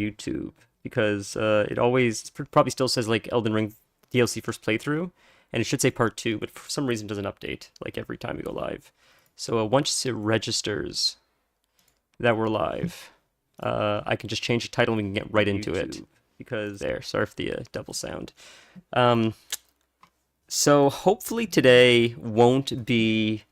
YouTube because it always probably still says like Elden Ring DLC first playthrough, and it should say part 2, but for some reason it doesn't update like every time we go live. So once it registers that we're live, I can just change the title and we can get right into it. Because there, sorry for the double sound. So hopefully today won't be.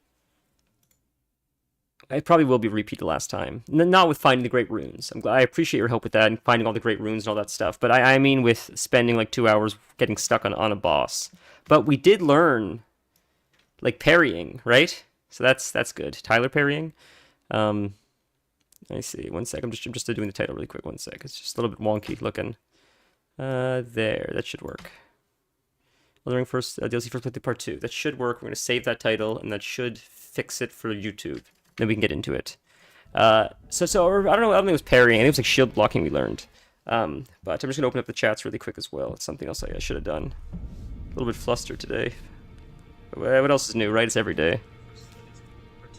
It probably will be a repeat the last time. Not with finding the great runes. I appreciate your help with that and finding all the great runes and all that stuff. But I mean with spending like 2 hours getting stuck on a boss. But we did learn like parrying, right? So that's good. Tyler parrying. Let me see. 1 sec. I'm just doing the title really quick. 1 sec. It's just a little bit wonky looking. There. That should work. Elden Ring first DLC first playthrough part 2. That should work. We're gonna save that title and that should fix it for YouTube. Then we can get into it. So I don't know. I don't think it was parrying. I think it was like shield blocking. We learned. But I'm just gonna open up the chats really quick as well. It's something else I should have done. A little bit flustered today. What else is new? Right? It's every day.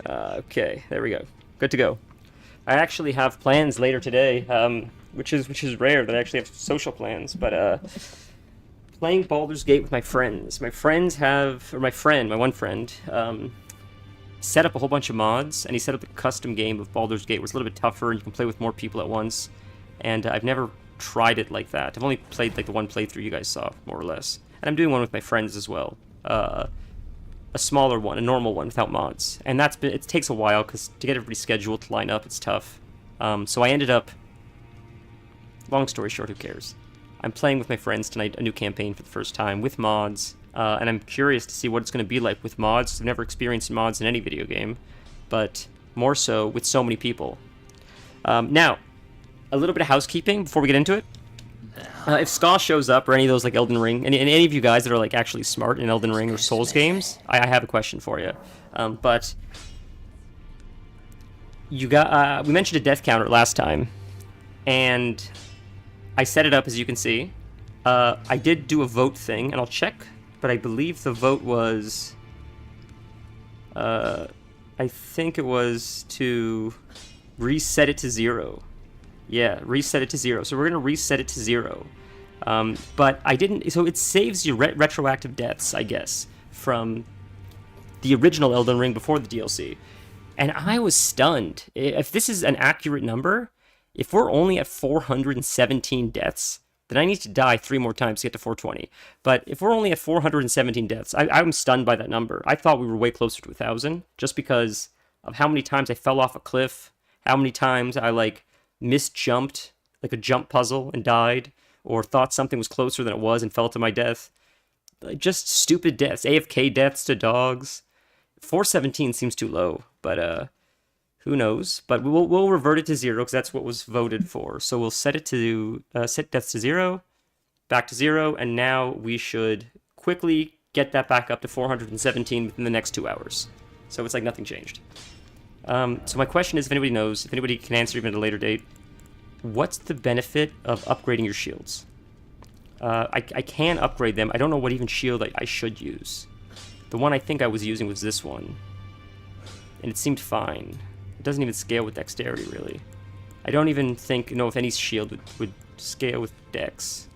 Okay, there we go. Good to go. I actually have plans later today, which is rare that I actually have social plans. But playing Baldur's Gate with my friends. My one friend. Set up a whole bunch of mods, and he set up a custom game of Baldur's Gate where it's a little bit tougher and you can play with more people at once. And I've never tried it like that. I've only played like the one playthrough you guys saw, more or less. And I'm doing one with my friends as well. A smaller one, a normal one without mods. And it takes a while because to get everybody scheduled to line up, it's tough. So I ended up, long story short, who cares? I'm playing with my friends tonight a new campaign for the first time with mods. And I'm curious to see what it's going to be like with mods. I've never experienced mods in any video game, but more so with so many people. Now, a little bit of housekeeping before we get into it. If Ska shows up, or any of those like Elden Ring, and any of you guys that are like actually smart in Elden Ring or Souls games, I have a question for you. But you got we mentioned a death counter last time, and I set it up as you can see. I did do a vote thing, and I'll check. But I believe the vote was, I think it was to reset it to 0. Yeah, reset it to 0. So we're going to reset it to 0. But I didn't, so it saves you retroactive deaths, I guess, from the original Elden Ring before the DLC. And I was stunned. If this is an accurate number, if we're only at 417 deaths, then I need to die 3 more times to get to 420. But if we're only at 417 deaths, I'm stunned by that number. I thought we were way closer to 1,000, just because of how many times I fell off a cliff, how many times I like misjumped like a jump puzzle and died, or thought something was closer than it was and fell to my death. Like, just stupid deaths, AFK deaths to dogs. 417 seems too low, but who knows? But we'll revert it to 0 because that's what was voted for. So we'll set it to set deaths to 0, back to 0, and now we should quickly get that back up to 417 within the next 2 hours. So it's like nothing changed. So my question is, if anybody knows, if anybody can answer even at a later date, what's the benefit of upgrading your shields? I can upgrade them. I don't know what even shield I should use. The one I think I was using was this one, and it seemed fine. It doesn't even scale with dexterity, really. I don't even know if any shield would scale with dex.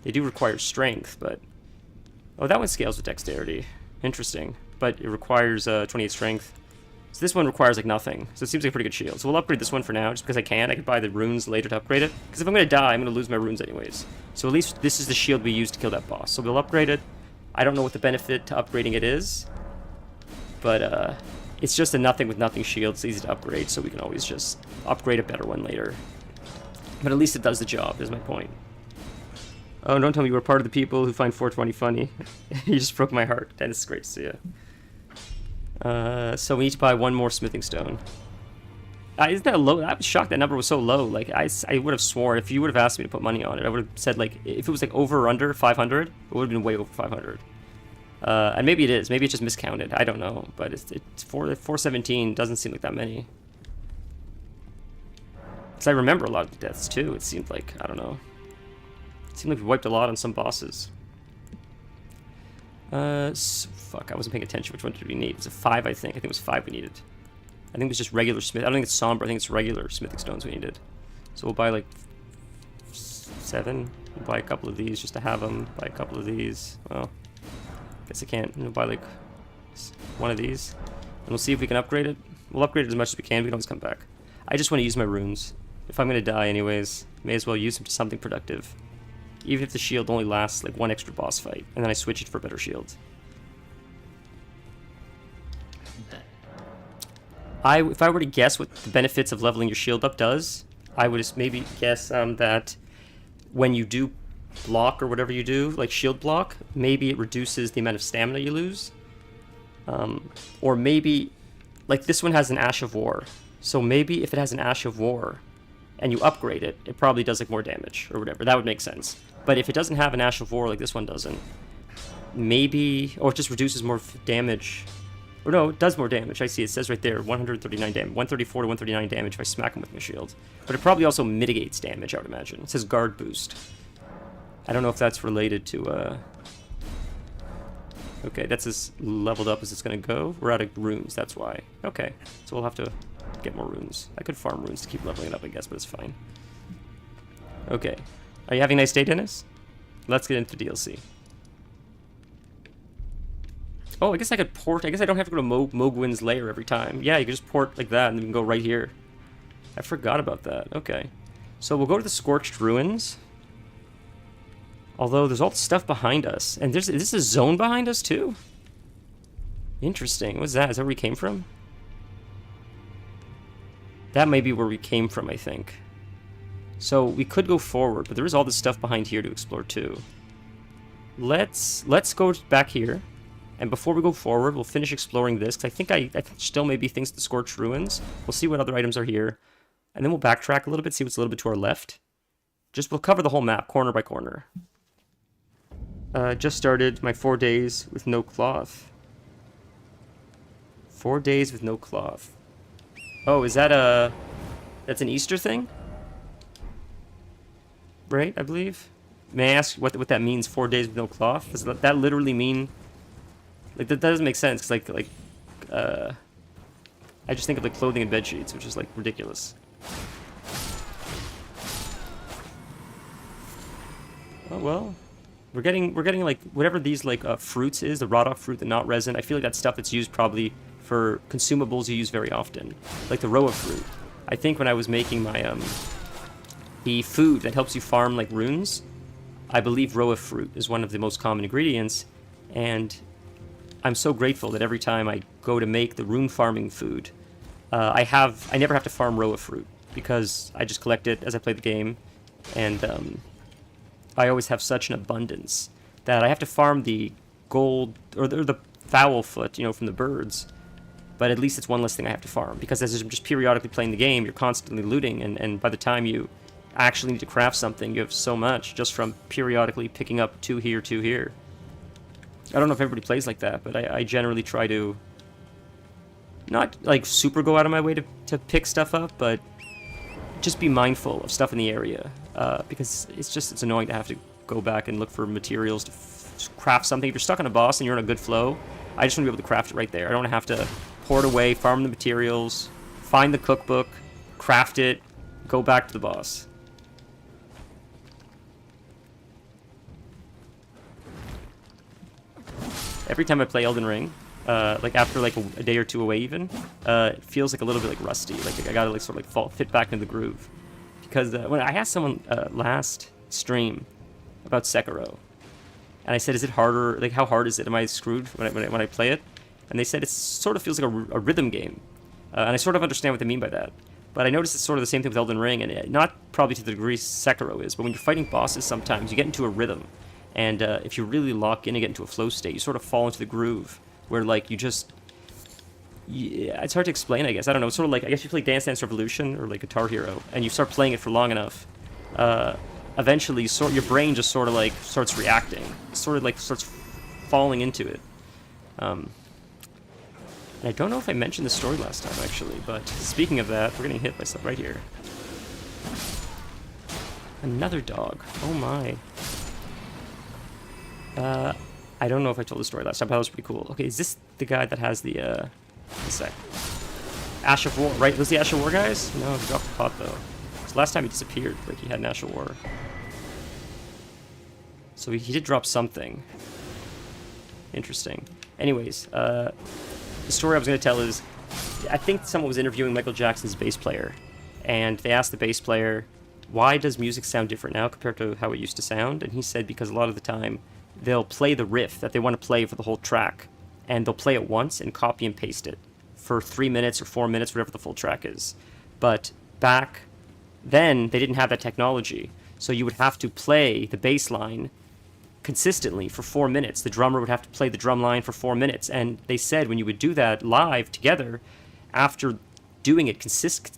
They do require strength, but... Oh, that one scales with dexterity. Interesting. But it requires 28 strength. So this one requires, like, nothing. So it seems like a pretty good shield. So we'll upgrade this one for now, just because I can. I could buy the runes later to upgrade it. Because if I'm going to die, I'm going to lose my runes anyways. So at least this is the shield we use to kill that boss. So we'll upgrade it. I don't know what the benefit to upgrading it is. But, it's just a nothing with nothing shield. It's easy to upgrade, so we can always just upgrade a better one later. But at least it does the job, is my point. Oh, don't tell me you were part of the people who find 420 funny. You just broke my heart. That is great to see you. So we need to buy 1 more smithing stone. Isn't that low? I was shocked that number was so low. Like, I would have sworn, if you would have asked me to put money on it, I would have said, like, if it was, like, over or under 500, it would have been way over 500. And maybe it is. Maybe it's just miscounted. I don't know. But it's 417 doesn't seem like that many. Because I remember a lot of the deaths, too. It seemed like, I don't know. It seemed like we wiped a lot on some bosses. Fuck, I wasn't paying attention. Which one did we need? It was a 5, I think. I think it was 5 we needed. I think it was just regular smith. I don't think it's somber. I think it's regular smithing stones we needed. So we'll buy, like, 7. We'll buy a couple of these just to have them. Buy a couple of these. Well, guess I can't. We'll buy like one of these. And we'll see if we can upgrade it. We'll upgrade it as much as we can. We can always come back. I just want to use my runes. If I'm going to die anyways, may as well use them to something productive. Even if the shield only lasts like one extra boss fight. And then I switch it for a better shield. If I were to guess what the benefits of leveling your shield up does, I would just maybe guess that when you do block or whatever you do, like shield block, maybe it reduces the amount of stamina you lose. Or maybe, like this one has an Ash of War. So maybe if it has an Ash of War and you upgrade it, it probably does like more damage or whatever. That would make sense. But if it doesn't have an Ash of War like this one doesn't, maybe, or it just reduces more damage. Or no, it does more damage. I see it says right there, 139 damage, 134 to 139 damage if I smack him with my shield. But it probably also mitigates damage, I would imagine. It says guard boost. I don't know if that's related to, okay, that's as leveled up as it's going to go. We're out of runes, that's why. Okay, so we'll have to get more runes. I could farm runes to keep leveling it up, I guess, but it's fine. Okay. Are you having a nice day, Dennis? Let's get into the DLC. Oh, I guess I could port. I guess I don't have to go to Mogwin's lair every time. Yeah, you can just port like that, and then we can go right here. I forgot about that. Okay. So we'll go to the Scorched Ruins. Although there's all the stuff behind us. And is this a zone behind us, too? Interesting. What's that? Is that where we came from? That may be where we came from, I think. So we could go forward, but there is all this stuff behind here to explore, too. Let's go back here. And before we go forward, we'll finish exploring this, because I think still maybe things at the Scorched Ruins. We'll see what other items are here. And then we'll backtrack a little bit, see what's a little bit to our left. We'll cover the whole map, corner by corner. Just started my 4 days with no cloth. 4 days with no cloth. Oh, is that that's an Easter thing? Right, I believe? May I ask what that means, 4 days with no cloth? Does that literally mean... Like, that doesn't make sense, because, I just think of, like, clothing and bed sheets, which is, like, ridiculous. Oh, well. We're getting, like, whatever these, like, fruits is, the Rodok fruit, the knot resin, I feel like that's stuff that's used probably for consumables you use very often. Like the Roa fruit. I think when I was making my, the food that helps you farm, like, runes, I believe Roa fruit is one of the most common ingredients, and... I'm so grateful that every time I go to make the rune farming food, I never have to farm Roa fruit, because I just collect it as I play the game, and I always have such an abundance that I have to farm the gold, or the foul foot, you know, from the birds, but at least it's one less thing I have to farm, because as I'm just periodically playing the game, you're constantly looting, and by the time you actually need to craft something, you have so much just from periodically picking up 2 here, 2 here. I don't know if everybody plays like that, but I generally try to not, like, super go out of my way to pick stuff up, but just be mindful of stuff in the area, because it's annoying to have to go back and look for materials to craft something. If you're stuck on a boss and you're in a good flow, I just want to be able to craft it right there. I don't want to have to pour it away, farm the materials, find the cookbook, craft it, go back to the boss. Every time I play Elden Ring, like after like a day or two away even, it feels like a little bit like rusty. Like I gotta like sort of like fit back into the groove. Because when I asked someone last stream about Sekiro, and I said, "Is it harder? Like how hard is it? Am I screwed when I play it?" And they said it sort of feels like a rhythm game, and I sort of understand what they mean by that. But I noticed it's sort of the same thing with Elden Ring, and not probably to the degree Sekiro is. But when you're fighting bosses, sometimes you get into a rhythm. And if you really lock in and get into a flow state, you sort of fall into the groove where, like, you just... Yeah, it's hard to explain, I guess. I don't know. It's sort of like, I guess you play Dance Dance Revolution or, like, Guitar Hero, and you start playing it for long enough. Eventually, your brain just sort of, like, starts reacting. Sort of, like, starts falling into it. And I don't know if I mentioned the story last time, actually, but speaking of that, we're getting hit by stuff right here. Another dog. Oh, my. I don't know if I told the story last time, but that was pretty cool. Okay, is this the guy that has the, a sec. Ash of War, right? Was the Ash of War guys? No, he dropped the pot, though. So last time he disappeared, like he had an Ash of War. So he did drop something. Interesting. Anyways, the story I was going to tell is, I think someone was interviewing Michael Jackson's bass player, and they asked the bass player, why does music sound different now compared to how it used to sound? And he said because a lot of the time, they'll play the riff that they want to play for the whole track, and they'll play it once and copy and paste it for 3 minutes or 4 minutes, whatever the full track is. But back then, they didn't have that technology, so you would have to play the bass line consistently for 4 minutes. The drummer would have to play the drum line for 4 minutes, and they said when you would do that live together, after doing it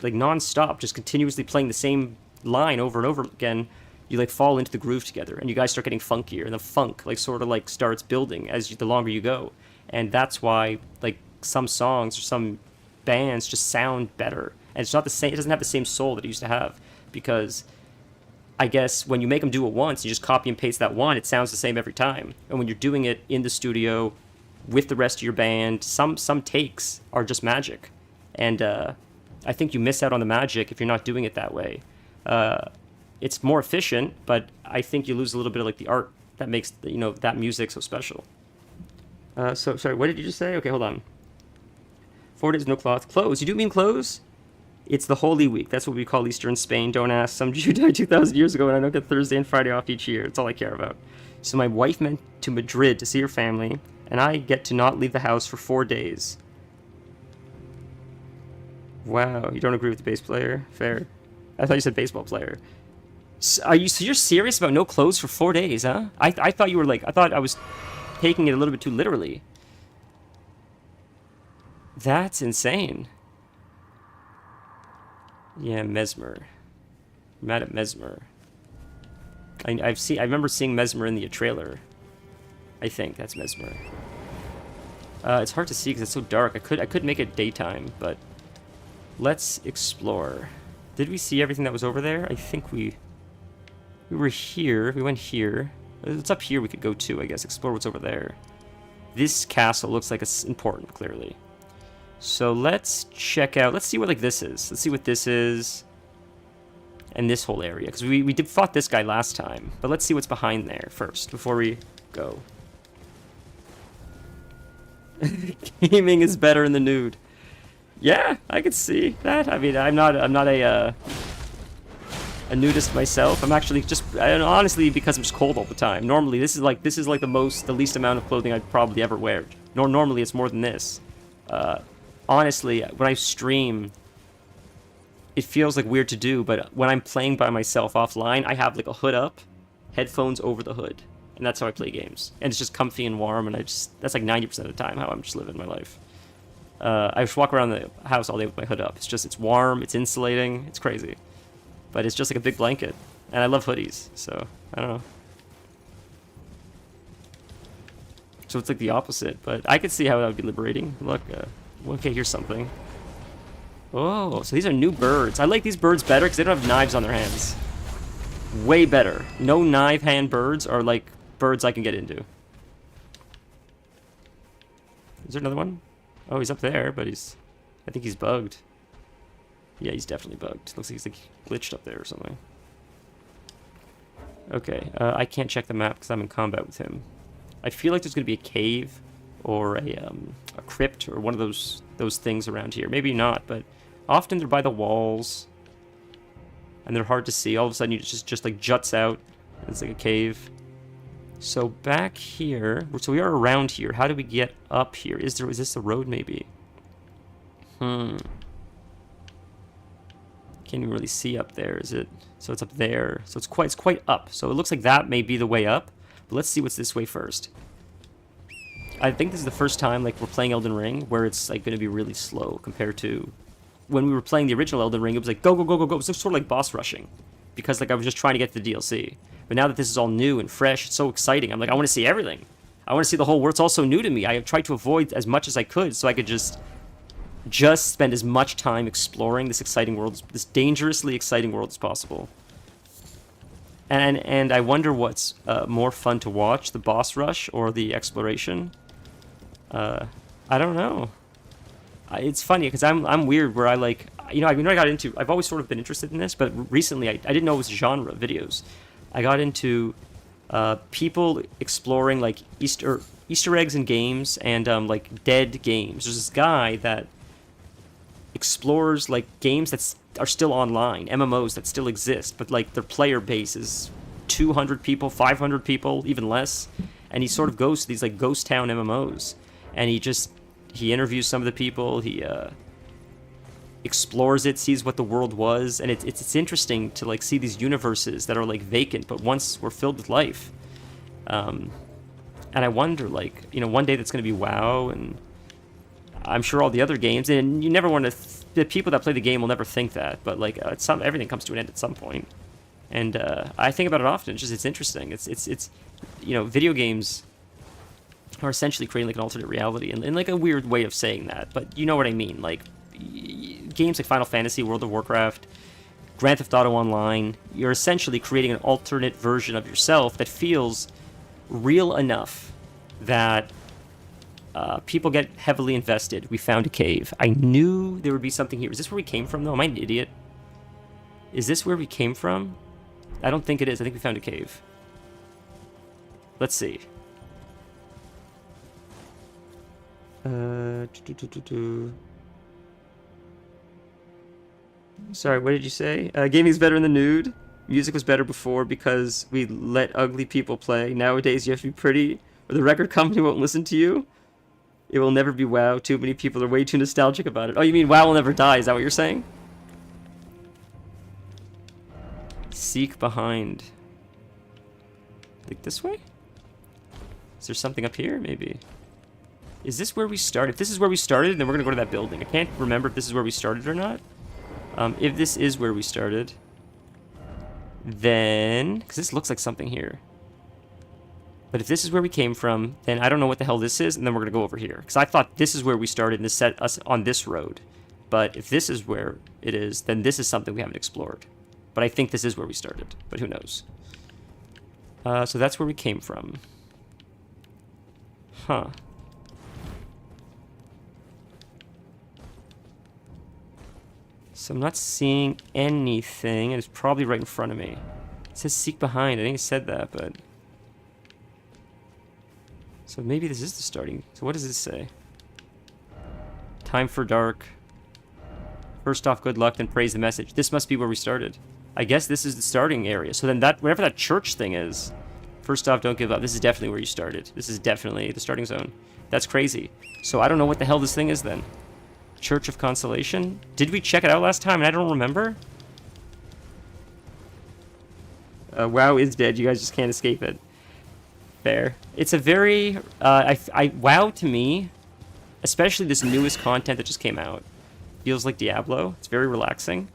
like non-stop, just continuously playing the same line over and over again, you like fall into the groove together, and you guys start getting funkier, and the funk like sort of like starts building the longer you go, and that's why like some songs or some bands just sound better, and it's not the same. It doesn't have the same soul that it used to have, because I guess when you make them do it once, you just copy and paste that one, it sounds the same every time. And when you're doing it in the studio with the rest of your band, some takes are just magic, and I think you miss out on the magic if you're not doing it that way. It's more efficient, but I think you lose a little bit of like the art that makes that music so special. So sorry, what did you just say? Okay, hold on. 4 days no cloth. Clothes. You do mean clothes? It's the Holy Week. That's what we call Easter in Spain. Don't ask. Some Jew died 2,000 years ago, and I don't get Thursday and Friday off each year. It's all I care about. So my wife went to Madrid to see her family, and I get to not leave the house for 4 days. Wow, you don't agree with the bass player? Fair. I thought you said baseball player. So you're serious about no clothes for 4 days, huh? I thought you were like, I thought I was taking it a little bit too literally. That's insane. Yeah, Mesmer. I'm mad at Mesmer. I remember seeing Mesmer in the trailer. I think that's Mesmer. It's hard to see because it's so dark. I could make it daytime, but let's explore. Did we see everything that was over there? I think we were here. We went here. It's up here we could go to, I guess. Explore what's over there. This castle looks like it's important, clearly. So let's check out. Let's see what like this is. Let's see what this is. And this whole area, because we fought this guy last time. But let's see what's behind there first before we go. Gaming is better in the nude. Yeah, I could see that. I mean, I'm not a nudist myself. I'm actually honestly, because I'm just cold all the time. Normally, this is like the least amount of clothing I'd probably ever wear. Normally, it's more than this. Honestly, when I stream, it feels like weird to do, but when I'm playing by myself offline, I have like a hood up, headphones over the hood, and that's how I play games. And it's just comfy and warm, and that's like 90% of the time how I'm just living my life. I just walk around the house all day with my hood up. It's warm, it's insulating, it's crazy. But it's just like a big blanket. And I love hoodies, so I don't know. So it's like the opposite, but I could see how that would be liberating. Look, okay, here's something. Oh, so these are new birds. I like these birds better because they don't have knives on their hands. Way better. No knife hand birds are like birds I can get into. Is there another one? Oh, he's up there, but I think he's bugged. Yeah, he's definitely bugged. Looks like he's like glitched up there or something. Okay, I can't check the map because I'm in combat with him. I feel like there's going to be a cave or a crypt or one of those things around here. Maybe not, but often they're by the walls and they're hard to see. All of a sudden, it just like juts out. And it's like a cave. So back here, so we are around here. How do we get up here? Is this the road? Maybe. Can't even really see up there. Is it? So it's up there. So it's quite up. So it looks like that may be the way up. But let's see what's this way first. I think this is the first time like we're playing Elden Ring where it's like going to be really slow compared to when we were playing the original Elden Ring. It was like go go go go go. It was sort of like boss rushing because like I was just trying to get to the DLC. But now that this is all new and fresh, it's so exciting. I'm like, I want to see everything. I want to see the whole world. It's all so new to me. I have tried to avoid as much as I could so I could just spend as much time exploring this exciting world, this dangerously exciting world as possible. And I wonder what's more fun to watch, the boss rush or the exploration. I don't know. It's funny because I'm weird where I like, I've always sort of been interested in this, but recently I didn't know it was genre videos. I got into people exploring like Easter eggs in games and like dead games. There's this guy that explores like games that are still online, MMOs that still exist, but like their player base is 200 people, 500 people, even less. And he sort of goes to these like ghost town MMOs, and he interviews some of the people. He explores it, sees what the world was, and it's interesting to like see these universes that are like vacant, but once were filled with life. And I wonder, like, you know, one day that's going to be WoW, and I'm sure all the other games, and you never want to. The people that play the game will never think that, but like everything comes to an end at some point. And I think about it often. It's interesting. It's you know, video games are essentially creating like an alternate reality, and in like a weird way of saying that, but you know what I mean. Like games like Final Fantasy, World of Warcraft, Grand Theft Auto Online, you're essentially creating an alternate version of yourself that feels real enough that people get heavily invested. We found a cave. I knew there would be something here. Is this where we came from, though? Am I an idiot? Is this where we came from? I don't think it is. I think we found a cave. Let's see. Sorry, what did you say? Gaming's better in the nude. Music was better before because we let ugly people play. Nowadays, you have to be pretty, or the record company won't listen to you. It will never be WoW. Too many people are way too nostalgic about it. Oh, you mean WoW will never die? Is that what you're saying? Seek behind. Like this way? Is there something up here? Maybe. Is this where we started? If this is where we started, then we're going to go to that building. I can't remember if this is where we started or not. If this is where we started, then... because this looks like something here. But if this is where we came from, then I don't know what the hell this is, and then we're going to go over here. Because I thought this is where we started, and this set us on this road. But if this is where it is, then this is something we haven't explored. But I think this is where we started, but who knows. So that's where we came from. Huh. So I'm not seeing anything, and it's probably right in front of me. It says seek behind. I think it said that, but... so maybe this is the starting. So what does this say? Time for dark. First off, good luck, then praise the message. This must be where we started. I guess this is the starting area. So then that, whatever that church thing is, first off, don't give up. This is definitely where you started. This is definitely the starting zone. That's crazy. So I don't know what the hell this thing is then. Church of Consolation? Did we check it out last time and I don't remember? WoW is dead. You guys just can't escape it. Fair. It's a very... WoW, to me, especially this newest content that just came out, feels like Diablo. It's very relaxing.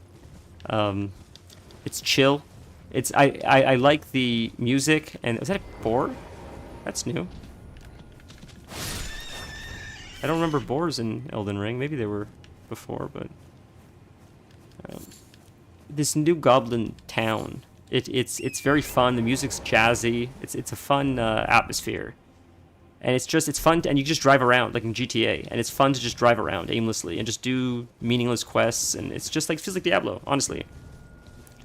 It's chill. I like the music. And was that a boar? That's new. I don't remember boars in Elden Ring. Maybe they were before, but... this new goblin town. It's very fun. The music's jazzy. It's a fun atmosphere. And it's fun, and you just drive around, like in GTA. And it's fun to just drive around aimlessly and just do meaningless quests. And it's just like, feels like Diablo, honestly.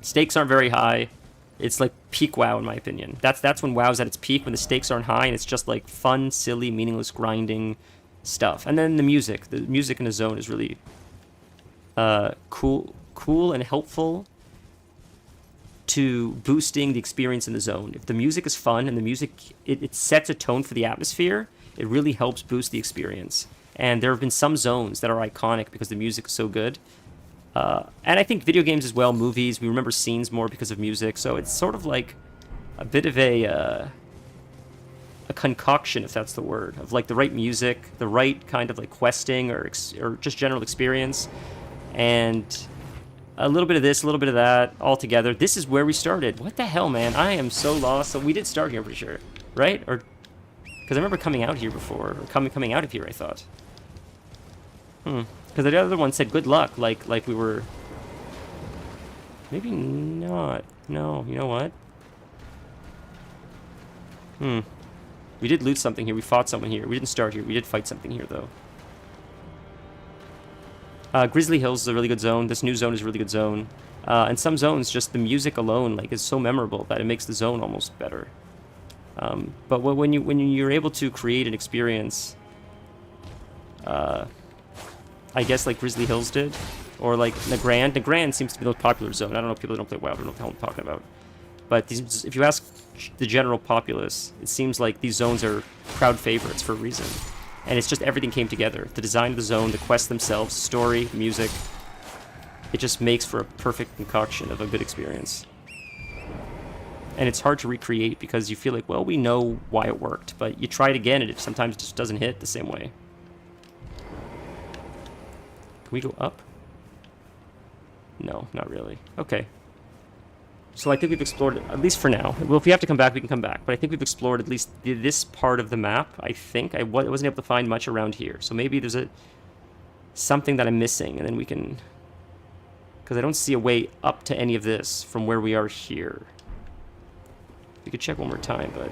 Stakes aren't very high. It's like peak WoW, in my opinion. That's when WoW's at its peak, when the stakes aren't high, and it's just like fun, silly, meaningless grinding stuff. And then the music in the zone is really cool and helpful to boosting the experience in the zone. If the music is fun and the music it sets a tone for the atmosphere, it really helps boost the experience. And there have been some zones that are iconic because the music is so good. And I think video games as well, movies, we remember scenes more because of music. So it's sort of like a bit of a concoction, if that's the word, of like the right music, the right kind of like questing or just general experience, and a little bit of this, a little bit of that, all together. This is where we started. What the hell, man? I am so lost. So we did start here, I'm pretty sure, right? Or because I remember coming out here before, or coming out of here, I thought. Because the other one said good luck, like we were. Maybe not. No, you know what? We did loot something here. We fought someone here. We didn't start here. We did fight something here, though. Grizzly Hills is a really good zone. This new zone is a really good zone. And some zones, just the music alone, like, is so memorable that it makes the zone almost better. But when you're able to create an experience, I guess like Grizzly Hills did, or like Nagrand. Nagrand seems to be the most popular zone. I don't know if people don't play WoW don't know what the hell I'm talking about. But these, if you ask the general populace, it seems like these zones are crowd favorites for a reason. And it's just everything came together. The design of the zone, the quests themselves, story, music. It just makes for a perfect concoction of a good experience. And it's hard to recreate because you feel like, well, we know why it worked. But you try it again and it sometimes just doesn't hit the same way. Can we go up? No, not really. Okay. So I think we've explored it, at least for now. Well, if we have to come back, we can come back. But I think we've explored at least this part of the map, I think. I wasn't able to find much around here. So maybe there's something that I'm missing, and then we can... Because I don't see a way up to any of this from where we are here. We could check one more time, but...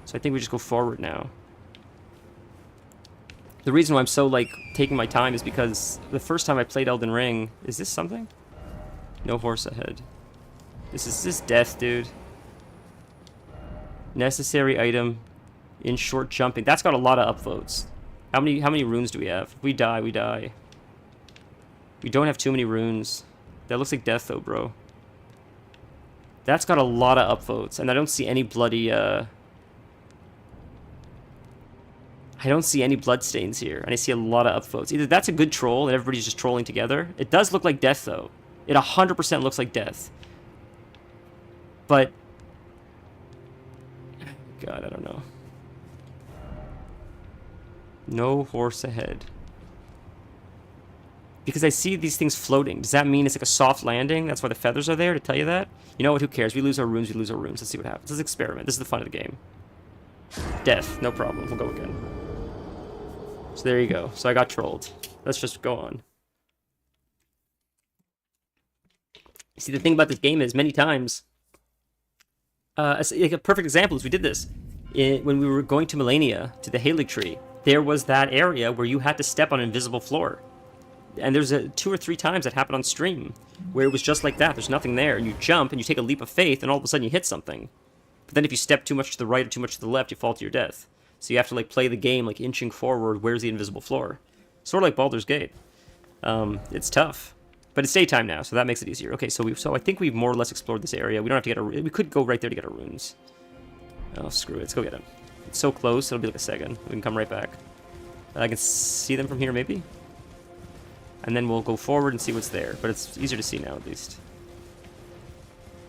So I think we just go forward now. The reason why I'm so, like, taking my time is because the first time I played Elden Ring... Is this something? No horse ahead. This is death, dude. Necessary item in short jumping. That's got a lot of upvotes. How many runes do we have? If we die, we die. We don't have too many runes. That looks like death though, bro. That's got a lot of upvotes, and I don't see any bloody I don't see any bloodstains here, and I see a lot of upvotes. Either that's a good troll and everybody's just trolling together. It does look like death though. It 100% looks like death. But, God, I don't know. No horse ahead. Because I see these things floating. Does that mean it's like a soft landing? That's why the feathers are there to tell you that? You know what, who cares? We lose our runes, we lose our runes. Let's see what happens. Let's experiment. This is the fun of the game. Death, no problem. We'll go again. So there you go. So I got trolled. Let's just go on. See, the thing about this game is many times... like a perfect example is we did this when we were going to Melania, to the Halig Tree. There was that area where you had to step on an invisible floor. And there's 2 or 3 times that happened on stream where it was just like that. There's nothing there, and you jump and you take a leap of faith, and all of a sudden you hit something. But then if you step too much to the right or too much to the left, you fall to your death. So you have to like play the game like inching forward. Where's the invisible floor? Sort of like Baldur's Gate. It's tough. But it's daytime now, so that makes it easier. Okay, so I think we've more or less explored this area. We don't have to get we could go right there to get our runes. Oh, screw it. Let's go get them. It's so close, it'll be like a second. We can come right back. I can see them from here, maybe? And then we'll go forward and see what's there. But it's easier to see now, at least.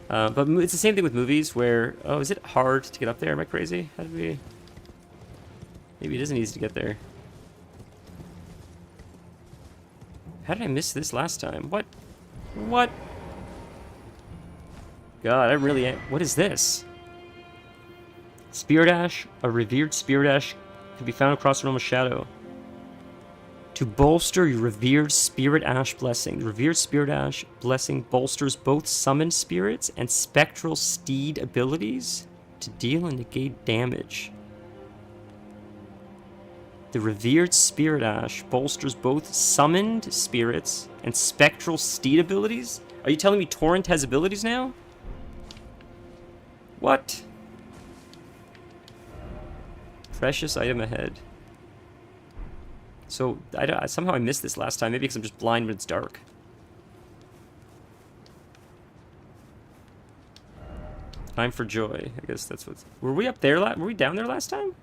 But it's the same thing with movies, where... Oh, is it hard to get up there? Am I crazy? How did we... Maybe it isn't easy to get there. How did I miss this last time? What? What? God, I really am. What is this? Spirit Ash. A revered Spirit Ash can be found across the realm of shadow. To bolster your revered Spirit Ash blessing. The revered Spirit Ash blessing bolsters both summoned spirits and spectral steed abilities to deal and negate damage. The revered Spirit Ash bolsters both summoned spirits and spectral steed abilities? Are you telling me Torrent has abilities now? What? Precious item ahead. So, somehow I missed this last time. Maybe because I'm just blind when it's dark. Time for joy. I guess that's what's... Were we up there? Were we down there last time?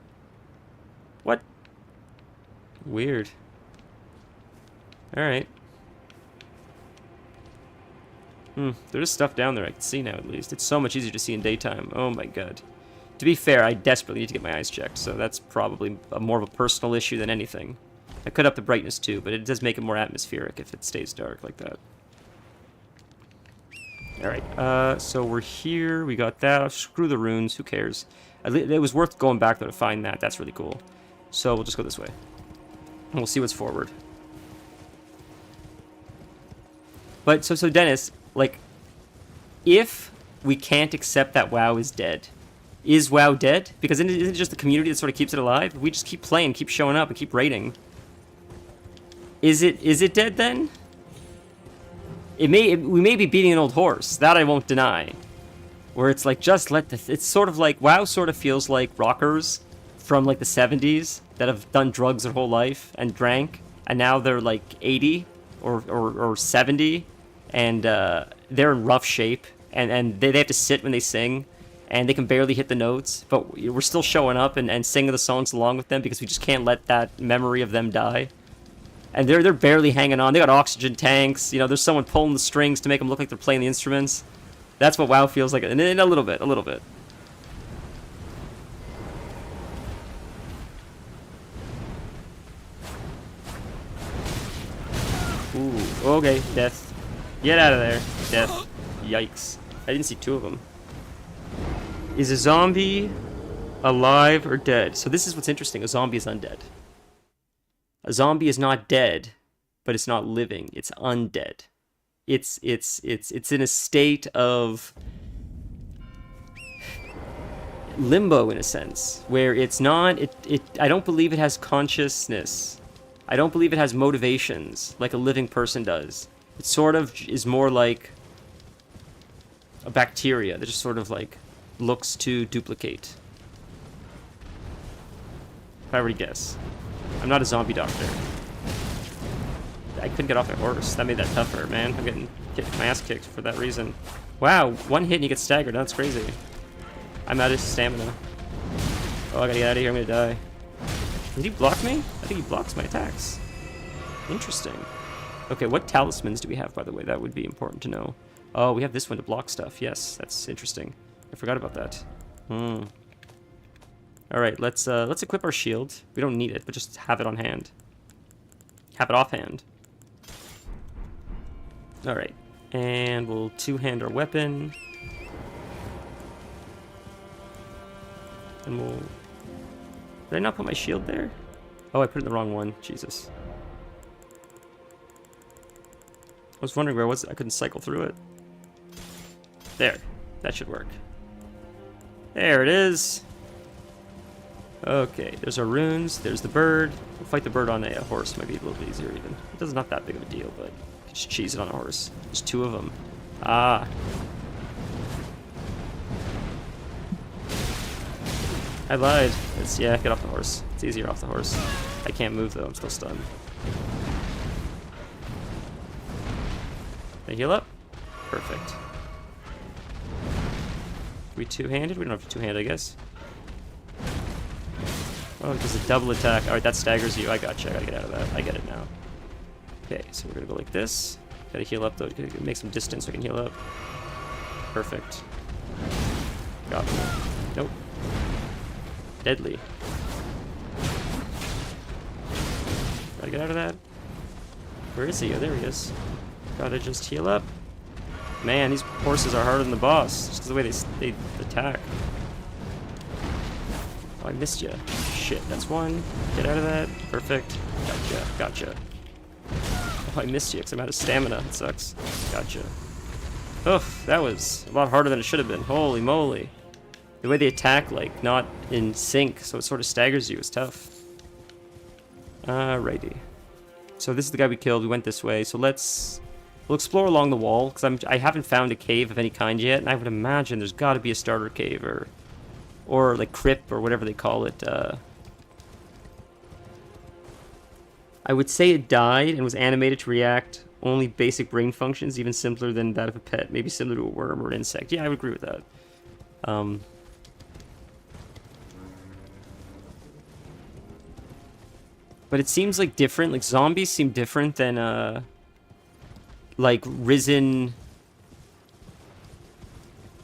What? Weird. Alright. There's stuff down there I can see now, at least. It's so much easier to see in daytime. Oh my god. To be fair, I desperately need to get my eyes checked, so that's probably more of a personal issue than anything. I could up the brightness too, but it does make it more atmospheric if it stays dark like that. Alright, so we're here. We got that. Screw the runes. Who cares? It was worth going back, though, to find that. That's really cool. So we'll just go this way. And we'll see what's forward. But, so Dennis, like, if we can't accept that WoW is dead, is WoW dead? Because isn't it just the community that sort of keeps it alive? We just keep playing, keep showing up, and keep raiding. Is it dead then? We may be beating an old horse. That I won't deny. where it's like, just let the... It's sort of like, WoW sort of feels like rockers from like the 70s that have done drugs their whole life and drank, and now they're like 80 or 70, and they're in rough shape, and they have to sit when they sing, and they can barely hit the notes, but we're still showing up and singing the songs along with them because we just can't let that memory of them die. And they're barely hanging on. They got oxygen tanks. You know, there's someone pulling the strings to make them look like they're playing the instruments. That's what WoW feels like, and a little bit, Ooh, okay, death. Get out of there, death. Yikes. I didn't see 2 of them. Is a zombie alive or dead? So this is what's interesting. A zombie is undead. A zombie is not dead, but it's not living. It's undead. It's in a state of limbo, in a sense, where it's not... I don't believe it has consciousness. I don't believe it has motivations like a living person does. It sort of is more like a bacteria that just sort of like looks to duplicate. If I were to guess. I'm not a zombie doctor. I couldn't get off my horse. That made that tougher, man. I'm getting my ass kicked for that reason. Wow, 1 hit and you get staggered. That's crazy. I'm out of stamina. Oh, I gotta get out of here. I'm gonna die. Did he block me? I think he blocks my attacks. Interesting. Okay, what talismans do we have, by the way? That would be important to know. Oh, we have this one to block stuff. Yes, that's interesting. I forgot about that. Alright, let's equip our shield. We don't need it, but just have it on hand. Have it offhand. Alright, and we'll 2-hand our weapon. And we'll... Did I not put my shield there? Oh, I put it in the wrong one. Jesus. I was wondering where was it. I couldn't cycle through it. There. That should work. There it is. Okay, there's our runes. There's the bird. We'll fight the bird on a horse. Might be a little bit easier even. It does not that big of a deal, but just cheese it on a horse. There's 2 of them. Ah. I lied. Yeah, get off the horse. It's easier off the horse. I can't move though. I'm still stunned. They heal up? Perfect. We 2-handed? We don't have to 2-hand, I guess. Oh, it does a double attack. Alright, that staggers you. I gotcha. I gotta get out of that. I get it now. Okay, so we're gonna go like this. Gotta heal up though. Gotta make some distance so I can heal up. Perfect. Got me. Nope. Deadly. Gotta get out of that. Where is he? Oh, there he is. Gotta just heal up. Man, these horses are harder than the boss. Just 'cause of the way they attack. Oh, I missed you. Shit, that's 1. Get out of that. Perfect. Gotcha. Gotcha. Oh, I missed you because I'm out of stamina. It sucks. Gotcha. Oof, that was a lot harder than it should have been. Holy moly. The way they attack, like, not in sync, so it sort of staggers you. It's tough. Alrighty. So this is the guy we killed. We went this way. So we'll explore along the wall, because I haven't found a cave of any kind yet, and I would imagine there's got to be a starter cave, or like crypt, or whatever they call it. I would say it died and was animated to react only basic brain functions, even simpler than that of a pet, maybe similar to a worm or an insect. Yeah, I would agree with that. But it seems like different. Like zombies seem different than like risen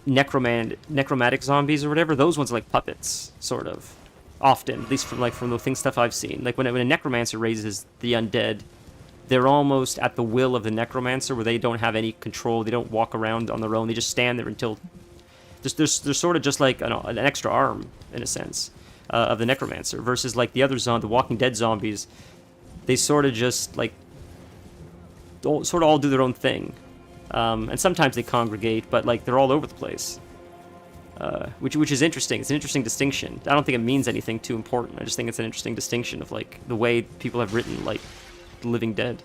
necromantic zombies or whatever. Those ones are like puppets, sort of. Often, at least from the stuff I've seen. Like when a necromancer raises the undead, they're almost at the will of the necromancer, where they don't have any control. They don't walk around on their own. They just stand there until they're sort of just like an extra arm in a sense of the necromancer. Versus like the other the Walking Dead zombies, they sort of just like all do their own thing, and sometimes they congregate, but like they're all over the place. Which is interesting. It's an interesting distinction. I don't think it means anything too important. I just think it's an interesting distinction of like the way people have written like The Living Dead.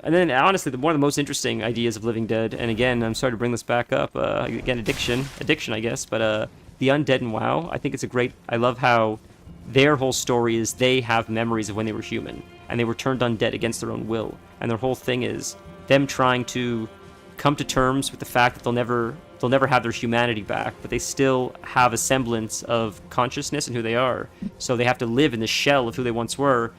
And then, honestly, one of the most interesting ideas of Living Dead, and again, I'm sorry to bring this back up, again, addiction, I guess, but the Undead in WoW, I think it's a great... I love how their whole story is they have memories of when they were human, and they were turned undead against their own will, and their whole thing is them trying to come to terms with the fact that they'll never have their humanity back, but they still have a semblance of consciousness and who they are, so they have to live in the shell of who they once were,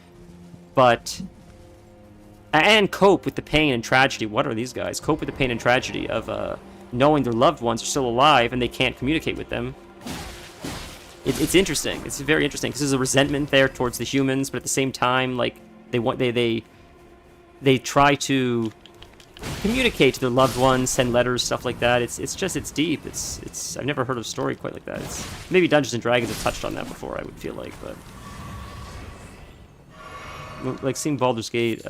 and cope with the pain and tragedy. What are these guys? Cope with the pain and tragedy of knowing their loved ones are still alive and they can't communicate with them. It's interesting. It's very interesting because there's a resentment there towards the humans, but at the same time, like they try to communicate to their loved ones, send letters, stuff like that. It's deep. It's I've never heard of a story quite like that. Maybe Dungeons and Dragons have touched on that before, I would feel like, but like seeing Baldur's Gate,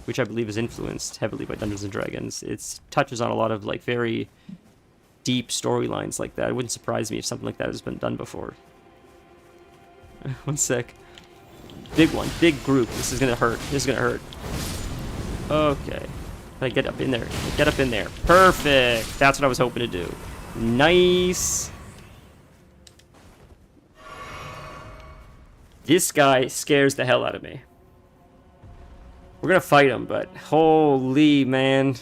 which I believe is influenced heavily by Dungeons and Dragons, it touches on a lot of like very deep storylines like that. It wouldn't surprise me if something like that has been done before. One sec. Big one, big group. This is gonna hurt. Okay. I get up in there. Get up in there. Perfect. That's what I was hoping to do. Nice. This guy scares the hell out of me. We're gonna fight him, but holy man.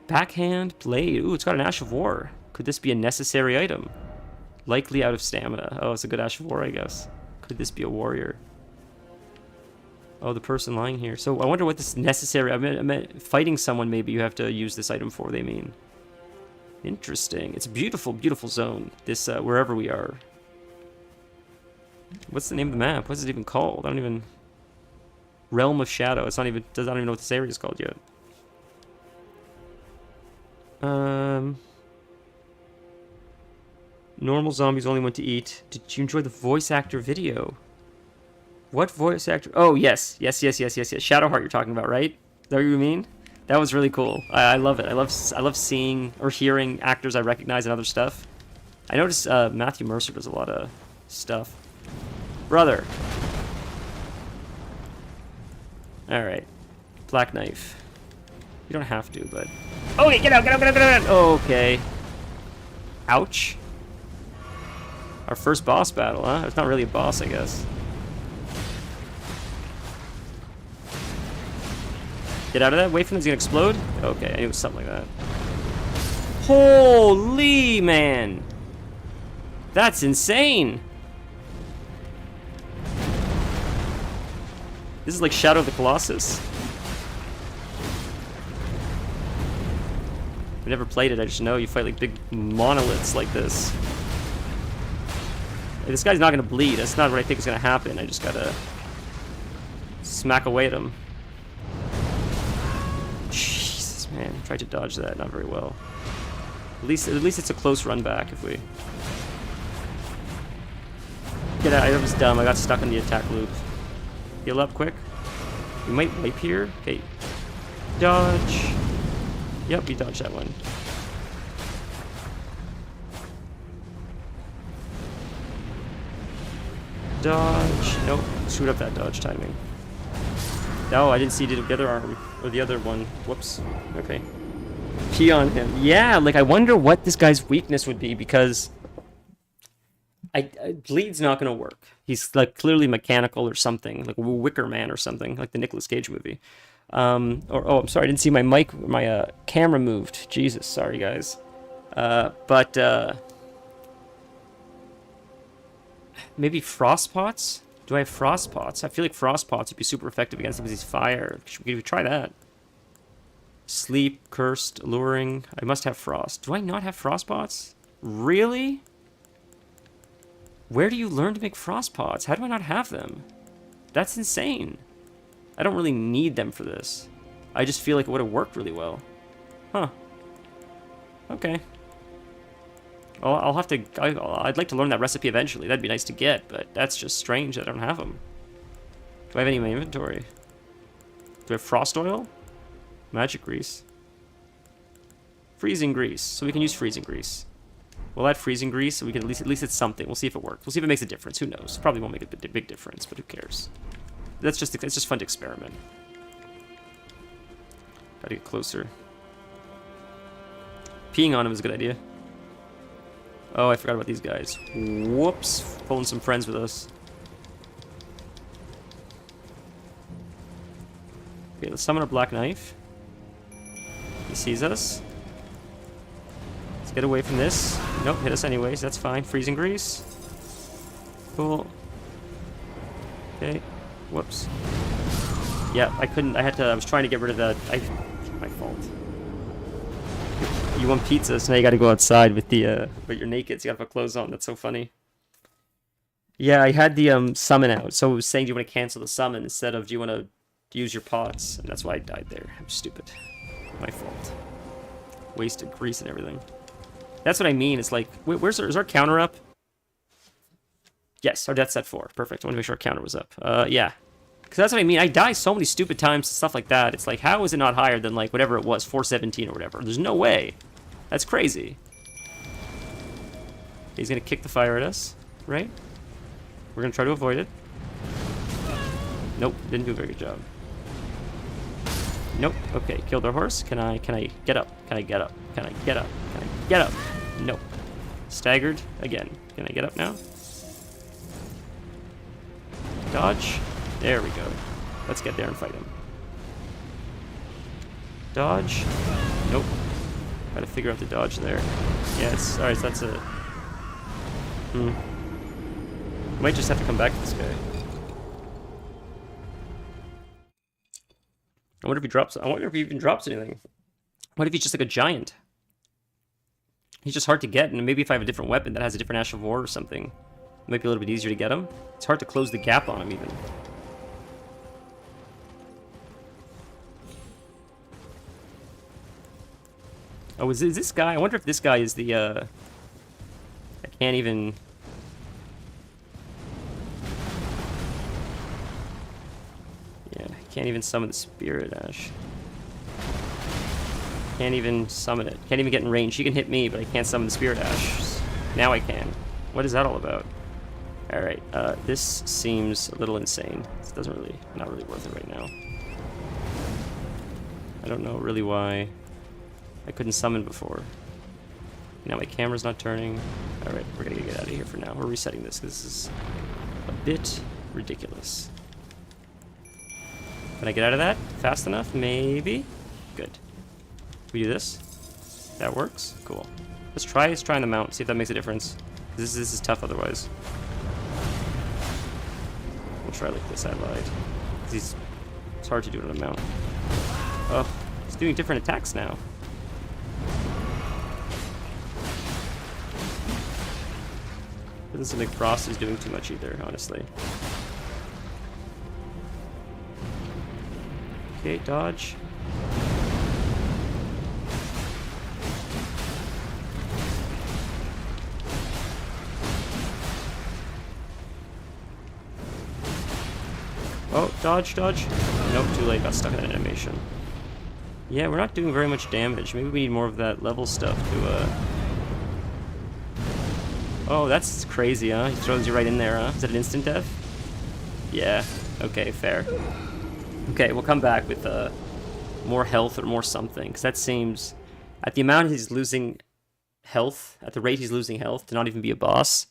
Backhand blade. Ooh, it's got an Ash of War. Could this be a necessary item? Likely out of stamina. Oh, it's a good Ash of War, I guess. Could this be a warrior? Oh, the person lying here. So I wonder what this necessary... I meant fighting someone maybe you have to use this item for, they mean. Interesting. It's a beautiful, beautiful zone. This, wherever we are. What's the name of the map? What's it even called? I don't even... Realm of Shadow. I don't even know what this area is called yet. Normal zombies only want to eat. Did you enjoy the voice actor video? What voice actor? Oh, yes. Yes. Shadowheart you're talking about, right? Is that what you mean? That was really cool. I love it. I love seeing or hearing actors I recognize in other stuff. I noticed Matthew Mercer does a lot of stuff. Brother. Alright. Black knife. You don't have to, but... Okay, get out! Okay. Ouch. Our first boss battle, huh? It's not really a boss, I guess. Get out of that. Wait for them to explode. Okay, I knew it was something like that. Holy man! That's insane! This is like Shadow of the Colossus. I've never played it, I just know you fight like big monoliths like this. Hey, this guy's not gonna bleed. That's not what I think is gonna happen. I just gotta smack away at him. Jesus, man. Tried to dodge that, not very well. At least it's a close run back if we... Get out, I was dumb. I got stuck in the attack loop. Heal up quick. We might wipe here. Okay. Dodge. Yep, we dodged that one. Dodge. Nope. Screwed up that dodge timing. No, I didn't see the other arm. Or the other one. Whoops. Okay. Pee on him. Yeah, like I wonder what this guy's weakness would be because... Bleed's not going to work. He's like clearly mechanical or something, like Wicker Man or something, like the Nicolas Cage movie. Oh, I'm sorry, I didn't see my camera moved. Jesus, sorry guys. Maybe frost pots? Do I have frost pots? I feel like frost pots would be super effective against him because he's fire. Should we try that? Sleep, cursed, alluring. I must have frost. Do I not have frost pots? Really? Where do you learn to make frost pots? How do I not have them? That's insane. I don't really need them for this. I just feel like it would have worked really well. Huh. Okay. Well, I'll have to... I'd like to learn that recipe eventually. That'd be nice to get, but that's just strange that I don't have them. Do I have any in my inventory? Do I have frost oil? Magic grease. Freezing grease. So we can use freezing grease. We'll add freezing grease so we can at least it's something. We'll see if it works. We'll see if it makes a difference. Who knows? Probably won't make a big difference, but who cares? it's just fun to experiment. Gotta get closer. Peeing on him is a good idea. Oh, I forgot about these guys. Whoops. Pulling some friends with us. Okay, let's summon a black knife. He sees us. Let's get away from this. Nope, hit us anyways. That's fine. Freezing grease. Cool. Okay. Whoops. Yeah, I couldn't. I was trying to get rid of that. My fault. You want pizza, so now you gotta go outside with the, but you're naked, so you gotta put clothes on. That's so funny. Yeah, I had the, summon out. So it was saying, do you want to cancel the summon instead of do you want to use your pots? And that's why I died there. I'm stupid. My fault. Wasted grease and everything. That's what I mean. It's like, wait, is our counter up? Yes, our death's at 4. Perfect. I want to make sure our counter was up. Yeah. Because that's what I mean. I die so many stupid times and stuff like that. It's like, how is it not higher than, like, whatever it was, 417 or whatever? There's no way. That's crazy. He's going to kick the fire at us, right? We're going to try to avoid it. Nope, didn't do a very good job. Nope. Okay, killed our horse. Can I get up? Can I get up? Can I get up? Can I get up? Nope. Staggered again. Can I get up now? Dodge. There we go. Let's get there and fight him. Dodge. Nope. Gotta figure out the dodge there. Yes. Alright, so that's it. Might just have to come back to this guy. I wonder if he drops. I wonder if he even drops anything. What if he's just like a giant? He's just hard to get, and maybe if I have a different weapon that has a different Ash of War or something, it might be a little bit easier to get him. It's hard to close the gap on him even. Oh, is this guy? I wonder if this guy is the, I can't even... Yeah, I can't even summon the Spirit Ash. Can't even summon it. Can't even get in range. He can hit me, but I can't summon the Spirit Ash. Now I can. What is that all about? Alright, this seems a little insane. This doesn't really... not really worth it right now. I don't know really why... I couldn't summon before. Now my camera's not turning. Alright, we're gonna get out of here for now. We're resetting this because this is a bit ridiculous. Can I get out of that fast enough? Maybe? Good. We do this? That works? Cool. Let's try on the mount, see if that makes a difference. This is tough otherwise. We'll try like this, I lied. It's hard to do it on a mount. Oh, he's doing different attacks now. Doesn't seem like Frost is doing too much either, honestly. Okay, dodge. Oh, dodge, dodge. Nope, too late. Got stuck in an animation. Yeah, we're not doing very much damage. Maybe we need more of that level stuff to, Oh, that's crazy, huh? He throws you right in there, huh? Is that an instant death? Yeah. Okay, fair. Okay, we'll come back with, more health or more something. Because that seems... At the amount he's losing health, at the rate he's losing health, to not even be a boss,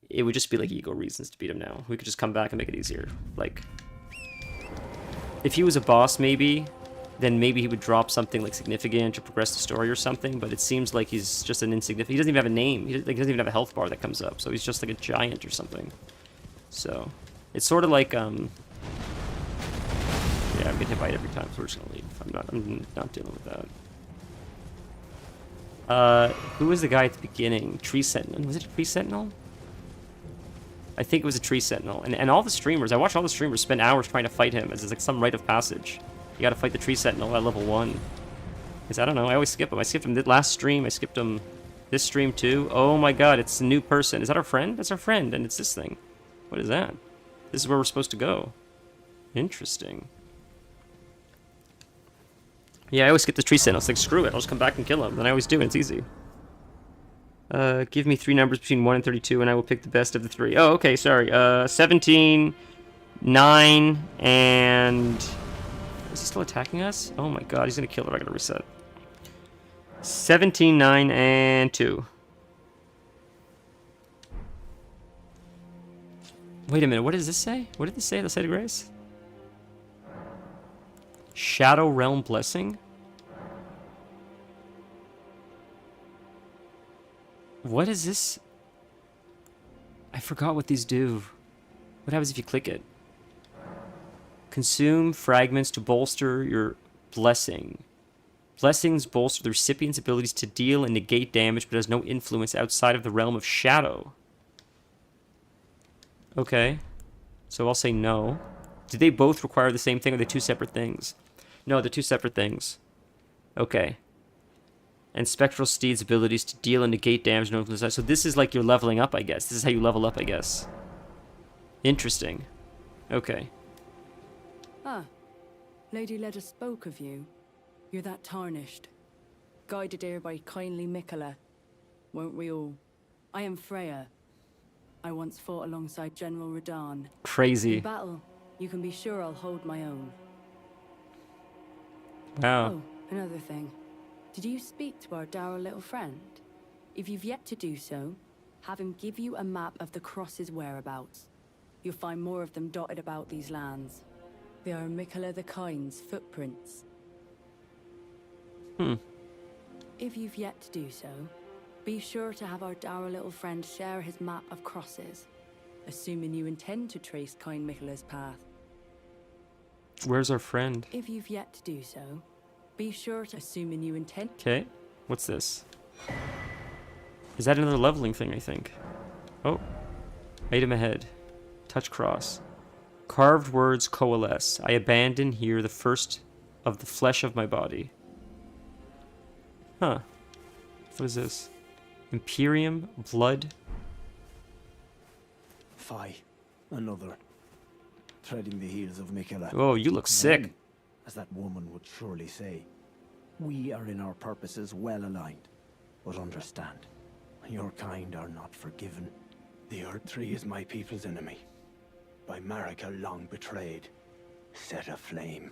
it would just be like ego reasons to beat him now. We could just come back and make it easier. Like... If he was a boss, maybe... then maybe he would drop something like significant to progress the story or something, but it seems like he's just an insignificant... He doesn't even have a name. He doesn't even have a health bar that comes up, so he's just like a giant or something. So, it's sort of like, Yeah, I'm getting hit by it every time, so we're just gonna leave. I'm not dealing with that. Who was the guy at the beginning? Tree Sentinel. Was it a Tree Sentinel? I think it was a Tree Sentinel. And all the streamers, I watched all the streamers spend hours trying to fight him as it's like some rite of passage. You gotta fight the Tree Sentinel at level 1. Because I don't know, I always skip him. I skipped him the last stream, I skipped him this stream too. Oh my god, it's a new person. Is that our friend? That's our friend, and it's this thing. What is that? This is where we're supposed to go. Interesting. Yeah, I always skip the Tree Sentinel. It's like, screw it, I'll just come back and kill him. And I always do, and it's easy. Give me 3 numbers between 1 and 32, and I will pick the best of the 3. Oh, okay, sorry. 17, 9 and... Is he still attacking us? Oh my god, he's gonna kill it. I gotta reset. 17, 9, and 2. Wait a minute, what does this say? What did this say at the Site of Grace? Shadow Realm Blessing? What is this? I forgot what these do. What happens if you click it? Consume fragments to bolster your blessing. Blessings bolster the recipient's abilities to deal and negate damage, but has no influence outside of the realm of shadow. Okay. So I'll say no. Do they both require the same thing, or are they two separate things? No, they're two separate things. Okay. And Spectral Steed's abilities to deal and negate damage. No influence. So this is like you're leveling up, I guess. This is how you level up, I guess. Interesting. Okay. Ah. Lady Leda spoke of you. You're that tarnished. Guided here by kindly Mikola. Won't we all? I am Freya. I once fought alongside General Radahn. Crazy. In battle, you can be sure I'll hold my own. Wow. Oh, another thing. Did you speak to our dour little friend? If you've yet to do so, have him give you a map of the Cross's whereabouts. You'll find more of them dotted about these lands. They are Mikola the Kind's footprints. If you've yet to do so, be sure to have our dour little friend share his map of crosses, assuming you intend to trace kind Mikola's path. Where's our friend? If you've yet to do so, be sure to assuming you intend... Okay. What's this? Is that another leveling thing, I think? Oh. Item ahead. Touch cross. Carved words coalesce. I abandon here the first of the flesh of my body. Huh. What is this? Imperium, blood. Fie. Another. Treading the heels of Mikola. Oh, you look sick. Then, as that woman would surely say, we are in our purposes well aligned. But understand, your kind are not forgiven. The Earth Tree is my people's enemy. By Marika long betrayed. Set aflame.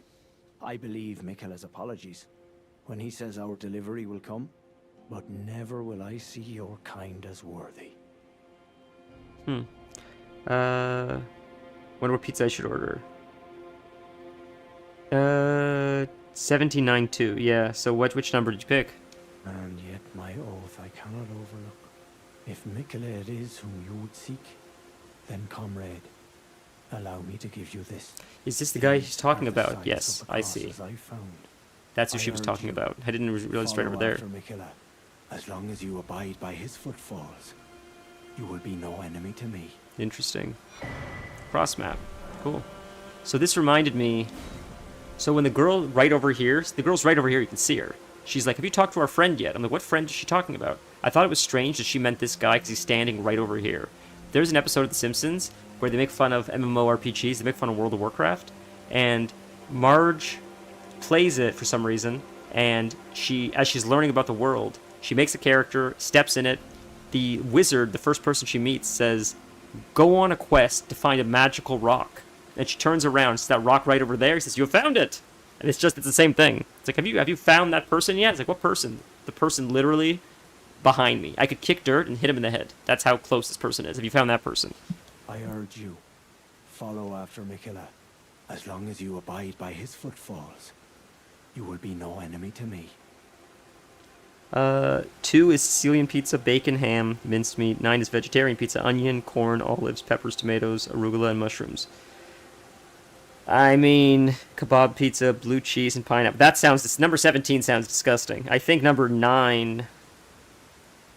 I believe Mikola's apologies when he says our delivery will come, but never will I see your kind as worthy. Wonder what pizza I should order. 1792. Yeah. So which number did you pick? And yet my oath I cannot overlook. If Mikola it is whom you would seek, then comrade, allow me to give you this. Is this the guy he's talking about? Sites Yes, of the I see. crosses I found. That's who I she was urge talking you, about. I didn't realize right over Follow there. after Mikola. As long as you abide by his footfalls, you will be no enemy to me. Interesting. Cross map. Cool. So this reminded me. So when the girl right over here, the girl's right over here, you can see her. She's like, have you talked to our friend yet? I'm like, what friend is she talking about? I thought it was strange that she meant this guy because he's standing right over here. There's an episode of The Simpsons where they make fun of MMORPGs, they make fun of World of Warcraft, and Marge plays it for some reason, and as she's learning about the world, she makes a character, steps in it. The wizard, the first person she meets, says, go on a quest to find a magical rock. And she turns around, it's that rock right over there. He says, you found it! And it's the same thing. It's like, have you found that person yet? It's like, what person? The person literally behind me. I could kick dirt and hit him in the head. That's how close this person is. Have you found that person? I urge you, follow after Mikola. As long as you abide by his footfalls, you will be no enemy to me. 2 is Sicilian pizza, bacon, ham, minced meat. 9 is vegetarian pizza, onion, corn, olives, peppers, tomatoes, arugula, and mushrooms. I mean, kebab pizza, blue cheese, and pineapple. Number 17 sounds disgusting. I think number 9,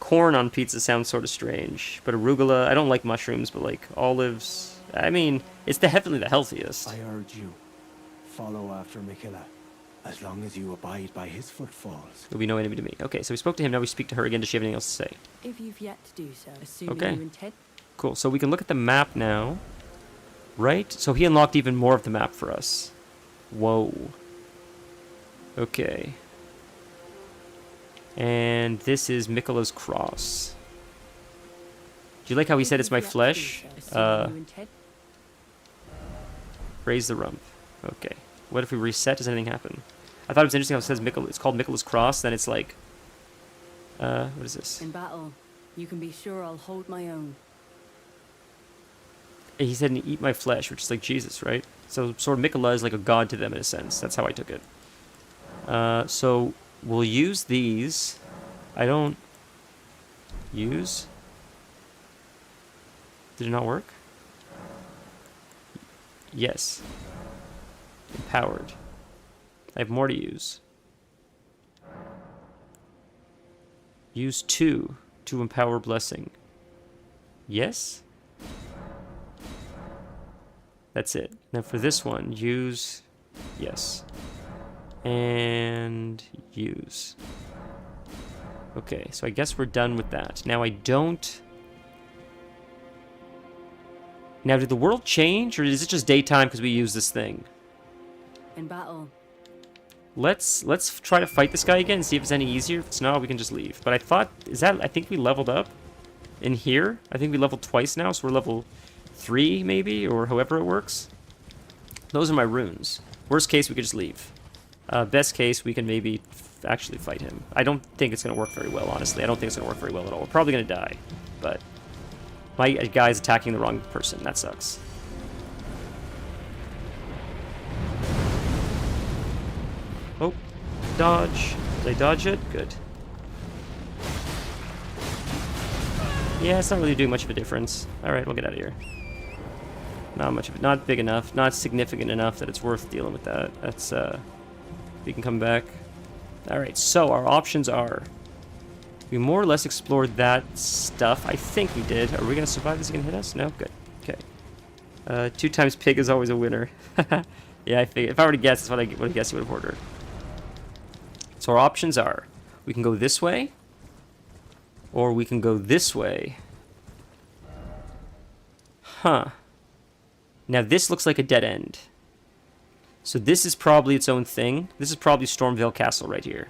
corn on pizza sounds sort of strange. But arugula, I don't like mushrooms, but like olives, I mean, it's definitely the healthiest. I urge you, follow after Mikola. As long as you abide by his footfalls. There'll be no enemy to me. Okay, so we spoke to him, now we speak to her again. Does she have anything else to say? If you've yet to do so, assuming Okay. you intend... Cool, so we can look at the map now. Right? So he unlocked even more of the map for us. Whoa. Okay. And this is Mikola's cross. Do you like how he said it's my flesh? Raise the rump. Okay. What if we reset? Does anything happen? I thought it was interesting how it says it's called Michael's Cross, then it's like... what is this? In battle, you can be sure I'll hold my own. He said, eat my flesh, which is like Jesus, right? So sort of Mikola is like a god to them in a sense. That's how I took it. So we'll use these. I don't... Use? Did it not work? Yes. Empowered. I have more to use. Use 2 to empower blessing. Yes? That's it. Now for this one, use... Yes. And use. Okay, so I guess we're done with that. Now I don't... Now, did the world change, or is it just daytime because we use this thing? In battle. Let's try to fight this guy again and see if it's any easier. If it's not, we can just leave. But I thought... I think we leveled up in here. I think we leveled twice now, so we're level 3, maybe, or however it works. Those are my runes. Worst case, we could just leave. Best case, we can maybe actually fight him. I don't think it's going to work very well, honestly. I don't think it's going to work very well at all. We're probably going to die, but... My guy's attacking the wrong person. That sucks. Oh, dodge. Did I dodge it? Good. Yeah, it's not really doing much of a difference. Alright, we'll get out of here. Not much of it. Not big enough. Not significant enough that it's worth dealing with that. That's, we can come back. Alright, so our options are... We more or less explored that stuff. I think we did. Are we going to survive this? Is he going to hit us? No? Good. Okay. 2 times pig is always a winner. Yeah, I figured. If I were to guess, that's what I would have guessed you would have ordered. So our options are, we can go this way, or we can go this way. Huh. Now this looks like a dead end. So this is probably its own thing. This is probably Stormvale Castle right here.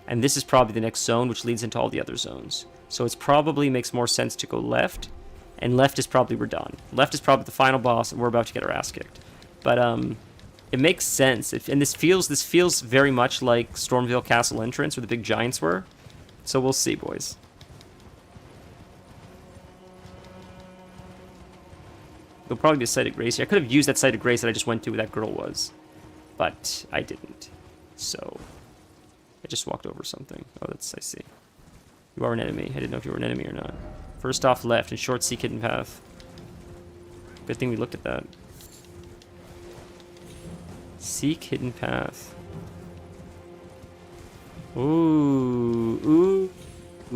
And this is probably the next zone, which leads into all the other zones. So it's probably makes more sense to go left. And left is probably we're done. Left is probably the final boss, and we're about to get our ass kicked. But it makes sense. And this feels very much like Stormvale Castle entrance, where the big giants were. So we'll see, boys. There'll probably be a site of grace here. I could have used that site of grace that I just went to where that girl was. But I didn't. So... I just walked over something. Oh, I see. You are an enemy. I didn't know if you were an enemy or not. First off left in short seek hidden path. Good thing we looked at that. Seek hidden path. Ooh,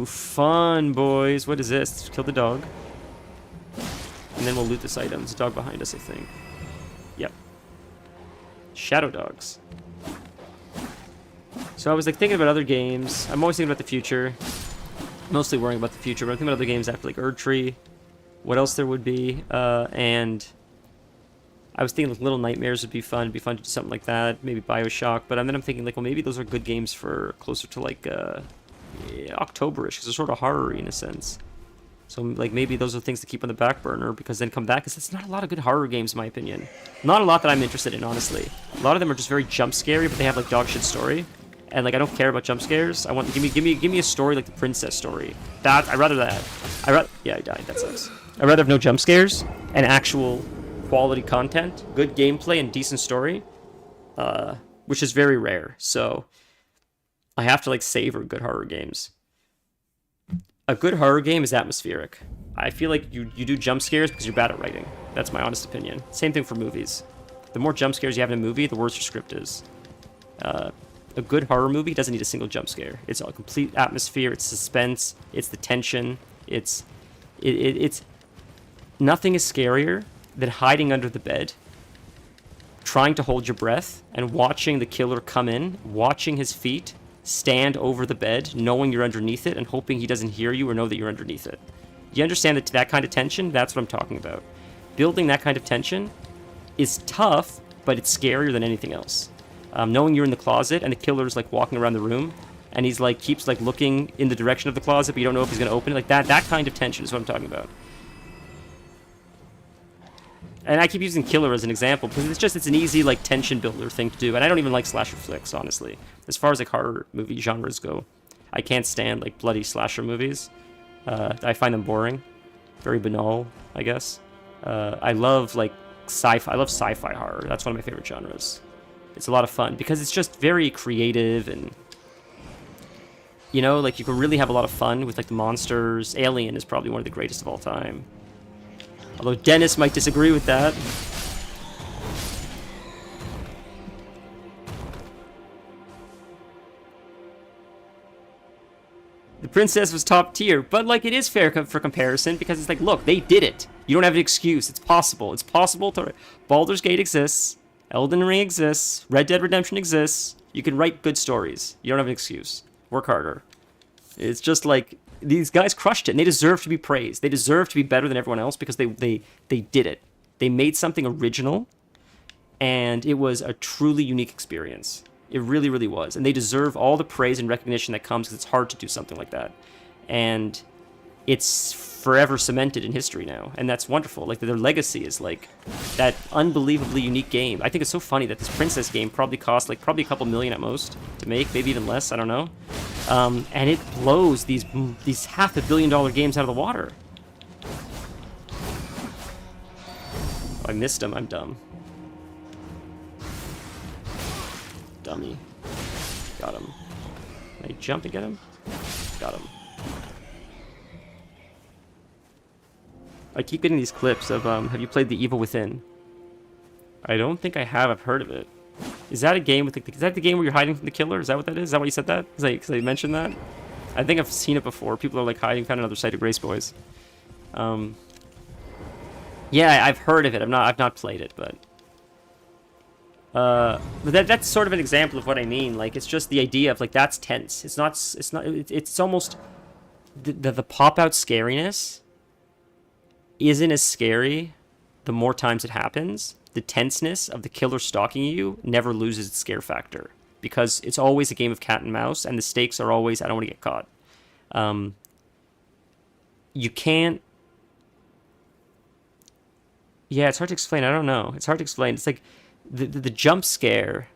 fun, boys. What is this? Kill the dog. And then we'll loot this item. There's a dog behind us, I think. Yep. Shadow dogs. So I was like thinking about other games. I'm always thinking about the future. Mostly worrying about the future, but I'm thinking about other games after like Erdtree. What else there would be. And I was thinking like Little Nightmares would be fun. It'd be fun to do something like that. Maybe Bioshock. But then I'm thinking like, well, maybe those are good games for closer to like October-ish, because they're sort of horror-y in a sense. So like maybe those are things to keep on the back burner, because then come back, because it's not a lot of good horror games in my opinion. Not a lot that I'm interested in, honestly. A lot of them are just very jump scary, but they have like dog shit story. And like I don't care about jump scares. I want give me a story like the princess story. I'd rather that. Yeah, I died. That sucks. I'd rather have no jump scares and actual quality content, good gameplay, and decent story, which is very rare. So I have to like savor good horror games. A good horror game is atmospheric. I feel like you do jump scares because you're bad at writing. That's my honest opinion. Same thing for movies. The more jump scares you have in a movie, the worse your script is. A good horror movie doesn't need a single jump scare. It's a complete atmosphere. It's suspense. It's the tension. It's nothing is scarier than hiding under the bed, trying to hold your breath, and watching the killer come in, watching his feet stand over the bed, knowing you're underneath it, and hoping he doesn't hear you or know that you're underneath it. You understand that kind of tension? That's what I'm talking about. Building that kind of tension is tough, but it's scarier than anything else. Knowing you're in the closet and the killer's like walking around the room and he's like keeps like looking in the direction of the closet, but you don't know if he's going to open it. Like that kind of tension is what I'm talking about. And I keep using Killer as an example because it's an easy like tension builder thing to do. And I don't even like slasher flicks, honestly. As far as like horror movie genres go, I can't stand like bloody slasher movies. I find them boring, very banal, I guess. I love like sci-fi. I love sci-fi horror. That's one of my favorite genres. It's a lot of fun because it's just very creative and, you know, like you can really have a lot of fun with like the monsters. Alien is probably one of the greatest of all time. Although Dennis might disagree with that. The princess was top tier, but like it is fair for comparison because it's like, look, they did it. You don't have an excuse. It's possible. It's possible to. Baldur's Gate exists. Elden Ring exists. Red Dead Redemption exists. You can write good stories. You don't have an excuse. Work harder. It's just like these guys crushed it, and they deserve to be praised. They deserve to be better than everyone else because they did it. They made something original, and it was a truly unique experience. It really, really was. And they deserve all the praise and recognition that comes because it's hard to do something like that. And it's forever cemented in history now. And that's wonderful. Like, their legacy is, like, that unbelievably unique game. I think it's so funny that this Princess game probably cost, like, probably a couple million at most to make. Maybe even less. I don't know. And it blows these $500 million games out of the water. Oh, I missed him. I'm dumb. Dummy. Got him. Can I jump and get him? Got him. I keep getting these clips of, have you played The Evil Within? I don't think I have. I've heard of it. Is that a game with is that the game where you're hiding from the killer? Is that what that is? Is that why you said that? Because I mentioned that? I think I've seen it before. People are like hiding, found another side of Grace Boys. Yeah, I've heard of it. I've not played it, but that's sort of an example of what I mean. Like, it's just the idea of like that's tense. It's almost the pop out scariness isn't as scary the more times it happens. The tenseness of the killer stalking you never loses its scare factor because it's always a game of cat and mouse, and the stakes are always I don't want to get caught. You can't. Yeah, it's hard to explain. I don't know. It's hard to explain. It's like the jump scare,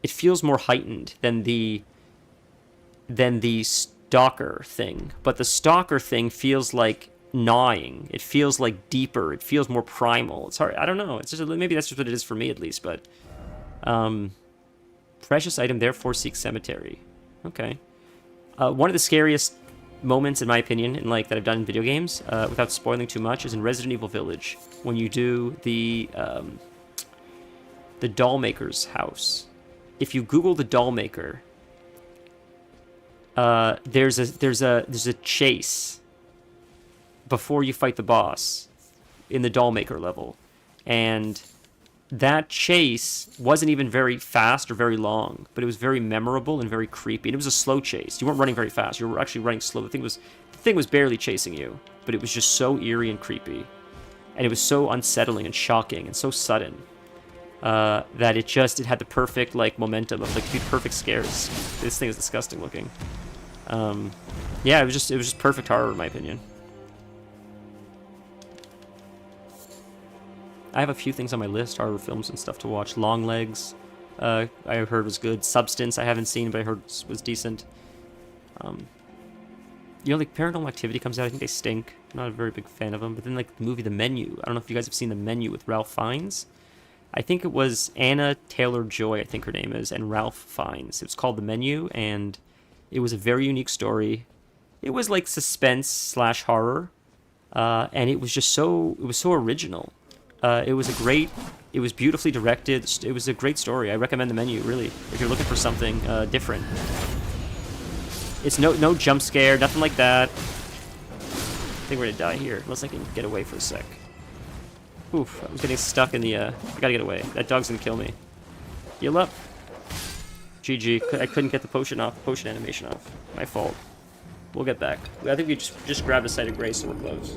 it feels more heightened than the stalker thing. But the stalker thing feels like gnawing. It feels like deeper. It feels more primal. It's hard. I don't know. It's just maybe that's just what it is for me at least. But precious item therefore seeks cemetery. Okay. One of the scariest moments, in my opinion, in like that I've done in video games, without spoiling too much, is in Resident Evil Village when you do the doll maker's house. If you Google the doll maker, there's a chase before you fight the boss in the doll maker level, and that chase wasn't even very fast or very long, but it was very memorable and very creepy. And it was a slow chase. You weren't running very fast. You were actually running slow. The thing was barely chasing you, but it was just so eerie and creepy, and it was so unsettling and shocking and so sudden that it had the perfect like momentum of like the perfect scares. This thing is disgusting looking. Yeah, it was just perfect horror in my opinion. I have a few things on my list, horror films and stuff to watch. Longlegs, I heard was good. Substance, I haven't seen, but I heard was decent. You know, like Paranormal Activity comes out, I think they stink. I'm not a very big fan of them. But then like the movie The Menu, I don't know if you guys have seen The Menu with Ralph Fiennes. I think it was Anna Taylor-Joy, I think her name is, and Ralph Fiennes. It was called The Menu, and it was a very unique story. It was like suspense / horror, and it was so original. It was beautifully directed. It was a great story. I recommend The Menu, really, if you're looking for something different. It's no jump scare, nothing like that. I think we're gonna die here, unless I can get away for a sec. Oof, I was getting stuck in the, I gotta get away. That dog's gonna kill me. Heal up. GG, I couldn't get the potion animation off. My fault. We'll get back. I think we just grabbed a site of grace, so we're close.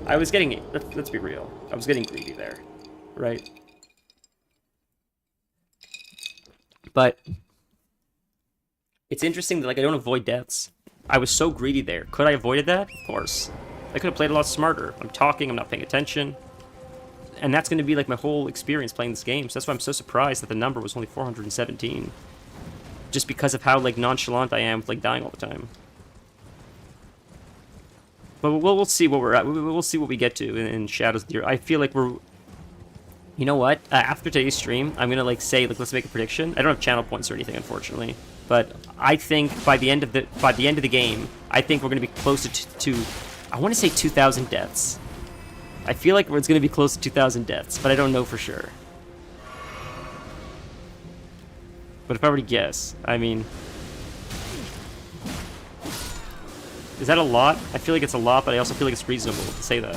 I was getting, let's be real. I was getting greedy there, right? But it's interesting that like I don't avoid deaths. I was so greedy there. Could I have avoided that? Of course. I could have played a lot smarter. I'm talking, I'm not paying attention. and that's going to be like my whole experience playing this game. So that's why I'm so surprised that the number was only 417. Just because of how like nonchalant I am with like dying all the time. But we'll see what we're at. We'll see what we get to in Shadows of the Earth. I feel like we're... You know what? After today's stream, I'm gonna like say like let's make a prediction. I don't have channel points or anything, unfortunately. But I think by the end of the game, I think we're gonna be close to I want to say 2,000 deaths. I feel like it's gonna be close to 2,000 deaths, but I don't know for sure. But if I were to guess, I mean, is that a lot? I feel like it's a lot, but I also feel like it's reasonable to say that.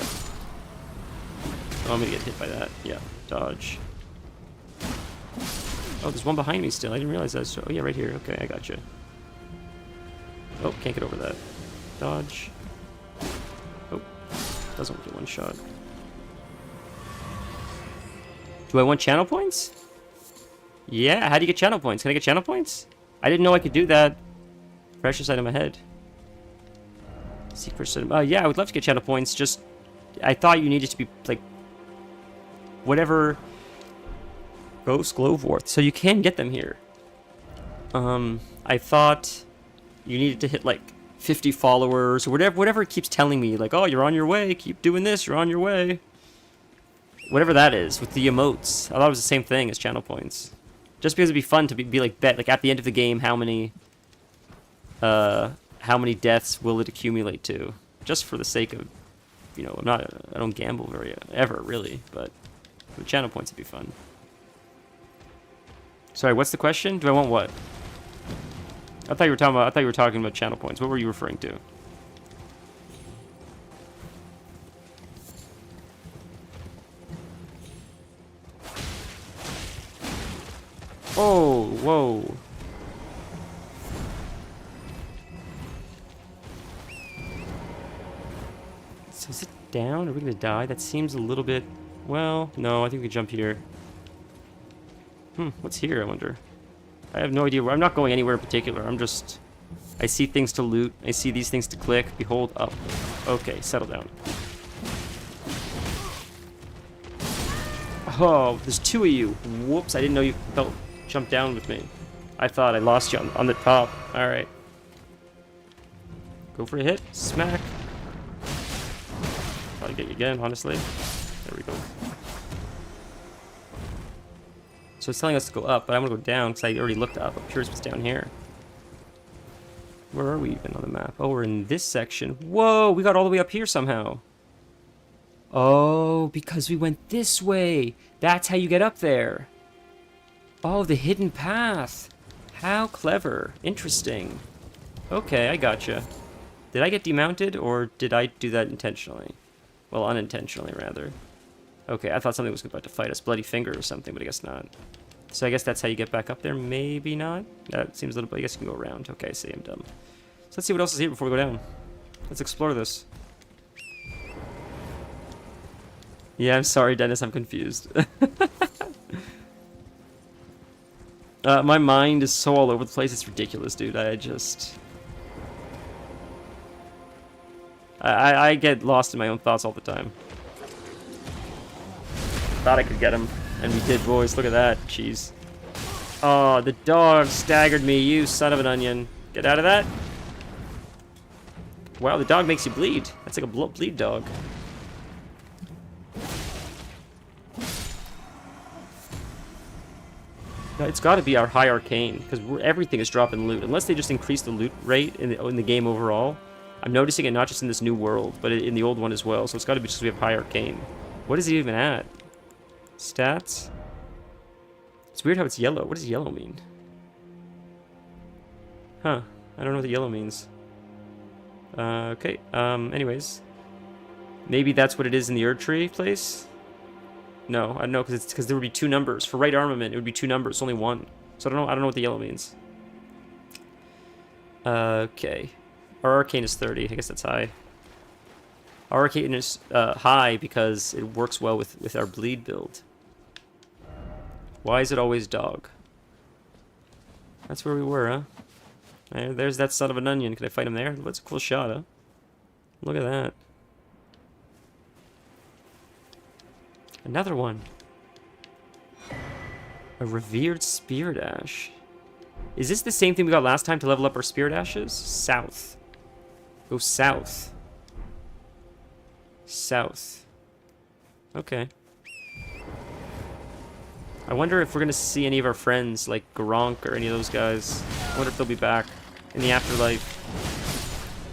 Oh, I'm gonna get hit by that. Yeah, dodge. Oh, there's one behind me still. I didn't realize that. So, oh, yeah, right here. Okay, I gotcha. Oh, can't get over that. Dodge. Oh, doesn't get one shot. Do I want channel points? Yeah, how do you get channel points? Can I get channel points? I didn't know I could do that. Precious item ahead. Secret item. Yeah, I would love to get channel points. Just, I thought you needed to be, like, whatever... Ghost Glowworth. So you can get them here. I thought you needed to hit like 50 followers or whatever it keeps telling me. Like, oh, you're on your way. Keep doing this. You're on your way. Whatever that is with the emotes. I thought it was the same thing as channel points. Just because it'd be fun to be like bet like at the end of the game how many deaths will it accumulate to? Just for the sake of, you know, I don't gamble very ever really, but with channel points it'd be fun. Sorry, what's the question? Do I want what? I thought you were talking about channel points. What were you referring to? Oh, whoa. So is it down? Are we gonna die? That seems a little bit... Well, no, I think we can jump here. What's here, I wonder? I have no idea where. I'm not going anywhere in particular. I'm just... I see things to loot. I see these things to click. Behold, up. Okay, settle down. Oh, there's two of you. Whoops, I didn't know you jumped down with me. I thought I lost you on the top. Alright. Go for a hit. Smack. Probably get you again, honestly. There we go. So it's telling us to go up, but I'm gonna go down because I already looked up. I'm curious what's down here. Where are we even on the map? Oh, we're in this section. Whoa, we got all the way up here somehow. Oh, because we went this way. That's how you get up there. Oh, the hidden path. How clever. Interesting. Okay, I gotcha. Did I get demounted, or did I do that intentionally? Well, unintentionally, rather. Okay, I thought something was about to fight us. Bloody finger or something, but I guess not. So I guess that's how you get back up there. Maybe not. That seems a little bit... I guess you can go around. Okay, I see. I'm dumb. So let's see what else is here before we go down. Let's explore this. Yeah, I'm sorry, Dennis. I'm confused. My mind is so all over the place. It's ridiculous, dude. I just... I get lost in my own thoughts all the time. Thought I could get him, and we did, boys. Look at that. Jeez. Oh, the dog staggered me, you son of an onion. Get out of that. Wow, the dog makes you bleed. That's like a bleed dog. No, it's got to be our high arcane, because everything is dropping loot. Unless they just increase the loot rate in the game overall. I'm noticing it not just in this new world, but in the old one as well. So it's got to be just we have high arcane. What is it even at? Stats? It's weird how it's yellow. What does yellow mean? Huh. I don't know what the yellow means. Okay. Anyways. Maybe that's what it is in the Erdtree place? No, I don't know, because there would be two numbers. For right armament, it would be two numbers, only one. So I don't know what the yellow means. Okay. Our arcane is 30. I guess that's high. Our arcane is high because it works well with our bleed build. Why is it always dog? That's where we were, huh? There's that son of an onion. Can I fight him there? That's a cool shot, huh? Look at that. Another one. A revered spirit ash. Is this the same thing we got last time to level up our spirit ashes? South. Go south. South. Okay. I wonder if we're gonna see any of our friends, like Gronk or any of those guys. I wonder if they'll be back in the afterlife.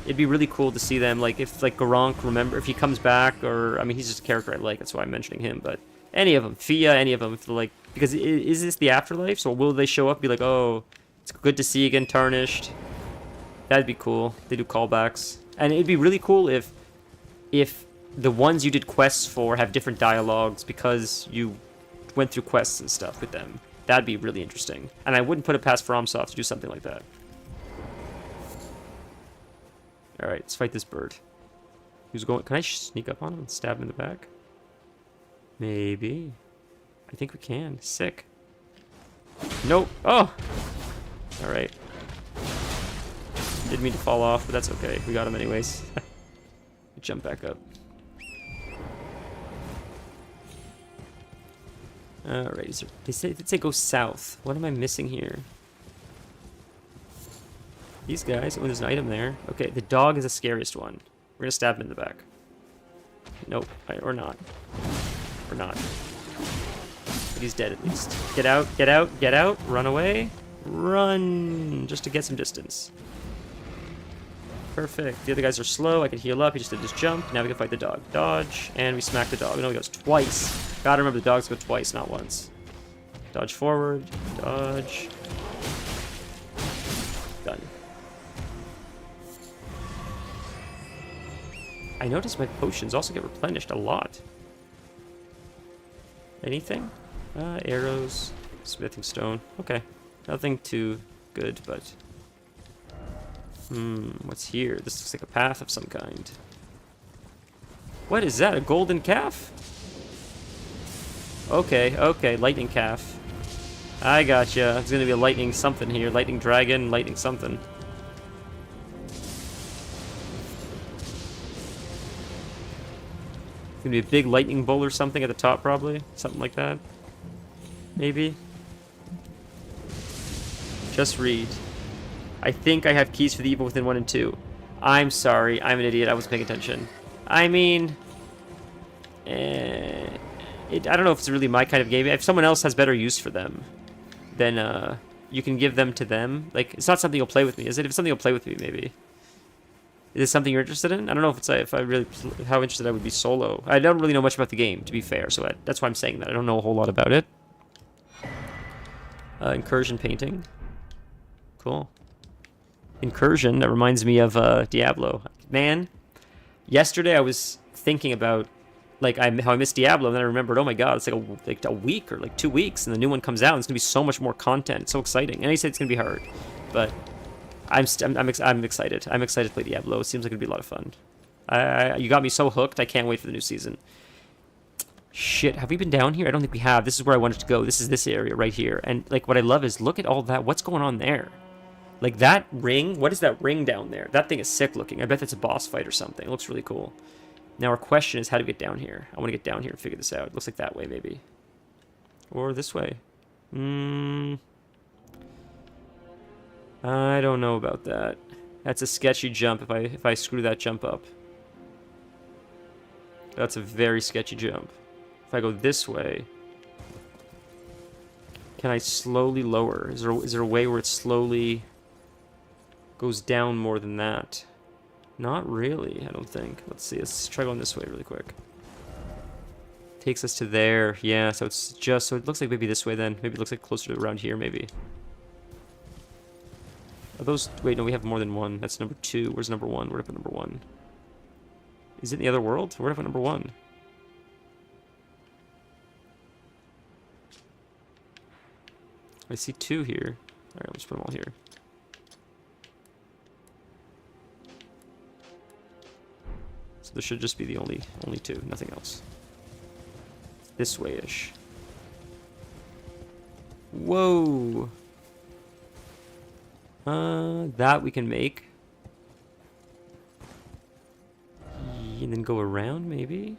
It'd be really cool to see them, like, if, like, Gronk, remember, if he comes back, or, I mean, he's just a character I like, that's why I'm mentioning him, but any of them, Fia, any of them, if like, because is this the afterlife? So will they show up and be like, oh, it's good to see you again, Tarnished? That'd be cool. They do callbacks. And it'd be really cool if the ones you did quests for have different dialogues because you went through quests and stuff with them. That'd be really interesting. And I wouldn't put it past FromSoft to do something like that. Alright, let's fight this bird. Who's going? Can I sneak up on him and stab him in the back? Maybe. I think we can. Sick. Nope. Oh! Alright. Didn't mean to fall off, but that's okay. We got him anyways. Jump back up. Alright, they say go south. What am I missing here? These guys. Oh, there's an item there. Okay, the dog is the scariest one. We're gonna stab him in the back. Nope, or not. Or not. But he's dead at least. Get out, get out, get out. Run away. Run! Just to get some distance. Perfect. The other guys are slow. I can heal up. He just did his jump. Now we can fight the dog. Dodge. And we smack the dog. No, he goes twice. Gotta remember the dogs go twice, not once. Dodge forward. Dodge. Done. I noticed my potions also get replenished a lot. Anything? Arrows. Smithing stone. Okay. Nothing too good, but... what's here? This looks like a path of some kind. What is that? A golden calf? Okay, okay, lightning calf. I gotcha. There's gonna be a lightning something here. Lightning dragon, lightning something. It's gonna be a big lightning bolt or something at the top, probably. Something like that. Maybe. Just read. I think I have keys for the evil within 1 and 2. I'm sorry. I'm an idiot. I wasn't paying attention. I mean... I don't know if it's really my kind of game. If someone else has better use for them, then you can give them to them. Like, it's not something you'll play with me, is it? If it's something you'll play with me, maybe. Is this something you're interested in? I don't know if I really... how interested I would be solo. I don't really know much about the game, to be fair, so that's why I'm saying that. I don't know a whole lot about it. Incursion painting. Cool. Incursion, that reminds me of Diablo. Man, yesterday I was thinking about like how I missed Diablo, and then I remembered, oh my god, it's like a week or like 2 weeks, and the new one comes out, and it's gonna be so much more content. It's so exciting. And I said it's gonna be hard, but I'm excited. I'm excited to play Diablo. It seems like it'd be a lot of fun. You got me so hooked. I can't wait for the new season. Shit, have we been down here? I don't think we have. This is where I wanted to go. This is this area right here, and like what I love is look at all that. What's going on there? Like that ring, what is that ring down there? That thing is sick looking. I bet that's a boss fight or something. It looks really cool. Now our question is how to get down here. I want to get down here and figure this out. It looks like that way maybe. Or this way. I don't know about that. That's a sketchy jump if I screw that jump up. That's a very sketchy jump. If I go this way, can I slowly lower? Is there a way where it slowly goes down more than that? Not really, I don't think. Let's see. Let's try going this way really quick. Takes us to there. Yeah, so it's just... so it looks like maybe this way then. Maybe it looks like closer to around here, maybe. Are those... wait, no, we have more than one. That's number 2. Where's number 1? Where did I put number 1? Is it in the other world? Where did I put number 1? I see 2 here. Alright, let's put them all here. So there should just be the only 2, nothing else. This way-ish. Whoa! That we can make. And then go around, maybe?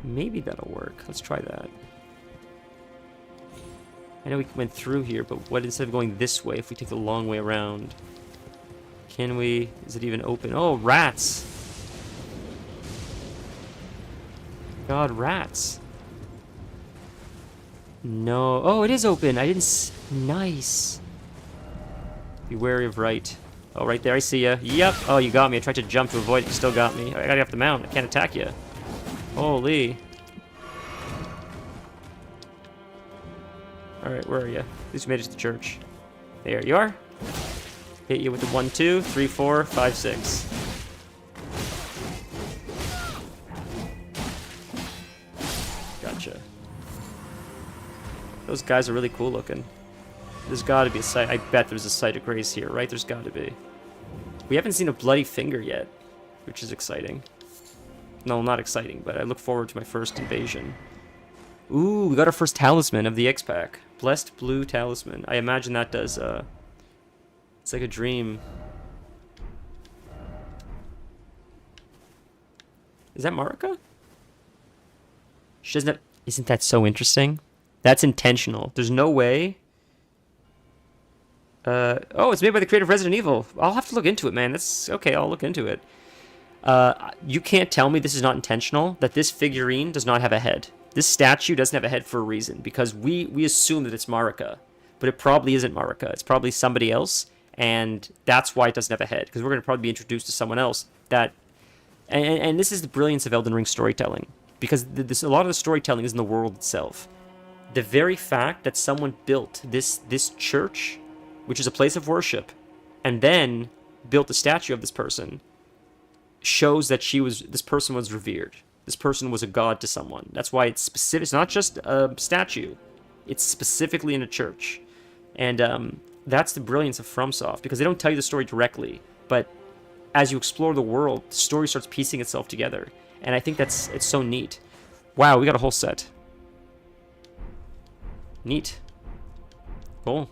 Maybe that'll work. Let's try that. I know we went through here, but what instead of going this way, if we take the long way around? Can we... Is it even open? Oh, rats! God, rats. No. Oh, it is open. I didn't... Nice. Be wary of right. Oh, right there. I see ya. Yep. Oh, you got me. I tried to jump to avoid it. You still got me. I gotta get off the mount. I can't attack you. Holy. Alright, where are you? At least we made it to the church. There you are. Hit you with the 1, 2, 3, 4, 5, 6. Gotcha. Those guys are really cool looking. There's gotta be a site. I bet there's a site of grace here, right? There's gotta be. We haven't seen a bloody finger yet, which is exciting. No, not exciting, but I look forward to my first invasion. Ooh, we got our first talisman of the X-Pack. Blessed Blue Talisman. I imagine that does, it's like a dream. Is that Marika? She doesn't have... Isn't that so interesting? That's intentional. There's no way... oh, it's made by the creator of Resident Evil. I'll have to look into it, man. That's... Okay, I'll look into it. You can't tell me this is not intentional, that this figurine does not have a head. This statue doesn't have a head for a reason, because we assume that it's Marika, but it probably isn't Marika. It's probably somebody else, and that's why it doesn't have a head, because we're going to probably be introduced to someone else that... And this is the brilliance of Elden Ring storytelling, because a lot of the storytelling is in the world itself. The very fact that someone built this church, which is a place of worship, and then built a statue of this person, shows that this person was revered. This person was a god to someone. That's why it's specific. It's not just a statue. It's specifically in a church. And that's the brilliance of FromSoft, because they don't tell you the story directly, but as you explore the world, the story starts piecing itself together. And I think it's so neat. Wow, we got a whole set. Neat. Cool.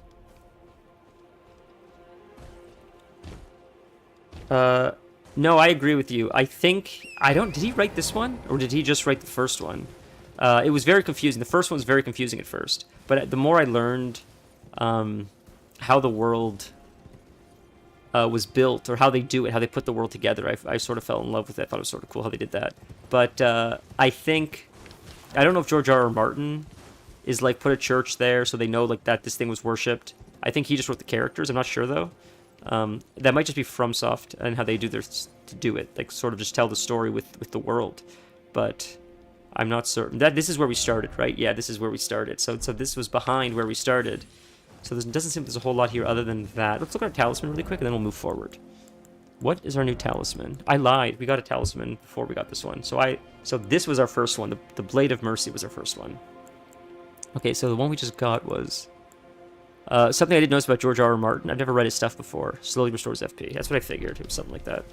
No, I agree with you. I think... did he write this one? Or did he just write the first one? It was very confusing. The first one was very confusing at first. But the more I learned how the world was built, or how they do it, how they put the world together, I sort of fell in love with it. I thought it was sort of cool how they did that. But I think... I don't know if George R.R. Martin is like put a church there so they know like that this thing was worshipped. I think he just wrote the characters. I'm not sure though. That might just be FromSoft and how they do to do it, like sort of just tell the story with the world. But I'm not certain. This is where we started, right? Yeah, this is where we started. So this was behind where we started. So there doesn't seem there's a whole lot here other than that. Let's look at our talisman really quick and then we'll move forward. What is our new talisman? I lied. We got a talisman before we got this one. So this was our first one. The Blade of Mercy was our first one. Okay, so the one we just got was... something I didn't notice about George R.R. Martin. I've never read his stuff before. Slowly restores FP. That's what I figured. It was something like that.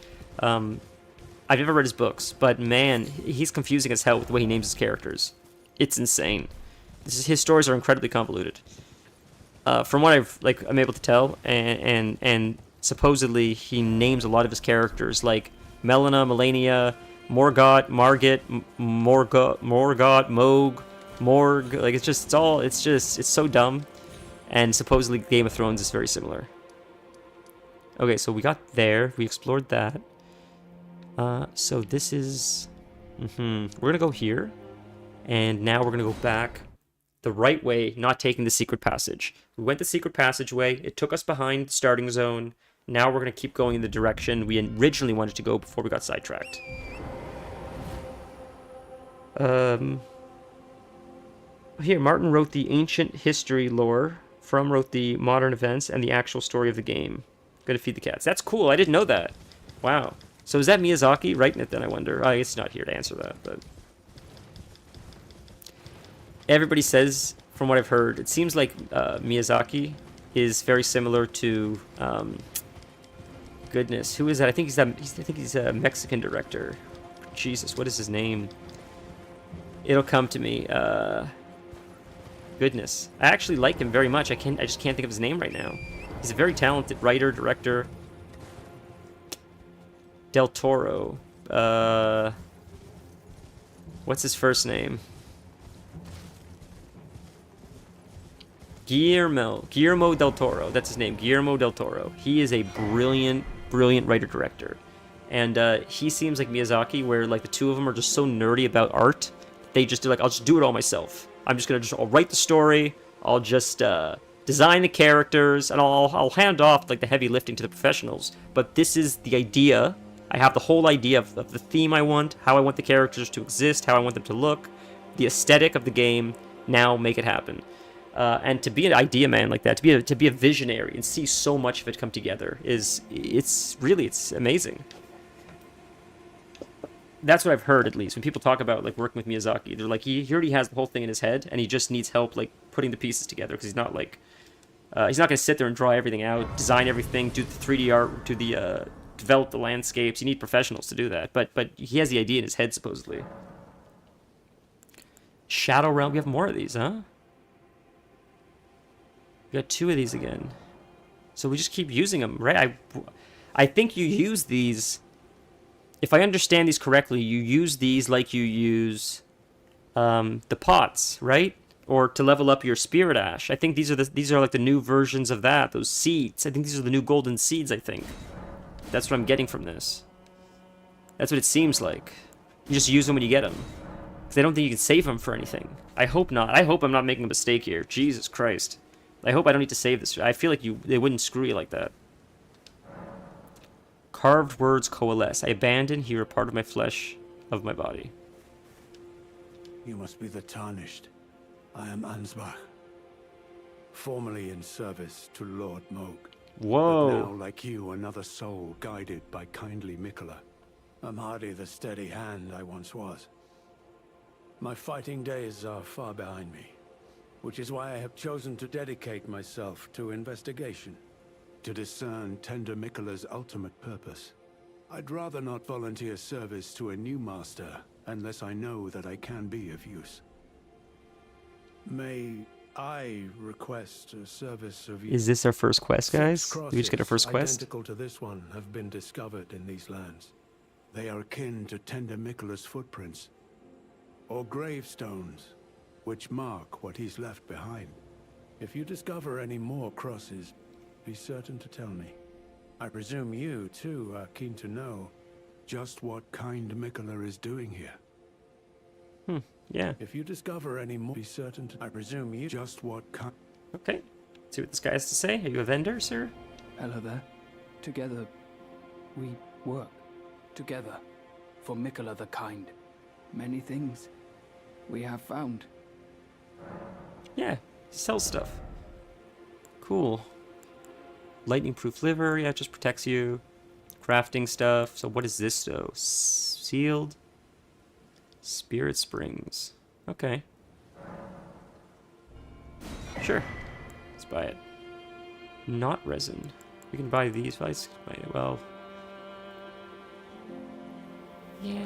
I've never read his books, but man, he's confusing as hell with the way he names his characters. It's insane. His stories are incredibly convoluted. From what I'm able to tell, and supposedly he names a lot of his characters like Melina, Melania, Morgott, Margit, Morgott, Moog, Morg. Like it's so dumb. And supposedly Game of Thrones is very similar. Okay, so we got there. We explored that. So this is... We're going to go here. And now we're going to go back the right way, not taking the secret passage. We went the secret passageway. It took us behind the starting zone. Now we're going to keep going in the direction we originally wanted to go before we got sidetracked. Here, Martin wrote the ancient history lore. From wrote the modern events and the actual story of the game. Gotta feed the cats. That's cool. I didn't know that. Wow. So is that Miyazaki writing it then, I wonder? It's not here to answer that, but... Everybody says, from what I've heard, it seems like Miyazaki is very similar to... goodness, who is that? I think he's a Mexican director. Jesus, what is his name? It'll come to me. Goodness, I actually like him very much. I just can't think of his name right now. He's a very talented writer, director. Del Toro. What's his first name? Guillermo del Toro. That's his name, Guillermo del Toro. He is a brilliant, brilliant writer-director. And he seems like Miyazaki, where like the two of them are just so nerdy about art. They just do like, I'll just do it all myself. I'll write the story. I'll just design the characters, and I'll hand off like the heavy lifting to the professionals. But this is the idea. I have the whole idea of the theme I want, how I want the characters to exist, how I want them to look, the aesthetic of the game. Now make it happen. And to be an idea man like that, to be a visionary and see so much of it come together it's amazing. That's what I've heard, at least. When people talk about like working with Miyazaki, they're like he already has the whole thing in his head, and he just needs help like putting the pieces together, because he's not like he's not going to sit there and draw everything out, design everything, do the 3D art, do the develop the landscapes. You need professionals to do that, but he has the idea in his head supposedly. Shadow Realm, we have more of these, huh? We got 2 of these again. So we just keep using them, right? I think you use these... If I understand these correctly, you use these like you use the pots, right? Or to level up your spirit ash. I think these are like the new versions of that. Those seeds. I think these are the new golden seeds. I think that's what I'm getting from this. That's what it seems like. You just use them when you get them, because I don't think you can save them for anything. I hope not. I hope I'm not making a mistake here. Jesus Christ. I hope I don't need to save this. I feel like they wouldn't screw you like that. Carved words coalesce. I abandon here a part of my flesh, of my body. You must be the Tarnished. I am Ansbach. Formerly in service to Lord Moog. Whoa. But now, like you, another soul guided by kindly Mikola. I'm hardly the steady hand I once was. My fighting days are far behind me, which is why I have chosen to dedicate myself to investigation. To discern Tender Mikola's ultimate purpose. I'd rather not volunteer service to a new master unless I know that I can be of use. May I request a service of you? Is this our first quest, guys? Did we just get our first quest? Identical to this one have been discovered in these lands. They are akin to Tender Mikola's footprints, or gravestones, which mark what he's left behind. If you discover any more crosses, be certain to tell me. I presume you, too, are keen to know just what kind Mikola is doing here. Yeah. If you discover any more, be certain to... I presume you just what kind... Okay. See what this guy has to say. Are you a vendor, sir? Hello there. Together, we work. Together, for Mikola the Kind. Many things we have found. Yeah. Sell stuff. Cool. Lightning-proof liver, yeah, it just protects you. Crafting stuff. So what is this, though? Sealed. Spirit Springs. Okay. Sure. Let's buy it. Not resin. We can buy these. Well... Yeah...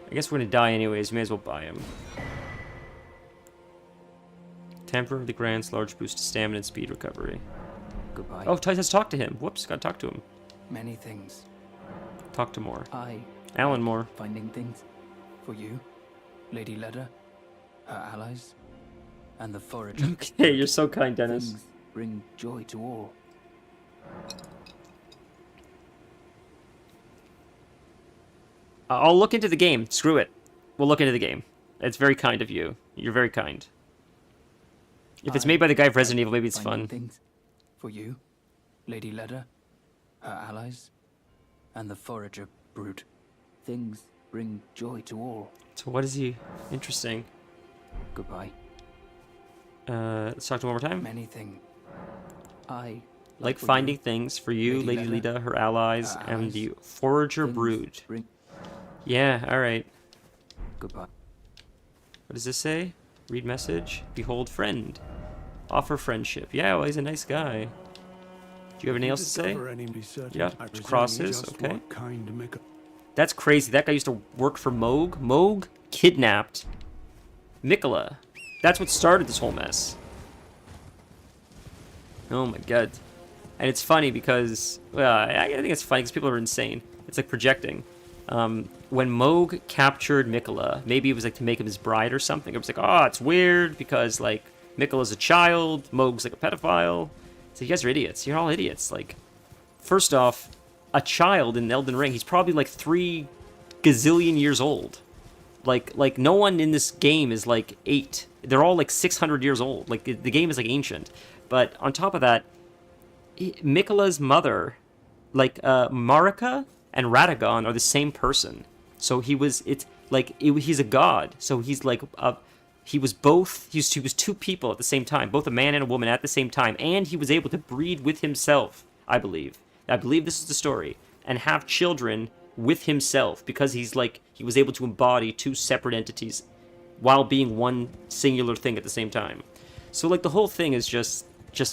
I guess we're gonna die anyways. May as well buy them. Temporarily grants large boost to stamina and speed recovery. Goodbye. Oh, let's talk to him. Whoops, gotta talk to him. Many things. Talk to Moore. I Alan Moore. finding things for you, Lady Leda, her allies, and the forager. Okay, you're so kind, Dennis. Things bring joy to all. I'll look into the game. Screw it. We'll look into the game. It's very kind of you. You're very kind. If it's made by the guy of Resident Evil, maybe it's Finding fun. things for you, Lady Leda, her allies, and the forager brood. Things bring joy to all. So what is he? Interesting. Goodbye. Let's talk to him one more time. Many things. I Like for finding you, things for you, Lady Leda, Leda, her allies, her and allies, the forager things brood. bring- Yeah, alright. Goodbye. What does this say? Read message. Behold friend. Offer friendship. Yeah, well, he's a nice guy. Do you have anything else to say? Yeah, crosses, okay. That's crazy. That guy used to work for Moog. Moog kidnapped Mikola. That's what started this whole mess. Oh my god. And it's funny because, well, I think it's funny because people are insane. It's like projecting. When Moog captured Mikola, maybe it was like to make him his bride or something. It was like, oh, it's weird because like Mikola's a child, Moog's like a pedophile. So you guys are idiots. You're all idiots. Like, first off, a child in Elden Ring, he's probably like 3 gazillion years old. Like no one in this game is like 8. They're all like 600 years old. Like the game is like ancient. But on top of that, Mikola's mother, like Marika and Radagon are the same person. So he's a god. So he's like he was 2 people at the same time, both a man and a woman at the same time, and he was able to breed with himself, I believe. I believe this is the story, and have children with himself because he was able to embody 2 separate entities while being one singular thing at the same time. So like the whole thing is just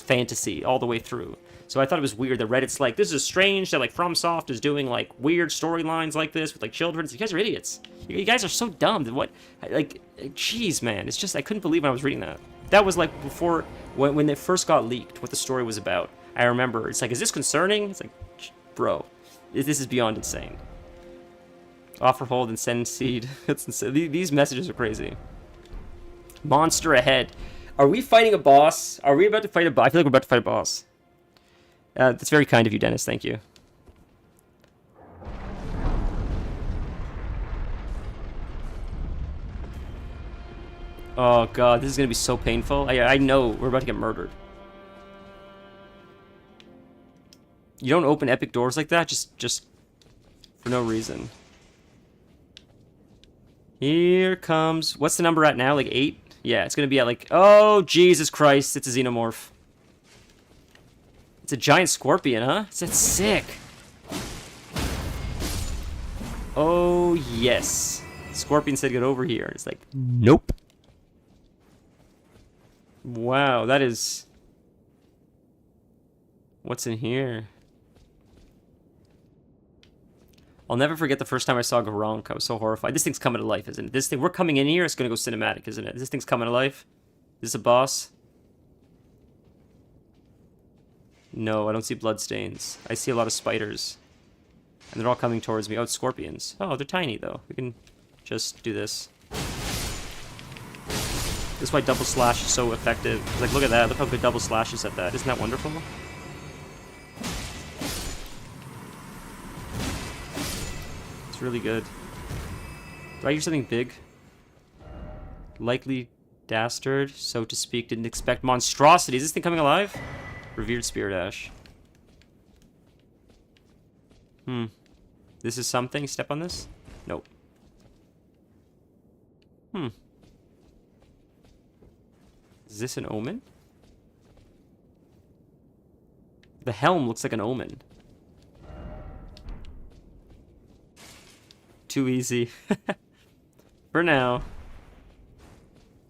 fantasy all the way through. So I thought it was weird that Reddit's like, this is strange that like FromSoft is doing like weird storylines like this with like children. You guys are idiots. You guys are so dumb. What, like, jeez, man. It's just, I couldn't believe when I was reading that. That was like before, when it first got leaked, what the story was about. I remember, it's like, is this concerning? It's like, bro, this is beyond insane. Offer, hold, and send seed. It's insane. These messages are crazy. Monster ahead. Are we fighting a boss? Are we about to fight a boss? I feel like we're about to fight a boss. That's very kind of you, Dennis. Thank you. Oh god, this is gonna be so painful. I know we're about to get murdered. You don't open epic doors like that, just for no reason. Here comes... What's the number at now? Like 8? Yeah, it's gonna be at like... Oh, Jesus Christ, it's a xenomorph. It's a giant scorpion, huh? That's sick. Oh, yes. Scorpion said get over here. It's like, nope. Wow, that is... What's in here? I'll never forget the first time I saw Garank. I was so horrified. This thing's coming to life, isn't it? This thing, we're coming in here, it's gonna go cinematic, isn't it? This thing's coming to life. Is this a boss? No, I don't see bloodstains. I see a lot of spiders. And they're all coming towards me. Oh, it's scorpions. Oh, they're tiny, though. We can just do this. This is why double slash is so effective. Like, look at that. Look how good double slash is at that. Isn't that wonderful? It's really good. Do I hear something big? Likely dastard, so to speak. Didn't expect monstrosity. Is this thing coming alive? Revered Spirit Ash. This is something? Step on this? Nope. Is this an omen? The helm looks like an omen. Too easy. For now.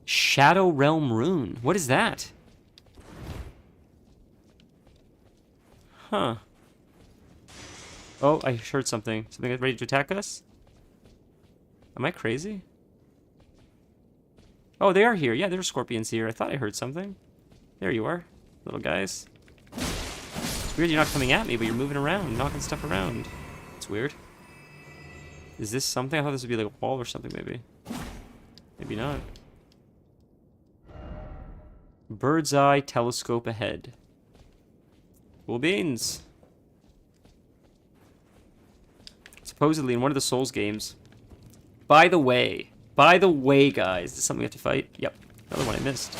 Shadow Realm Rune. What is that? Huh. Oh, I heard something. Something ready to attack us? Am I crazy? Oh, they are here. Yeah, there are scorpions here. I thought I heard something. There you are, little guys. It's weird you're not coming at me, but you're moving around, knocking stuff around. It's weird. Is this something? I thought this would be like a wall or something, maybe. Maybe not. Bird's eye telescope ahead. Cool beans. Supposedly in one of the Souls games. By the way, guys, is this something we have to fight? Yep, another one I missed.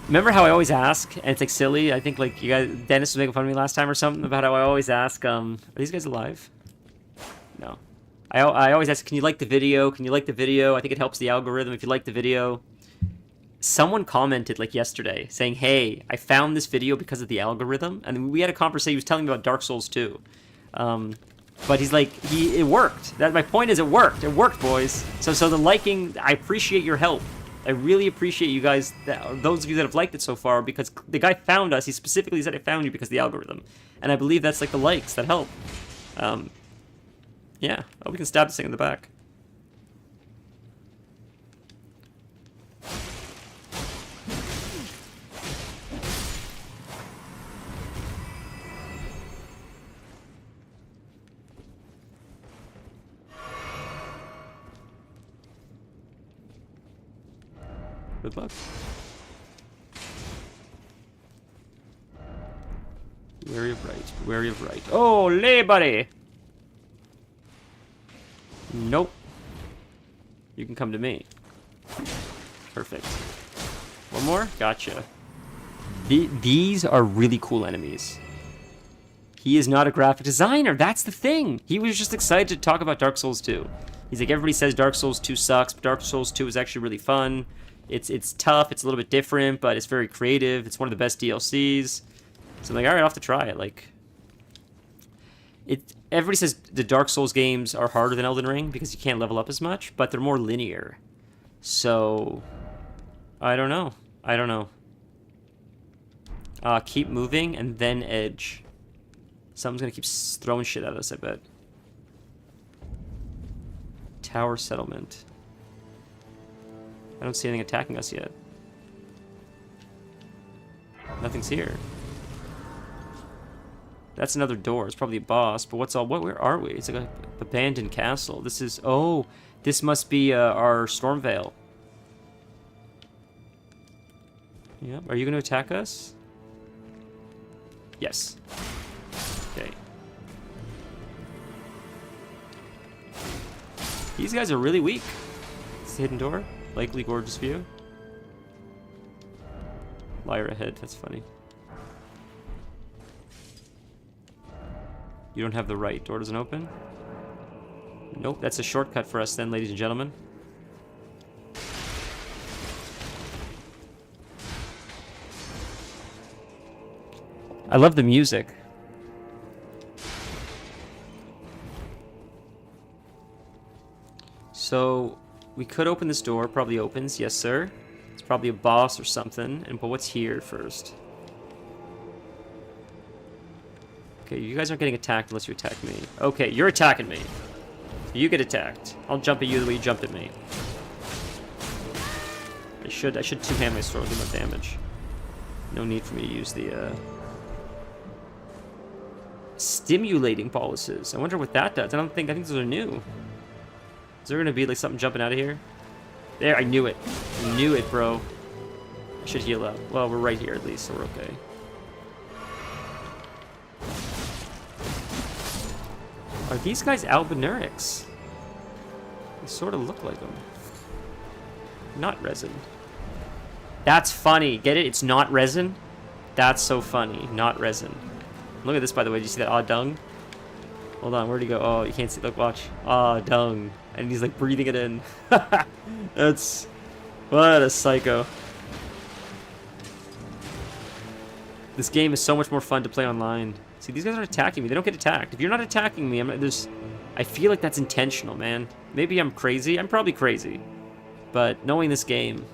Remember how I always ask, and it's like silly, I think like you guys, Dennis was making fun of me last time or something about how I always ask, are these guys alive? No. I always ask, can you like the video? Can you like the video? I think it helps the algorithm if you like the video. Someone commented like yesterday saying, hey, I found this video because of the algorithm. And we had a conversation, he was telling me about Dark Souls 2. But he's like, it worked. My point is it worked. It worked, boys. So the liking, I appreciate your help. I really appreciate you guys, those of you that have liked it so far, because the guy found us. He specifically said I found you because of the algorithm. And I believe that's like the likes that help. Yeah. Oh, we can stab this thing in the back. Good luck. Wary of right. Wary of right. Oh, lay, buddy! Nope. You can come to me. Perfect. One more? Gotcha. These are really cool enemies. He is not a graphic designer. That's the thing. He was just excited to talk about Dark Souls 2. He's like, everybody says Dark Souls 2 sucks, but Dark Souls 2 is actually really fun. It's tough. It's a little bit different, but it's very creative. It's one of the best DLCs. So I'm like, all right, I'll have to try it. Like, everybody says the Dark Souls games are harder than Elden Ring because you can't level up as much, but they're more linear. So, I don't know. I don't know. Keep moving and then edge. Someone's gonna keep throwing shit at us, I bet. Tower settlement. I don't see anything attacking us yet. Nothing's here. That's another door. It's probably a boss, but where are we? It's like a abandoned castle. This is, oh, this must be our Stormvale. Yep. Are you going to attack us? Yes. Okay. These guys are really weak. It's the hidden door. Likely gorgeous view. Liar ahead. That's funny. You don't have the right. Door doesn't open? Nope. That's a shortcut for us then, ladies and gentlemen. I love the music. So, we could open this door. Probably opens. Yes, sir. It's probably a boss or something. But what's here first? Okay, you guys aren't getting attacked unless you attack me. Okay, you're attacking me. You get attacked. I'll jump at you the way you jumped at me. I should two-hand my sword with enough damage. No need for me to use the, stimulating policies. I wonder what that does. I think those are new. Is there gonna be like something jumping out of here? There, I knew it. I knew it, bro. I should heal up. Well, we're right here at least, so we're okay. Are these guys albinurics? They sort of look like them. Not resin. That's funny. Get it? It's not resin? That's so funny. Not resin. Look at this, by the way. Did you see that? Aw, dung? Hold on. Where'd he go? Oh, you can't see. Look, watch. Aw, dung. And he's like breathing it in. That's... What a psycho. This game is so much more fun to play online. See, these guys aren't attacking me. They don't get attacked. If you're not attacking me, I feel like that's intentional, man. Maybe I'm crazy. I'm probably crazy. But knowing this game...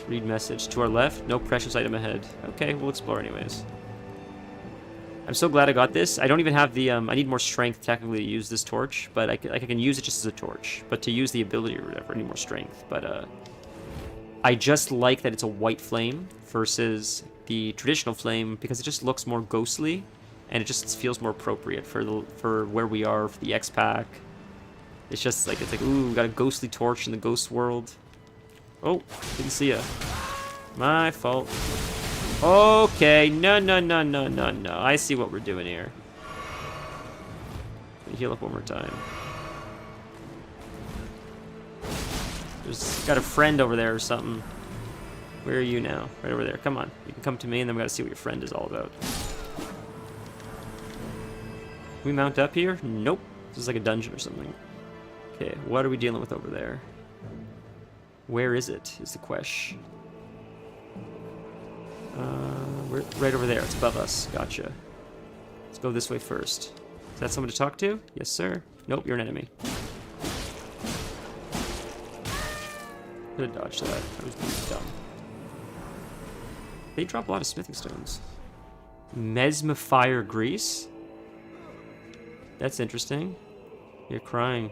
Read message. To our left, no precious item ahead. Okay, we'll explore anyways. I'm so glad I got this. I don't even have the... I need more strength, technically, to use this torch. But I can use it just as a torch. But to use the ability or whatever, I need more strength. But, I just like that it's a white flame versus the traditional flame because it just looks more ghostly. And it just feels more appropriate for where we are, for the X-Pack. It's just like, ooh, we got a ghostly torch in the ghost world. Oh, didn't see ya. My fault. Okay, no. I see what we're doing here. Let me heal up one more time. There's got a friend over there or something. Where are you now? Right over there. Come on. You can come to me and then we gotta see what your friend is all about. Can we mount up here? Nope. This is like a dungeon or something. Okay, what are we dealing with over there? Where is it, is the question. We're right over there. It's above us. Gotcha. Let's go this way first. Is that someone to talk to? Yes, sir. Nope, you're an enemy. Could have dodged that. I was being dumb. They drop a lot of smithing stones. Mesmafire grease? That's interesting. You're crying.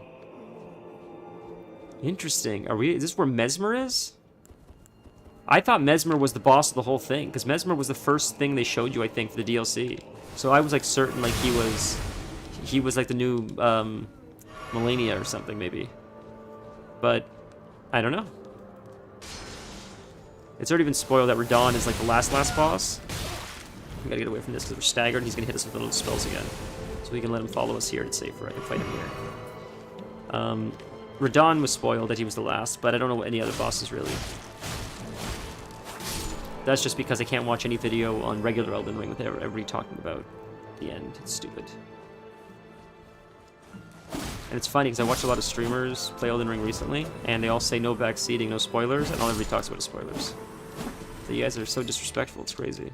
Interesting. Is this where Mesmer is? I thought Mesmer was the boss of the whole thing, because Mesmer was the first thing they showed you, I think, for the DLC. So I was like certain like he was like the new Melania or something maybe. But I don't know. It's already been spoiled that Radon is like the last boss. We gotta get away from this because we're staggered and he's gonna hit us with little spells again. So we can let him follow us here. It's safer. I can fight him here. Radon was spoiled that he was the last, but I don't know what any other bosses really. That's just because I can't watch any video on regular Elden Ring with everybody talking about the end. It's stupid. And it's funny because I watched a lot of streamers play Elden Ring recently, and they all say no backseating, no spoilers, and all everybody talks about is spoilers. So you guys are so disrespectful, it's crazy.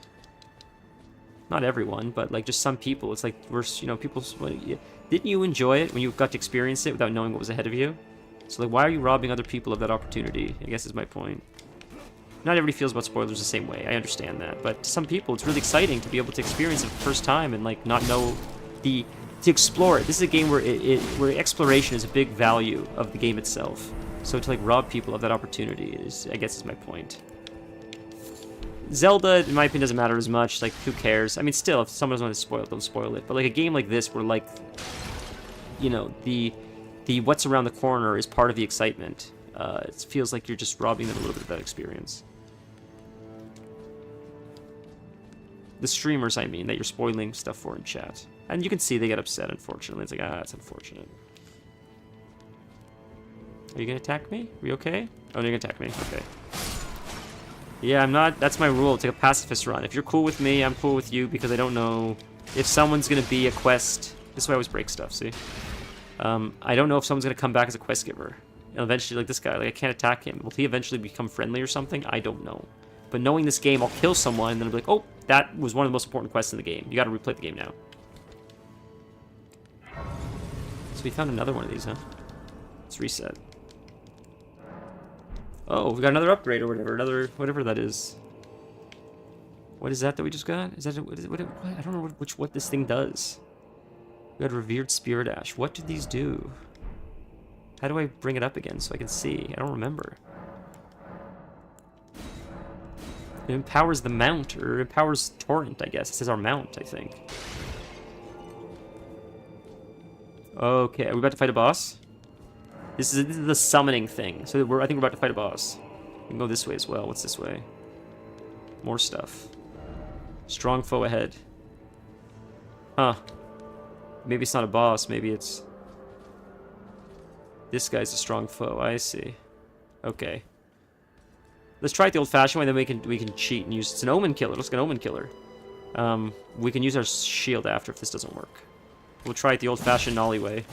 Not everyone, but like just some people. It's like we're, you know, people. Didn't you enjoy it when you got to experience it without knowing what was ahead of you? So like, why are you robbing other people of that opportunity? I guess is my point. Not everybody feels about spoilers the same way. I understand that, but to some people, it's really exciting to be able to experience it for the first time and like not know to explore it. This is a game where exploration is a big value of the game itself. So to like rob people of that opportunity is, I guess, is my point. Zelda, in my opinion, doesn't matter as much. Like, who cares? I mean, still, if someone doesn't want to spoil it, they'll spoil it. But like a game like this, where like, you know, the what's around the corner is part of the excitement. It feels like you're just robbing them a little bit of that experience. The streamers, I mean, that you're spoiling stuff for in chat. And you can see they get upset, unfortunately. It's like, ah, that's unfortunate. Are you gonna attack me? Are you okay? Oh, no, you're gonna attack me. Okay. Yeah, I'm not... That's my rule. It's like a pacifist run. If you're cool with me, I'm cool with you, because I don't know if someone's gonna be a quest... This is why I always break stuff, see? I don't know if someone's gonna come back as a quest giver. And eventually, like this guy, like I can't attack him. Will he eventually become friendly or something? I don't know. But knowing this game, I'll kill someone, and then I'll be like, oh, that was one of the most important quests in the game. You gotta replay the game now. So we found another one of these, huh? Let's reset. Oh, we got another upgrade or whatever. Another, whatever that is. What is that we just got? Is that, what, I don't know what this thing does. We got Revered Spirit Ash. What do these do? How do I bring it up again so I can see? I don't remember. It empowers the mount, or it empowers Torrent, I guess. It says our mount, I think. Okay, are we about to fight a boss? This is the summoning thing. So I think we're about to fight a boss. We can go this way as well. What's this way? More stuff. Strong foe ahead. Huh. Maybe it's not a boss. Maybe it's... This guy's a strong foe. I see. Okay. Let's try it the old-fashioned way, then we can cheat and use... It's an omen killer. Looks like an omen killer. We can use our shield after if this doesn't work. We'll try it the old-fashioned Nolly way.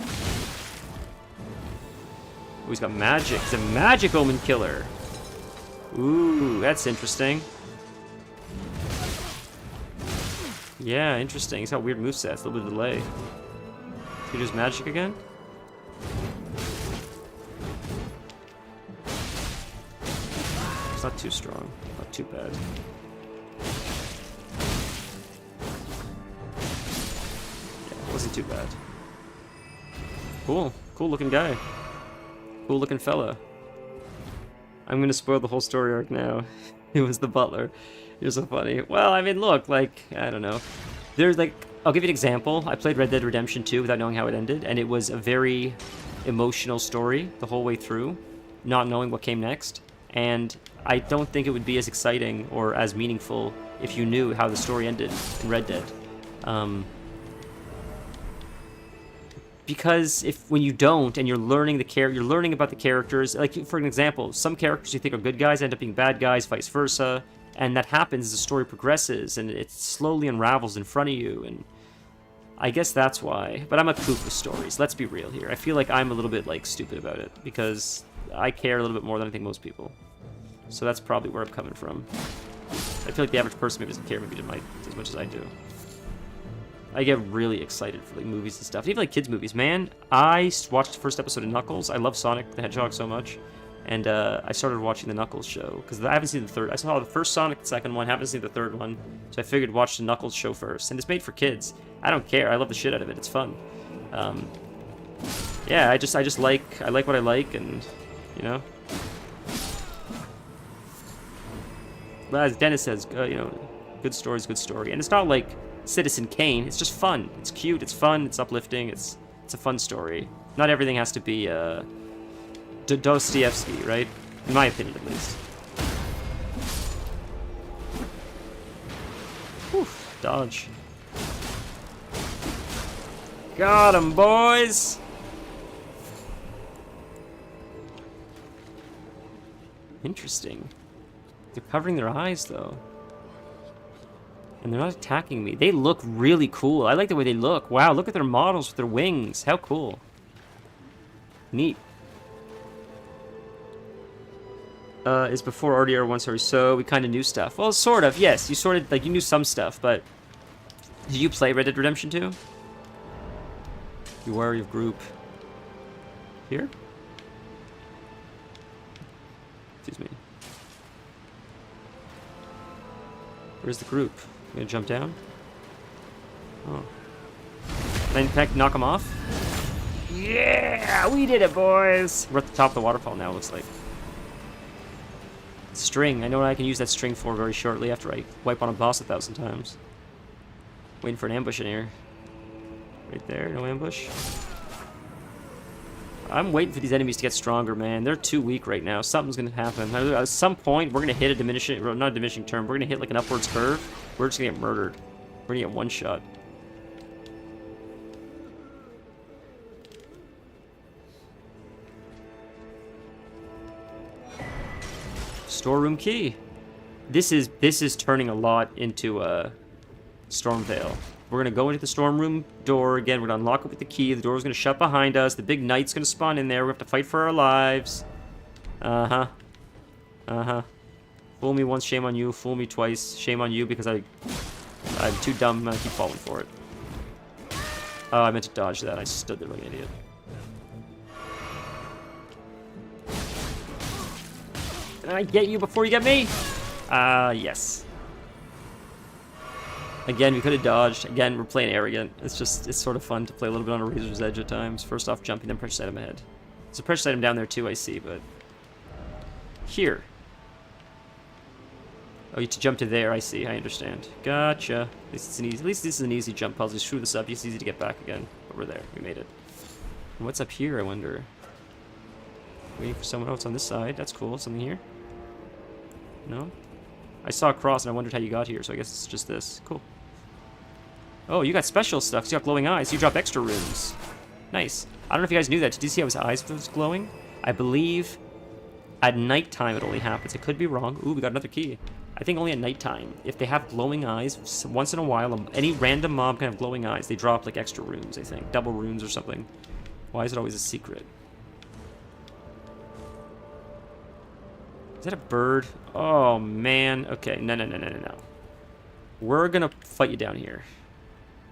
Oh, he's got magic. He's a magic omen killer. Ooh, that's interesting. Yeah, interesting. He's got weird movesets. A little bit of delay. Can he do his magic again? It's not too strong. Not too bad. Yeah, it wasn't too bad. Cool. Cool looking guy. Cool looking fella. I'm gonna spoil the whole story arc now. It was the butler. You're so funny. Well, I mean, look, like, I don't know. There's like, I'll give you an example. I played Red Dead Redemption 2 without knowing how it ended, and it was a very emotional story the whole way through, not knowing what came next. And I don't think it would be as exciting or as meaningful if you knew how the story ended in Red Dead. Because when you don't, and you're learning you're learning about the characters. Like, for an example, some characters you think are good guys end up being bad guys, vice versa. And that happens as the story progresses, and it slowly unravels in front of you, and I guess that's why. But I'm a kook with stories, let's be real here. I feel like I'm a little bit, like, stupid about it, because I care a little bit more than I think most people. So that's probably where I'm coming from. I feel like the average person maybe doesn't care maybe as much as I do. I get really excited for, like, movies and stuff. Even, like, kids' movies. Man, I watched the first episode of Knuckles. I love Sonic the Hedgehog so much. And I started watching the Knuckles show, because I haven't seen the third. I saw the first Sonic, the second one, haven't seen the third one, so I figured watch the Knuckles show first. And it's made for kids. I don't care. I love the shit out of it. It's fun. Yeah, I like what I like, and, you know. But as Dennis says, you know, good story's good story. And it's not like Citizen Kane. It's just fun. It's cute. It's fun. It's uplifting. It's a fun story. Not everything has to be, Dostoevsky, right? In my opinion, at least. Whew, dodge. Got 'em, boys! Interesting. They're covering their eyes, though. And they're not attacking me. They look really cool. I like the way they look. Wow, look at their models with their wings. How cool. Neat. Is before RDR 1, sorry. So we kind of knew stuff. Well, sort of, yes. You sort of, like, you knew some stuff, but... Did you play Red Dead Redemption 2? Be wary of group. Here? Excuse me. Where's the group? You gonna jump down? Oh. Then knock them off? Yeah! We did it, boys! We're at the top of the waterfall now, looks like. String. I know I can use that string for very shortly after I wipe on a boss 1,000 times. Waiting for an ambush in here. Right there, no ambush. I'm waiting for these enemies to get stronger, man. They're too weak right now. Something's gonna happen. At some point, we're gonna hit a diminishing, not a diminishing term. We're gonna hit like an upwards curve. We're just gonna get murdered. We're gonna get one shot. Storeroom key. This is turning a lot into Stormvale. We're gonna go into the storeroom door again. We're gonna unlock it with the key. The door's gonna shut behind us. The big knight's gonna spawn in there. We have to fight for our lives. Uh-huh. Uh-huh. Fool me once, shame on you. Fool me twice, shame on you, because I'm too dumb and I keep falling for it. Oh, I meant to dodge that. I stood there like an idiot. Can I get you before you get me? Yes. Again, we could have dodged. Again, we're playing arrogant. It's sort of fun to play a little bit on a razor's edge at times. First off, jumping, then precious item ahead. There's a precious item down there too, I see, but... Here. Oh, you to jump to there, I see, I understand. Gotcha. At least this is an easy jump puzzle. Just screw this up, it's easy to get back again. But we're there, we made it. And what's up here, I wonder? Waiting for someone else on this side. That's cool. Something here? No? I saw a cross and I wondered how you got here, so I guess it's just this. Cool. Oh, you got special stuff. So you got glowing eyes. You drop extra runes. Nice. I don't know if you guys knew that. Did you see how his eyes was glowing? I believe at nighttime it only happens. It could be wrong. Ooh, we got another key. I think only at nighttime. If they have glowing eyes, once in a while, any random mob can have glowing eyes. They drop like extra runes, I think. Double runes or something. Why is it always a secret? Is that a bird? Oh, man. Okay, no. We're gonna fight you down here.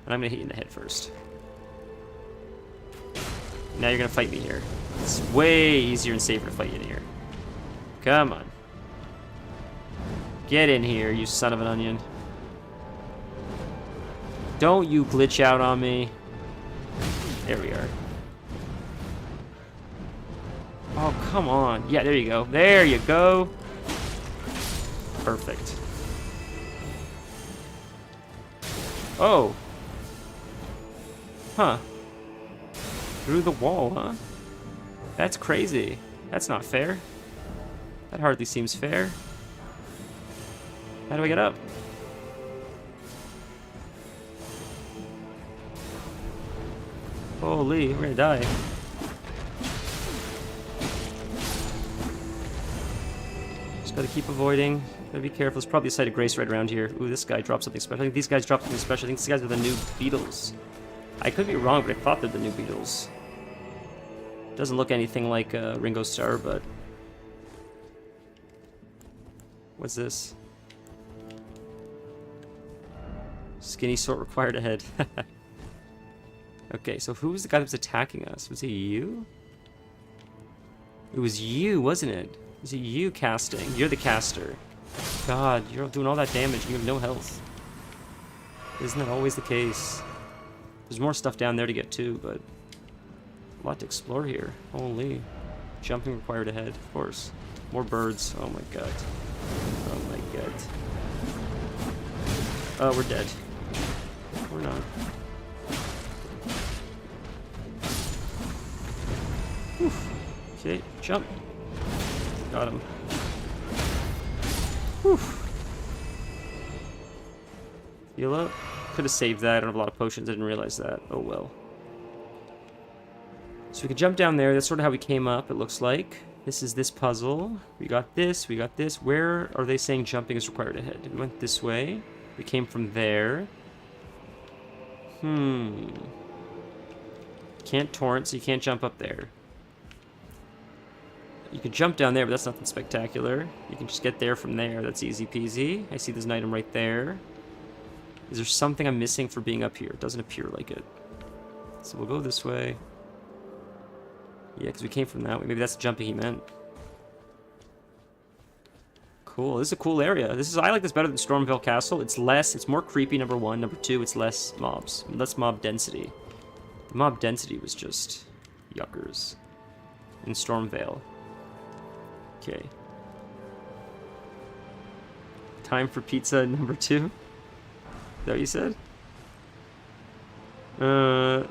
And I'm gonna hit you in the head first. Now you're gonna fight me here. It's way easier and safer to fight you in here. Come on. Get in here, you son of an onion. Don't you glitch out on me. There we are. Oh, come on. Yeah, there you go. There you go. Perfect. Oh. Huh. Through the wall, huh? That's crazy. That's not fair. That hardly seems fair. How do I get up? Holy, we're gonna die. Just gotta keep avoiding. Gotta be careful. There's probably a site of grace right around here. Ooh, this guy dropped something special. I think these guys dropped something special. I think these guys are the new Beatles. I could be wrong, but I thought they're the new Beatles. Doesn't look anything like Ringo Starr, but... What's this? Skinny sort required ahead. Okay, so who was the guy that was attacking us? Was it you? It was you, wasn't it? Was it you casting? You're the caster. God, you're doing all that damage and you have no health. Isn't that always the case? There's more stuff down there to get to, but... A lot to explore here. Holy. Jumping required ahead, of course. More birds. Oh my god. Oh my god. Oh, we're dead. We're not. Whew. Okay, jump. Got him. Whew. Heal up. Could have saved that. I don't have a lot of potions. I didn't realize that. Oh well. So we could jump down there. That's sort of how we came up, it looks like. This is this puzzle. We got this. We got this. Where are they saying jumping is required ahead? We went this way. We came from there. Can't torrent, so you can't jump up there. You can jump down there, but that's nothing spectacular. You can just get there from there. That's easy peasy. I see there's an item right there. Is there something I'm missing for being up here? It doesn't appear like it. So we'll go this way. Yeah, because we came from that way. Maybe that's the jumping he meant. Cool. This is a cool area. I like this better than Stormvale Castle. It's more creepy, number one. Number two, it's less mobs. Less mob density. The mob density was just yuckers in Stormvale. Okay. Time for pizza number 2? Is that what you said? Oh,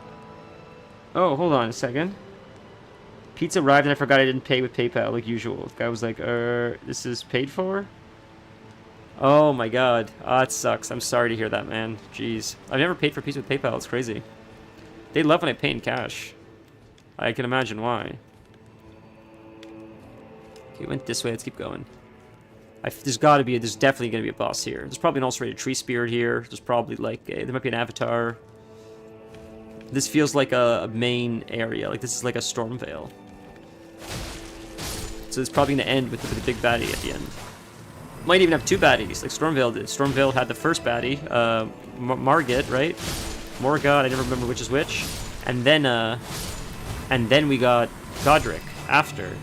hold on a second. Pizza arrived and I forgot I didn't pay with PayPal like usual. The guy was like, this is paid for? Oh my god. Ah, it sucks. I'm sorry to hear that, man. Jeez. I've never paid for pizza with PayPal. It's crazy. They love when I pay in cash. I can imagine why. Okay, went this way. Let's keep going. There's definitely going to be a boss here. There's probably an ulcerated tree spirit here. There's probably like there might be an avatar. This feels like a main area. Like this is like a Stormvale. So it's probably going to end with the big baddie at the end. Might even have 2 baddies, like Stormvale did. Stormvale had the first baddie, Margit, right? Morgott, I never remember which is which. And then we got Godric after.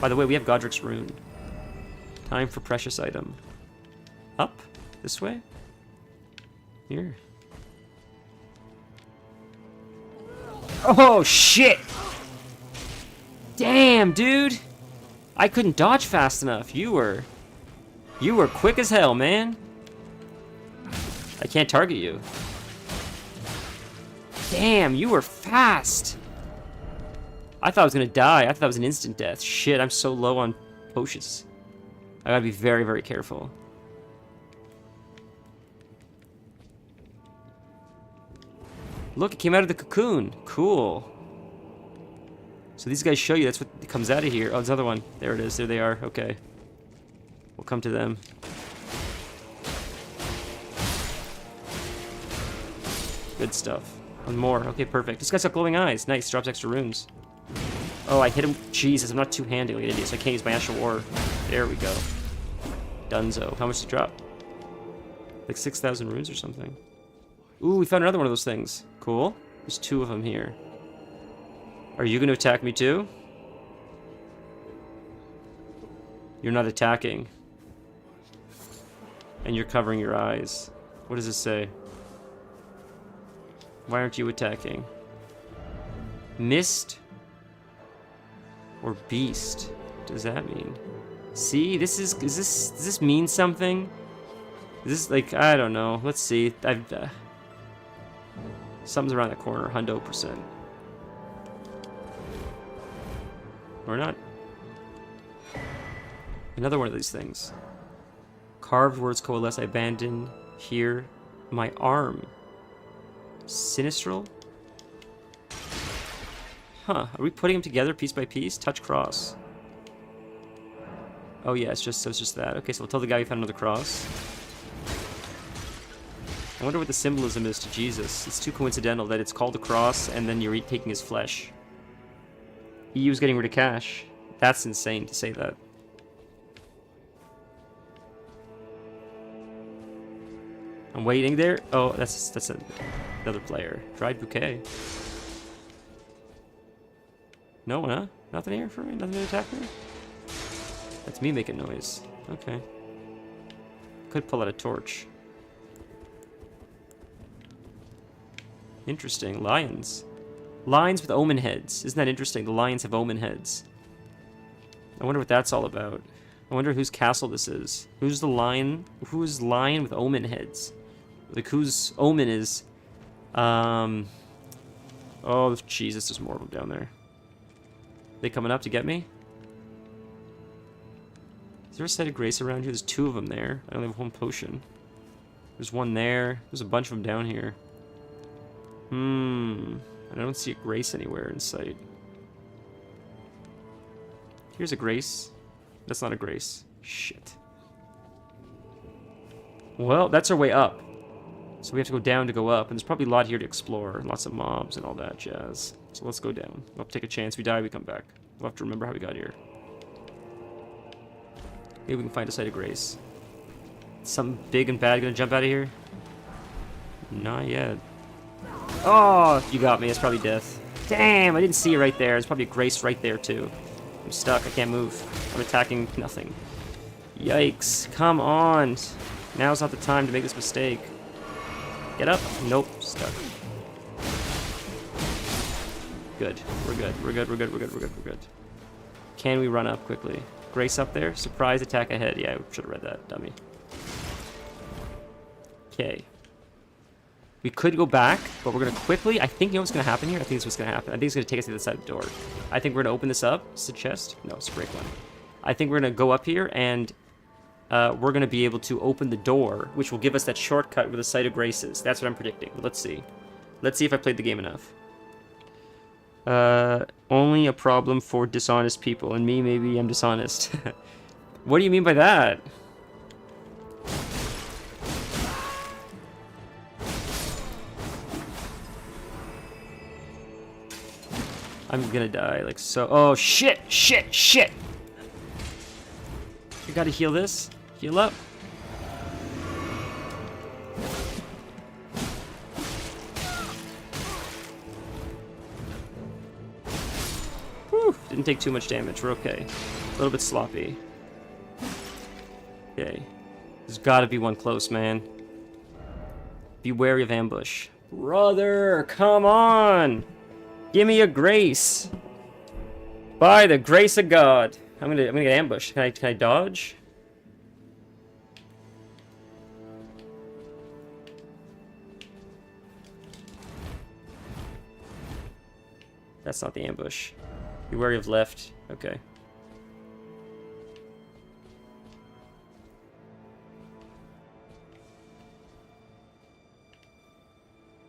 By the way, we have Godric's rune. Time for precious item. Up? This way? Here. Oh, shit! Damn, dude! I couldn't dodge fast enough. You were quick as hell, man. I can't target you. Damn, you were fast! I thought I was gonna die. I thought that was an instant death. Shit, I'm so low on potions. I gotta be very, very careful. Look, it came out of the cocoon. Cool. So these guys show you that's what comes out of here. Oh, there's another one. There it is. There they are. Okay. We'll come to them. Good stuff. One more. Okay, perfect. This guy's got glowing eyes. Nice. Drops extra runes. Oh, I hit him. Jesus, I'm not two-handed like an idiot, so I can't use my Astral War. There we go. Dunzo. How much did it drop? Like 6,000 runes or something. Ooh, we found another one of those things. Cool. There's 2 of them here. Are you going to attack me too? You're not attacking. And you're covering your eyes. What does this say? Why aren't you attacking? Mist or beast? What does that mean? See, does this mean something? Is this like, I don't know. Let's see. Something's around the corner, 100%. Or not. Another one of these things. Carved words coalesce. I abandon here my arm. Sinistral? Huh. Are we putting them together piece by piece? Touch cross. Oh yeah, it's just that. Okay, so we'll tell the guy we found another cross. I wonder what the symbolism is to Jesus. It's too coincidental that it's called a cross and then you're taking his flesh. EU's getting rid of cash. That's insane to say that. I'm waiting there. Oh, that's another player. Dried bouquet. No one, huh? Nothing here for me? Nothing to attack me? That's me making noise. Okay. Could pull out a torch. Interesting. Lions. Lions with omen heads. Isn't that interesting? The lions have omen heads. I wonder what that's all about. I wonder whose castle this is. Who's the lion? Who's lion with omen heads? Like whose omen is... Oh, Jesus, there's more of them down there. They coming up to get me? Is there a site of grace around here? There's 2 of them there. I only have 1 potion. There's 1 there. There's a bunch of them down here. I don't see a grace anywhere in sight. Here's a grace. That's not a grace. Shit. Well, that's our way up. So we have to go down to go up. And there's probably a lot here to explore. Lots of mobs and all that jazz. So let's go down. We'll have to take a chance. We die, we come back. We'll have to remember how we got here. Maybe we can find a site of grace. Something big and bad gonna jump out of here? Not yet. Oh, you got me. It's probably death. Damn, I didn't see it right there. There's probably a grace right there, too. I'm stuck. I can't move. I'm attacking nothing. Yikes. Come on. Now's not the time to make this mistake. Get up. Nope. Stuck. Good. We're good. We're good. We're good. We're good. We're good. We're good. Can we run up quickly? Grace up there. Surprise attack ahead. Yeah, I should have read that. Dummy. Okay. We could go back, but we're going to quickly... I think you know what's going to happen here? I think this is what's going to happen. I think it's going to take us to the side of the door. I think we're going to open this up. It's a chest? No, it's a break one. I think we're going to go up here, and we're going to be able to open the door, which will give us that shortcut where the site of grace is. That's what I'm predicting. Let's see. Let's see if I played the game enough. Only a problem for dishonest people, and me, maybe I'm dishonest. What do you mean by that? I'm gonna die, like so. Oh, shit, shit, shit! You gotta heal this. Heal up. Whew, didn't take too much damage. We're okay. A little bit sloppy. Okay. There's gotta be one close, man. Be wary of ambush. Brother, come on! Give me a grace. By the grace of God. I'm gonna get ambushed. Can I dodge? That's not the ambush. Be wary of left. Okay.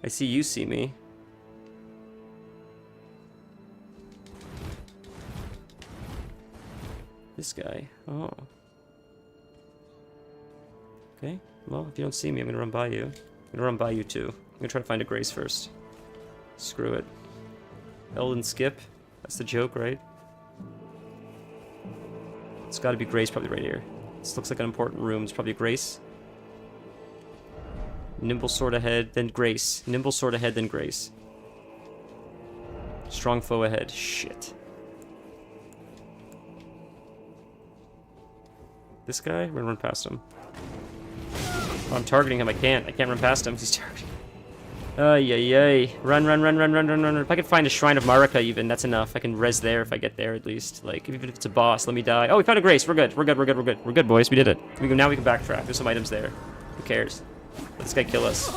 I see you see me. This guy. Oh. Okay. Well, if you don't see me, I'm gonna run by you. I'm gonna run by you too. I'm gonna try to find a grace first. Screw it. Elden skip. That's the joke, right? It's gotta be grace probably right here. This looks like an important room. It's probably grace. Nimble sword ahead, then grace. Nimble sword ahead, then grace. Strong foe ahead. Shit. This guy? We're gonna run past him. Oh, I'm targeting him. I can't run past him. He's targeting. Ay. Run. If I could find a Shrine of Marika even, that's enough. I can res there if I get there at least. Like, even if it's a boss, let me die. Oh, we found a grace. We're good. We're good, boys. We did it. Now we can backtrack. There's some items there. Who cares? Let this guy kill us.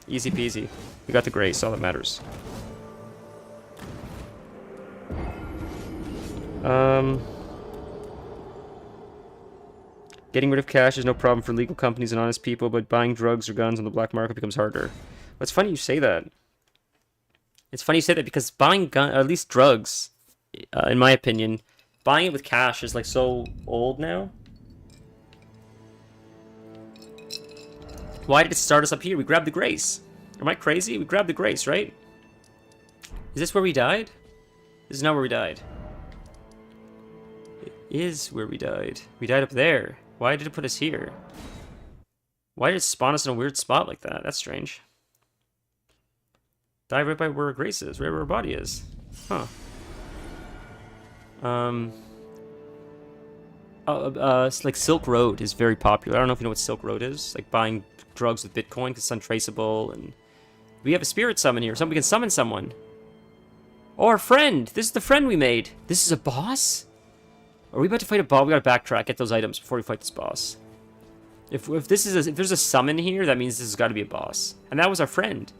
Easy peasy. We got the grace. All that matters. Getting rid of cash is no problem for legal companies and honest people, but buying drugs or guns on the black market becomes harder. Well, it's funny you say that. It's funny you say that because buying gun, or at least drugs, in my opinion, buying it with cash is like so old now. Why did it start us up here? We grabbed the grace. Am I crazy? We grabbed the grace, right? Is this where we died? This is not where we died. It is where we died. We died up there. Why did it put us here? Why did it spawn us in a weird spot like that? That's strange. Die right by where our grace is, right where our body is. Huh. It's like Silk Road is very popular. I don't know if you know what Silk Road is. Like buying drugs with Bitcoin because it's untraceable, and we have a spirit summon here. We can summon someone. Oh, our friend. This is the friend we made. This is a boss? Are we about to fight a boss? We gotta backtrack, get those items before we fight this boss. If there's a summon here, that means this has got to be a boss. And that was our friend.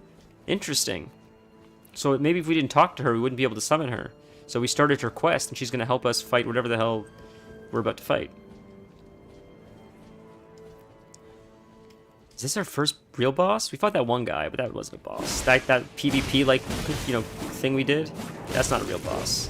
Interesting. So maybe if we didn't talk to her, we wouldn't be able to summon her. So we started her quest, and she's going to help us fight whatever the hell we're about to fight. Is this our first real boss? We fought that one guy, but that wasn't a boss. That PvP, like, you know, thing we did, that's not a real boss.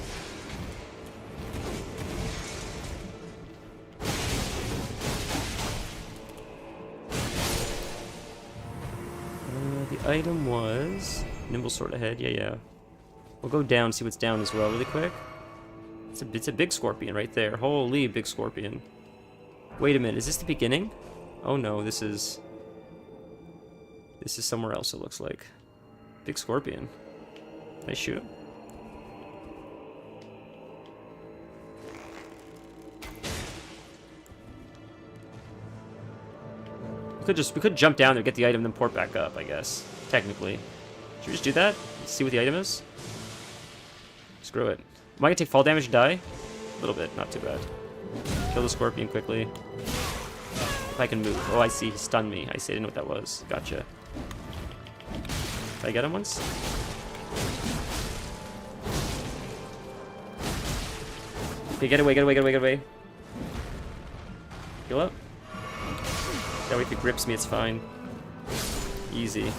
The item was nimble sword ahead. Yeah. We'll go down, see what's down as well, really quick. It's a big scorpion right there. Holy big scorpion. Wait a minute, is this the beginning? Oh no, this is somewhere else. It looks like big scorpion. Can I shoot him? We could jump down there, get the item, then port back up, I guess. Technically. Should we just do that? See what the item is? Screw it. Am I gonna take fall damage and die? A little bit, not too bad. Kill the scorpion quickly. If I can move. Oh, I see. He stunned me. I see. I didn't know what that was. Gotcha. Did I get him once? Okay, get away. Heal up. That way if it grips me, it's fine. Easy.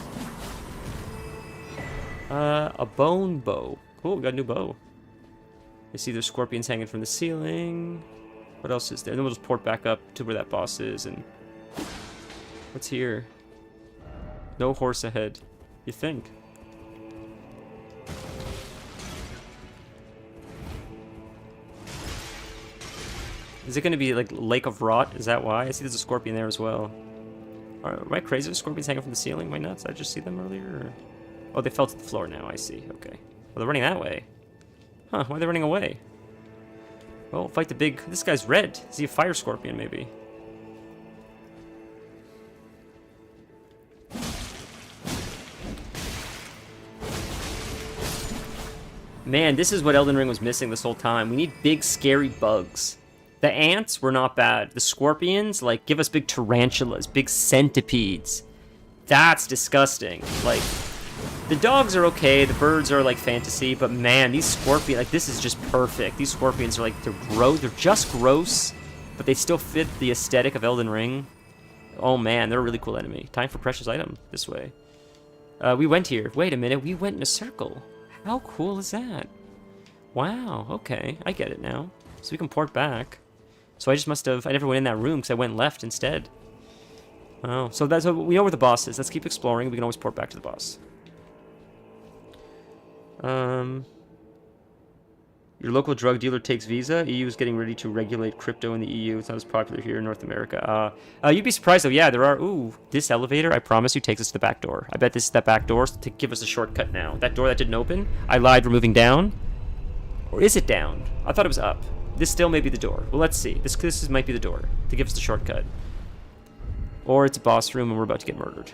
A bone bow. Cool, we got a new bow. I see there's scorpions hanging from the ceiling. What else is there? And then we'll just port back up to where that boss is. And what's here? No horse ahead. You think? Is it going to be like Lake of Rot? Is that why? I see there's a scorpion there as well. Am I crazy? There's scorpions hanging from the ceiling? Am I nuts? Did I just see them earlier? Or... Oh, they fell to the floor now. I see. Okay. Well, they're running that way. Huh, why are they running away? Well, fight the big... This guy's red. Is he a fire scorpion, maybe? Man, this is what Elden Ring was missing this whole time. We need big, scary bugs. The ants were not bad. The scorpions, like, give us big tarantulas, big centipedes. That's disgusting. Like, the dogs are okay, the birds are, like, fantasy, but man, these scorpions, like, this is just perfect. These scorpions are, like, they're just gross, but they still fit the aesthetic of Elden Ring. Oh man, they're a really cool enemy. Time for precious item, this way. We went here. Wait a minute, we went in a circle. How cool is that? Wow, okay, I get it now. So we can port back. So I just must have... I never went in that room because I went left instead. Oh, so that's... we know where the boss is. Let's keep exploring. We can always port back to the boss. Your local drug dealer takes Visa. EU is getting ready to regulate crypto in the EU. It's not as popular here in North America. You'd be surprised, though. Yeah, there are... Ooh, this elevator, I promise you, takes us to the back door. I bet this is that back door to give us a shortcut now. That door that didn't open, I lied, we're moving down. Or is it down? I thought it was up. This still may be the door. Well, let's see. This might be the door to give us the shortcut. Or it's a boss room and we're about to get murdered.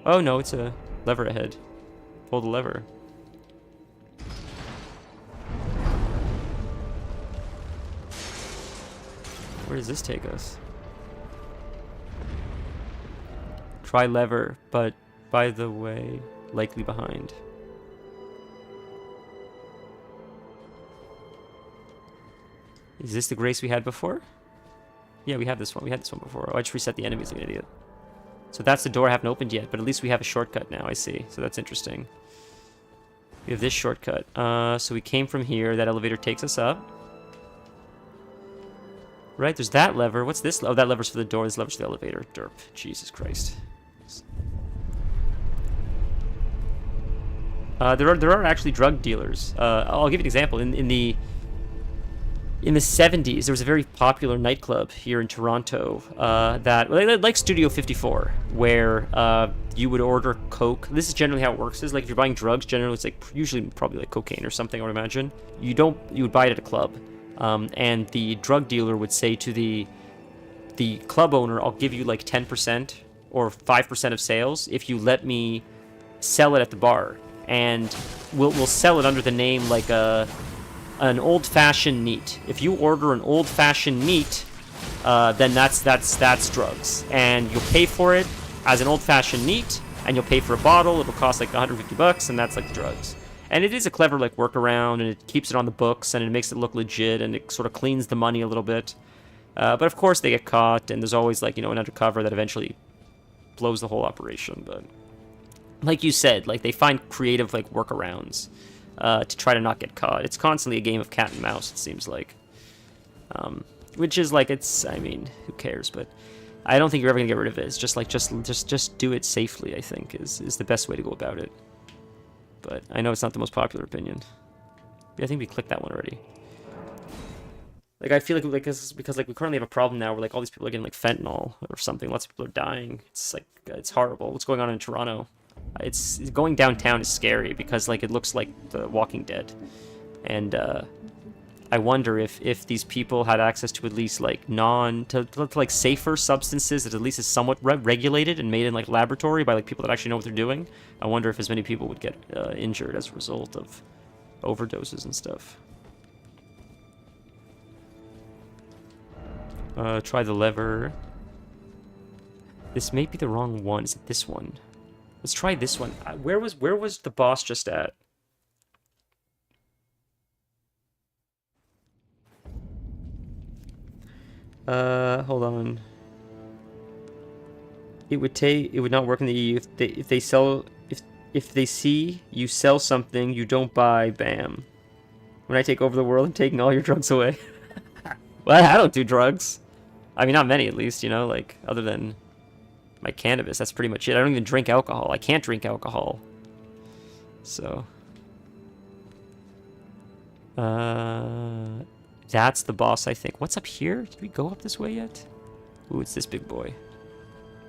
Oh, no, it's a lever ahead. Pull the lever. Where does this take us? Try lever, but by the way, likely behind. Is this the grace we had before? Yeah, we have this one. We had this one before. Oh, I just reset the enemies like an idiot. So that's the door I haven't opened yet, but at least we have a shortcut now, I see. So that's interesting. We have this shortcut. So we came from here. That elevator takes us up. Right, there's that lever. What's this? Oh, that lever's for the door. This lever's for the elevator. Derp. Jesus Christ. There are actually drug dealers. I'll give you an example. In the 70s, there was a very popular nightclub here in Toronto like Studio 54, where you would order Coke. This is generally how it works. Is like if you're buying drugs, generally it's like usually probably like cocaine or something, I would imagine. You would buy it at a club, and the drug dealer would say to the club owner, "I'll give you like 10% or 5% of sales if you let me sell it at the bar, and we'll sell it under the name like an old-fashioned neat. If you order an old-fashioned neat, then that's drugs, and you'll pay for it as an old-fashioned neat, and you'll pay for a bottle. It'll cost like $150, and that's like drugs." And it is a clever, like, workaround, and it keeps it on the books, and it makes it look legit, and it sort of cleans the money a little bit. But of course they get caught, and there's always, like, you know, an undercover that eventually blows the whole operation. But like you said, like, they find creative, like, workarounds to try to not get caught. It's constantly a game of cat and mouse, it seems like. Which is, like, it's, I mean, who cares? But I don't think you're ever gonna get rid of it. It's just, like, just do it safely, I think, is the best way to go about it. But I know it's not the most popular opinion. I think we clicked that one already. Like, I feel like because like we currently have a problem now where, like, all these people are getting, like, fentanyl or something. Lots of people are dying. It's like, it's horrible. What's going on in Toronto? It's going downtown is scary because, like, it looks like The Walking Dead, and I wonder if these people had access to at least, like, like, safer substances that at least is somewhat regulated and made in, like, laboratory by, like, people that actually know what they're doing. I wonder if as many people would get injured as a result of overdoses and stuff. Try the lever. This may be the wrong one. Is it this one? Let's try this one. Where was the boss just at? Hold on. It would not work in the EU if they see you sell something you don't buy, bam. When I take over the world, I'm taking all your drugs away. Well, I don't do drugs. I mean, not many at least, you know, like, other than my cannabis. That's pretty much it. I don't even drink alcohol. I can't drink alcohol. So. That's the boss, I think. What's up here? Did we go up this way yet? Ooh, it's this big boy.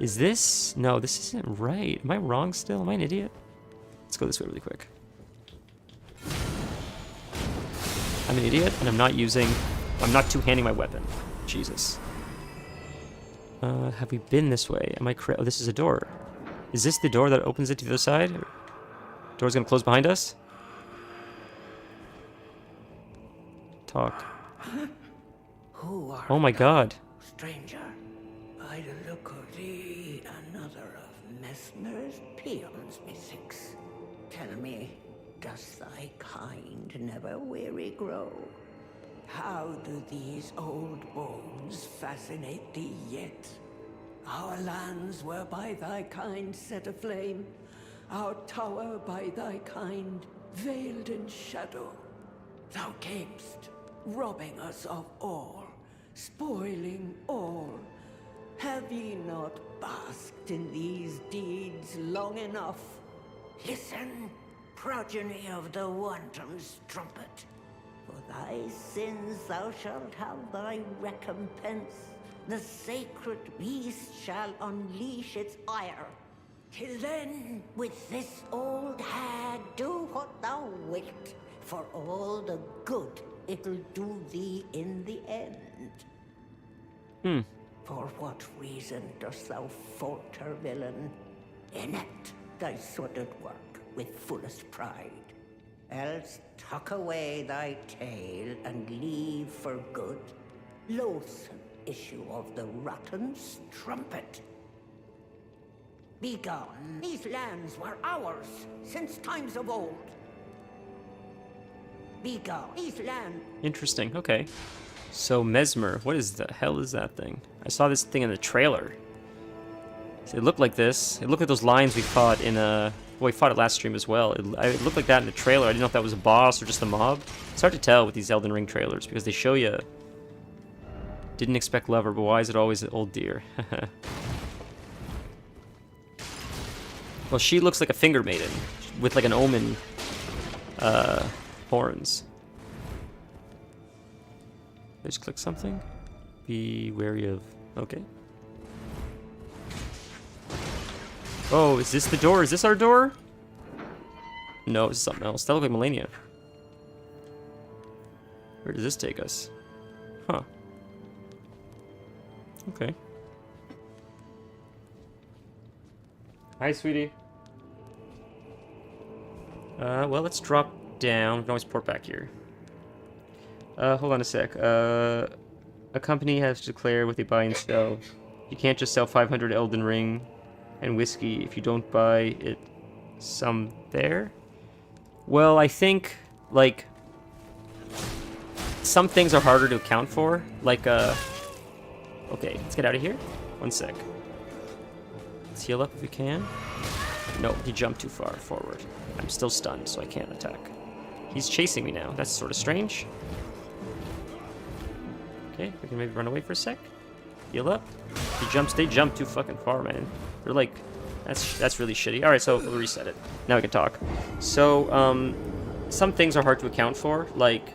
Is this? No, this isn't right. Am I wrong still? Am I an idiot? Let's go this way really quick. I'm an idiot, and I'm not two-handing my weapon. Jesus. Have we been this way? Am I correct? Oh, this is a door. Is this the door that opens it to the other side? Door's gonna close behind us? Talk. Who are Oh my god. stranger? By the look of thee, another of Messmer's peons, methinks. Tell me, does thy kind never weary grow? How do these old bones fascinate thee yet? Our lands were by thy kind set aflame, our tower by thy kind veiled in shadow. Thou camest, robbing us of all, spoiling all. Have ye not basked in these deeds long enough? Listen, progeny of the wanton's trumpet. For thy sins thou shalt have thy recompense. The sacred beast shall unleash its ire. Till then, with this old hag, do what thou wilt, for all the good it'll do thee in the end. For what reason dost thou falter, villain? Enact thy sordid work with fullest pride. Else tuck away thy tale and leave for good loathsome issue of the rotten strumpet. Begone. These lands were ours since times of old. Begone. These lands. Interesting, okay. So, Mesmer, what is the hell is that thing? I saw this thing in the trailer. So it looked like this. It looked like those lions we fought in well, we fought it last stream as well. It looked like that in the trailer. I didn't know if that was a boss or just a mob. It's hard to tell with these Elden Ring trailers because they show you. Didn't expect lover, but why is it always an old deer? Well, she looks like a finger maiden with like an omen horns. I just click something. Be wary of. Okay. Oh, is this the door? Is this our door? No, it's something else. That looks like Melania. Where does this take us? Huh. Okay. Hi, sweetie. Well, let's drop down. We can always port back here. Hold on a sec. A company has to declare what they buy and sell. You can't just sell 500 Elden Ring and whiskey if you don't buy it some there. Well, I think, like, some things are harder to account for. Like, okay, let's get out of here. 1 sec. Let's heal up if we can. No, he jumped too far forward. I'm still stunned, so I can't attack. He's chasing me now. That's sort of strange. Okay, we can maybe run away for a sec. Heal up. They jump too fucking far, man. They're like, that's really shitty. All right, so we'll reset it. Now we can talk. So, some things are hard to account for, like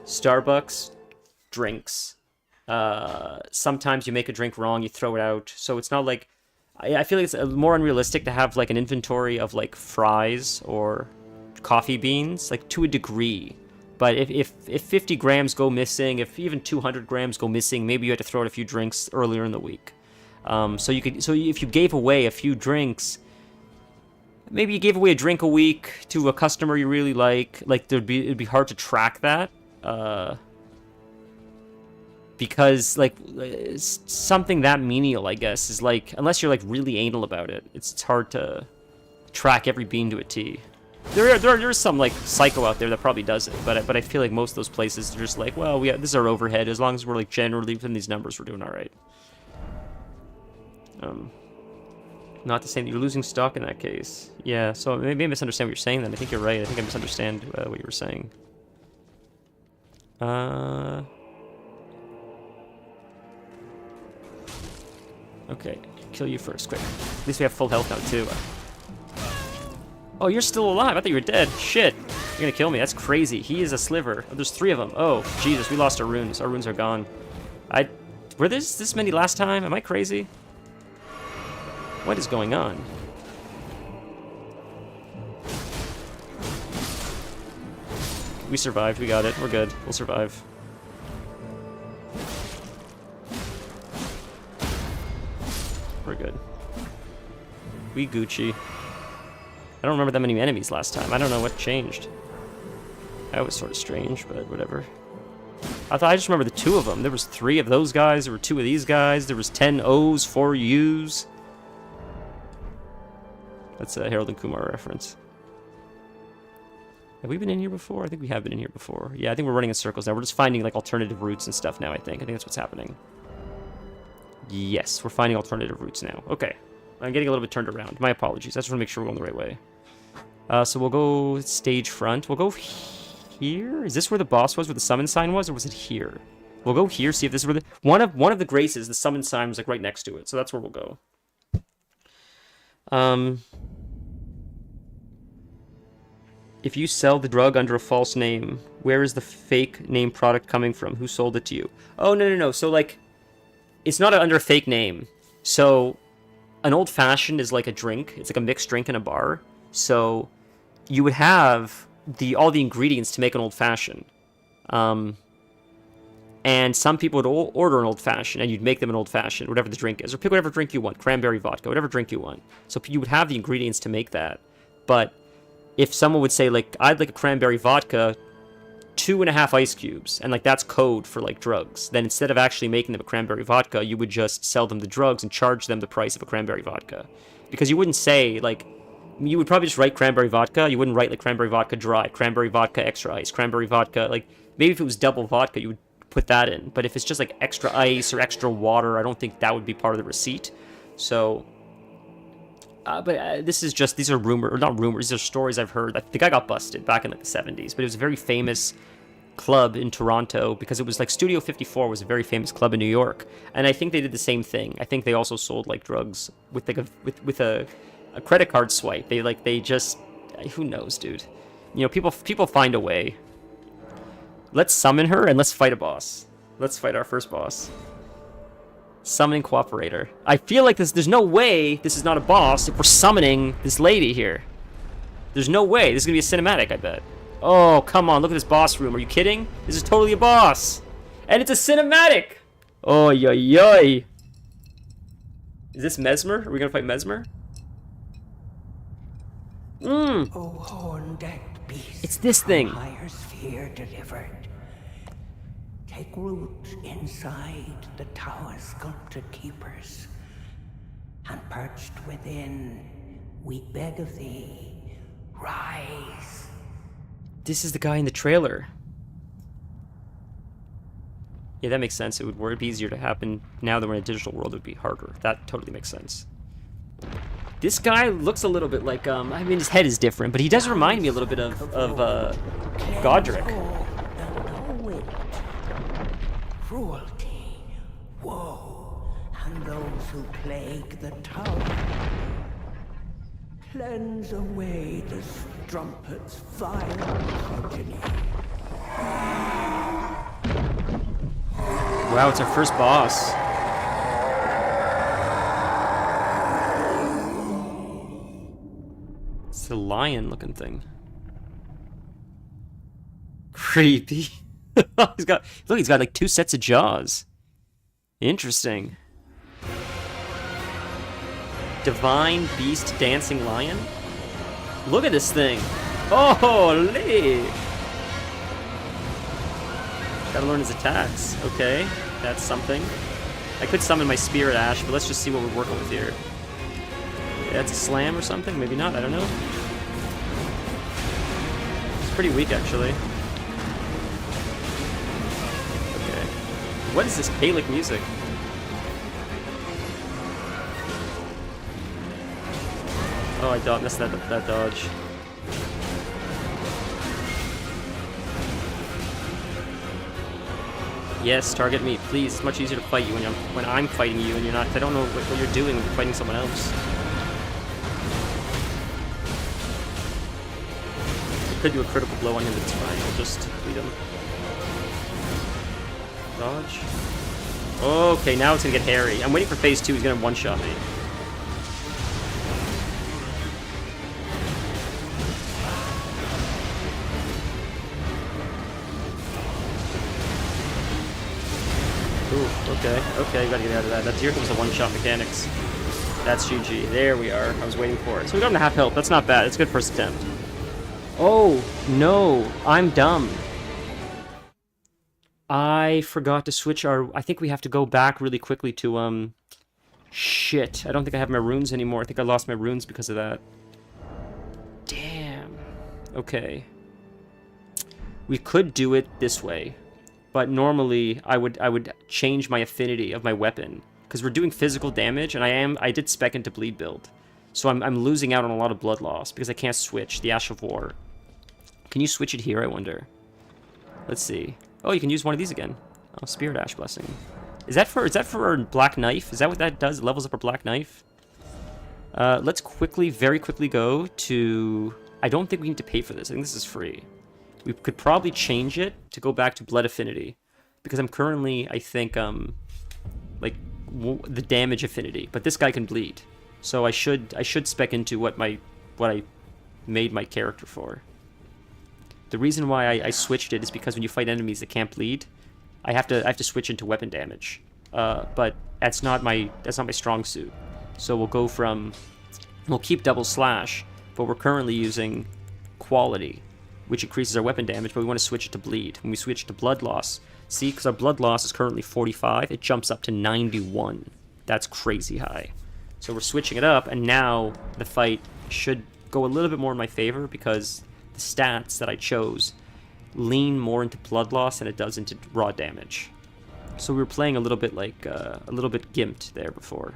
Starbucks drinks. Sometimes you make a drink wrong, you throw it out. So it's not like, I feel like it's more unrealistic to have like an inventory of like fries or coffee beans, like to a degree. But if 50 grams go missing, if even 200 grams go missing, maybe you had to throw out a few drinks earlier in the week. So if you gave away a few drinks, maybe you gave away a drink a week to a customer you really like it'd be hard to track that. Because like something that menial, I guess, is like, unless you're like really anal about it, it's hard to track every bean to a T. There's some like psycho out there that probably does it, but I feel like most of those places are just like, well, this is our overhead. As long as we're like generally within these numbers, we're doing all right. Not the same. You're losing stock in that case. Yeah. So maybe I misunderstand what you're saying. Then I think you're right. I think I misunderstand what you were saying. Okay, kill you first, quick. At least we have full health now, too. Oh, you're still alive. I thought you were dead. Shit. You're gonna kill me. That's crazy. He is a sliver. Oh, there's 3 of them. Oh, Jesus, we lost our runes. Our runes are gone. Were this many last time? Am I crazy? What is going on? We survived. We got it. We're good. We'll survive. We're good. We Gucci. I don't remember that many enemies last time. I don't know what changed. That was sort of strange, but whatever. I just remember the 2 of them. There was 3 of those guys. There were 2 of these guys. There was 10 O's, 4 U's. That's a Harold and Kumar reference. Have we been in here before? I think we have been in here before. Yeah, I think we're running in circles now. We're just finding like alternative routes and stuff now, I think. I think that's what's happening. Yes, we're finding alternative routes now. Okay. I'm getting a little bit turned around. My apologies. I just want to make sure we're going the right way. So we'll go stage front. We'll go here. Is this where the boss was, where the summon sign was, or was it here? We'll go here, see if this is where the... One of the graces, the summon sign was like right next to it. So that's where we'll go. If you sell the drug under a false name, where is the fake name product coming from? Who sold it to you? Oh, no. So, like, it's not under a fake name. So, an old-fashioned is like a drink. It's like a mixed drink in a bar. So, you would have all the ingredients to make an old-fashioned. And some people would order an old-fashioned, and you'd make them an old-fashioned, whatever the drink is. Or pick whatever drink you want. Cranberry vodka, whatever drink you want. So, you would have the ingredients to make that. But if someone would say, like, I'd like a cranberry vodka, 2.5 ice cubes, and, like, that's code for, like, drugs, then instead of actually making them a cranberry vodka, you would just sell them the drugs and charge them the price of a cranberry vodka. Because you wouldn't say, like, you would probably just write cranberry vodka. You wouldn't write, like, cranberry vodka dry, cranberry vodka extra ice, cranberry vodka, like, maybe if it was double vodka, you would put that in. But if it's just, like, extra ice or extra water, I don't think that would be part of the receipt. So... these are rumors, or not rumors, these are stories I've heard. The guy got busted back in like the 70s, but it was a very famous club in Toronto because it was like Studio 54 was a very famous club in New York, and I think they did the same thing. I think they also sold like drugs with like a credit card swipe. They just, who knows, dude? You know, people find a way. Let's summon her and let's fight a boss. Let's fight our first boss. Summoning cooperator. I feel like there's no way this is not a boss if we're summoning this lady here. There's no way. This is gonna be a cinematic, I bet. Oh, come on, look at this boss room. Are you kidding? This is totally a boss. And it's a cinematic! Oh, yoy. Is this Mesmer? Are we gonna fight Mesmer? O horn-decked beast. It's this thing. From higher sphere delivered. Take root inside the tower sculpted keepers, and perched within, we beg of thee, rise This is the guy in the trailer. Yeah, that makes sense. It would be easier to happen now that we're in a digital world. It would be harder. That totally makes sense. This guy looks a little bit like, I mean, his head is different, but he does remind me a little bit of Godric. Cruelty, woe, and those who plague the tower. Cleanse away the strumpet's vile progeny. Wow, it's our first boss. It's a lion-looking thing. Creepy. He's got like 2 sets of jaws. Interesting. Divine Beast Dancing Lion? Look at this thing. Holy! Gotta learn his attacks. Okay, that's something. I could summon my Spirit Ash, but let's just see what we're working with here. Yeah, that's a slam or something? Maybe not, I don't know. It's pretty weak, actually. Okay. What is this Palic music? Oh, I missed that dodge. Yes, target me, please. It's much easier to fight you when I'm fighting you and you're not. I don't know what you're doing when you're fighting someone else. I could do a critical blow on him, but it's fine. I'll just lead him. Dodge. Okay, now it's gonna get hairy. I'm waiting for phase 2. He's gonna one-shot me. Okay, gotta get out of that. Here comes the one-shot mechanics. That's GG. There we are. I was waiting for it. So we got him to half health. That's not bad. It's a good first attempt. Oh, no. I'm dumb. I forgot to switch our... I think we have to go back really quickly to, Shit. I don't think I have my runes anymore. I think I lost my runes because of that. Damn. Okay. We could do it this way. But normally, I would change my affinity of my weapon. Because we're doing physical damage, and I did spec into bleed build. So I'm losing out on a lot of blood loss, because I can't switch the Ash of War. Can you switch it here, I wonder? Let's see. Oh, you can use one of these again. Oh, Spirit Ash Blessing. Is that for our Black Knife? Is that what that does? It levels up our Black Knife? Let's very quickly go to... I don't think we need to pay for this. I think this is free. We could probably change it to go back to Blood Affinity. Because I'm currently, I think, like, the damage affinity. But this guy can bleed. So I should spec into what I made my character for. The reason why I switched it is because when you fight enemies that can't bleed, I have to switch into weapon damage. But that's not my strong suit. So we'll keep double slash, but we're currently using quality, which increases our weapon damage, but we want to switch it to bleed. When we switch to blood loss, see, because our blood loss is currently 45, it jumps up to 91. That's crazy high. So we're switching it up, and now the fight should go a little bit more in my favor, because the stats that I chose lean more into blood loss than it does into raw damage. So we were playing a little bit like, a little bit gimped there before.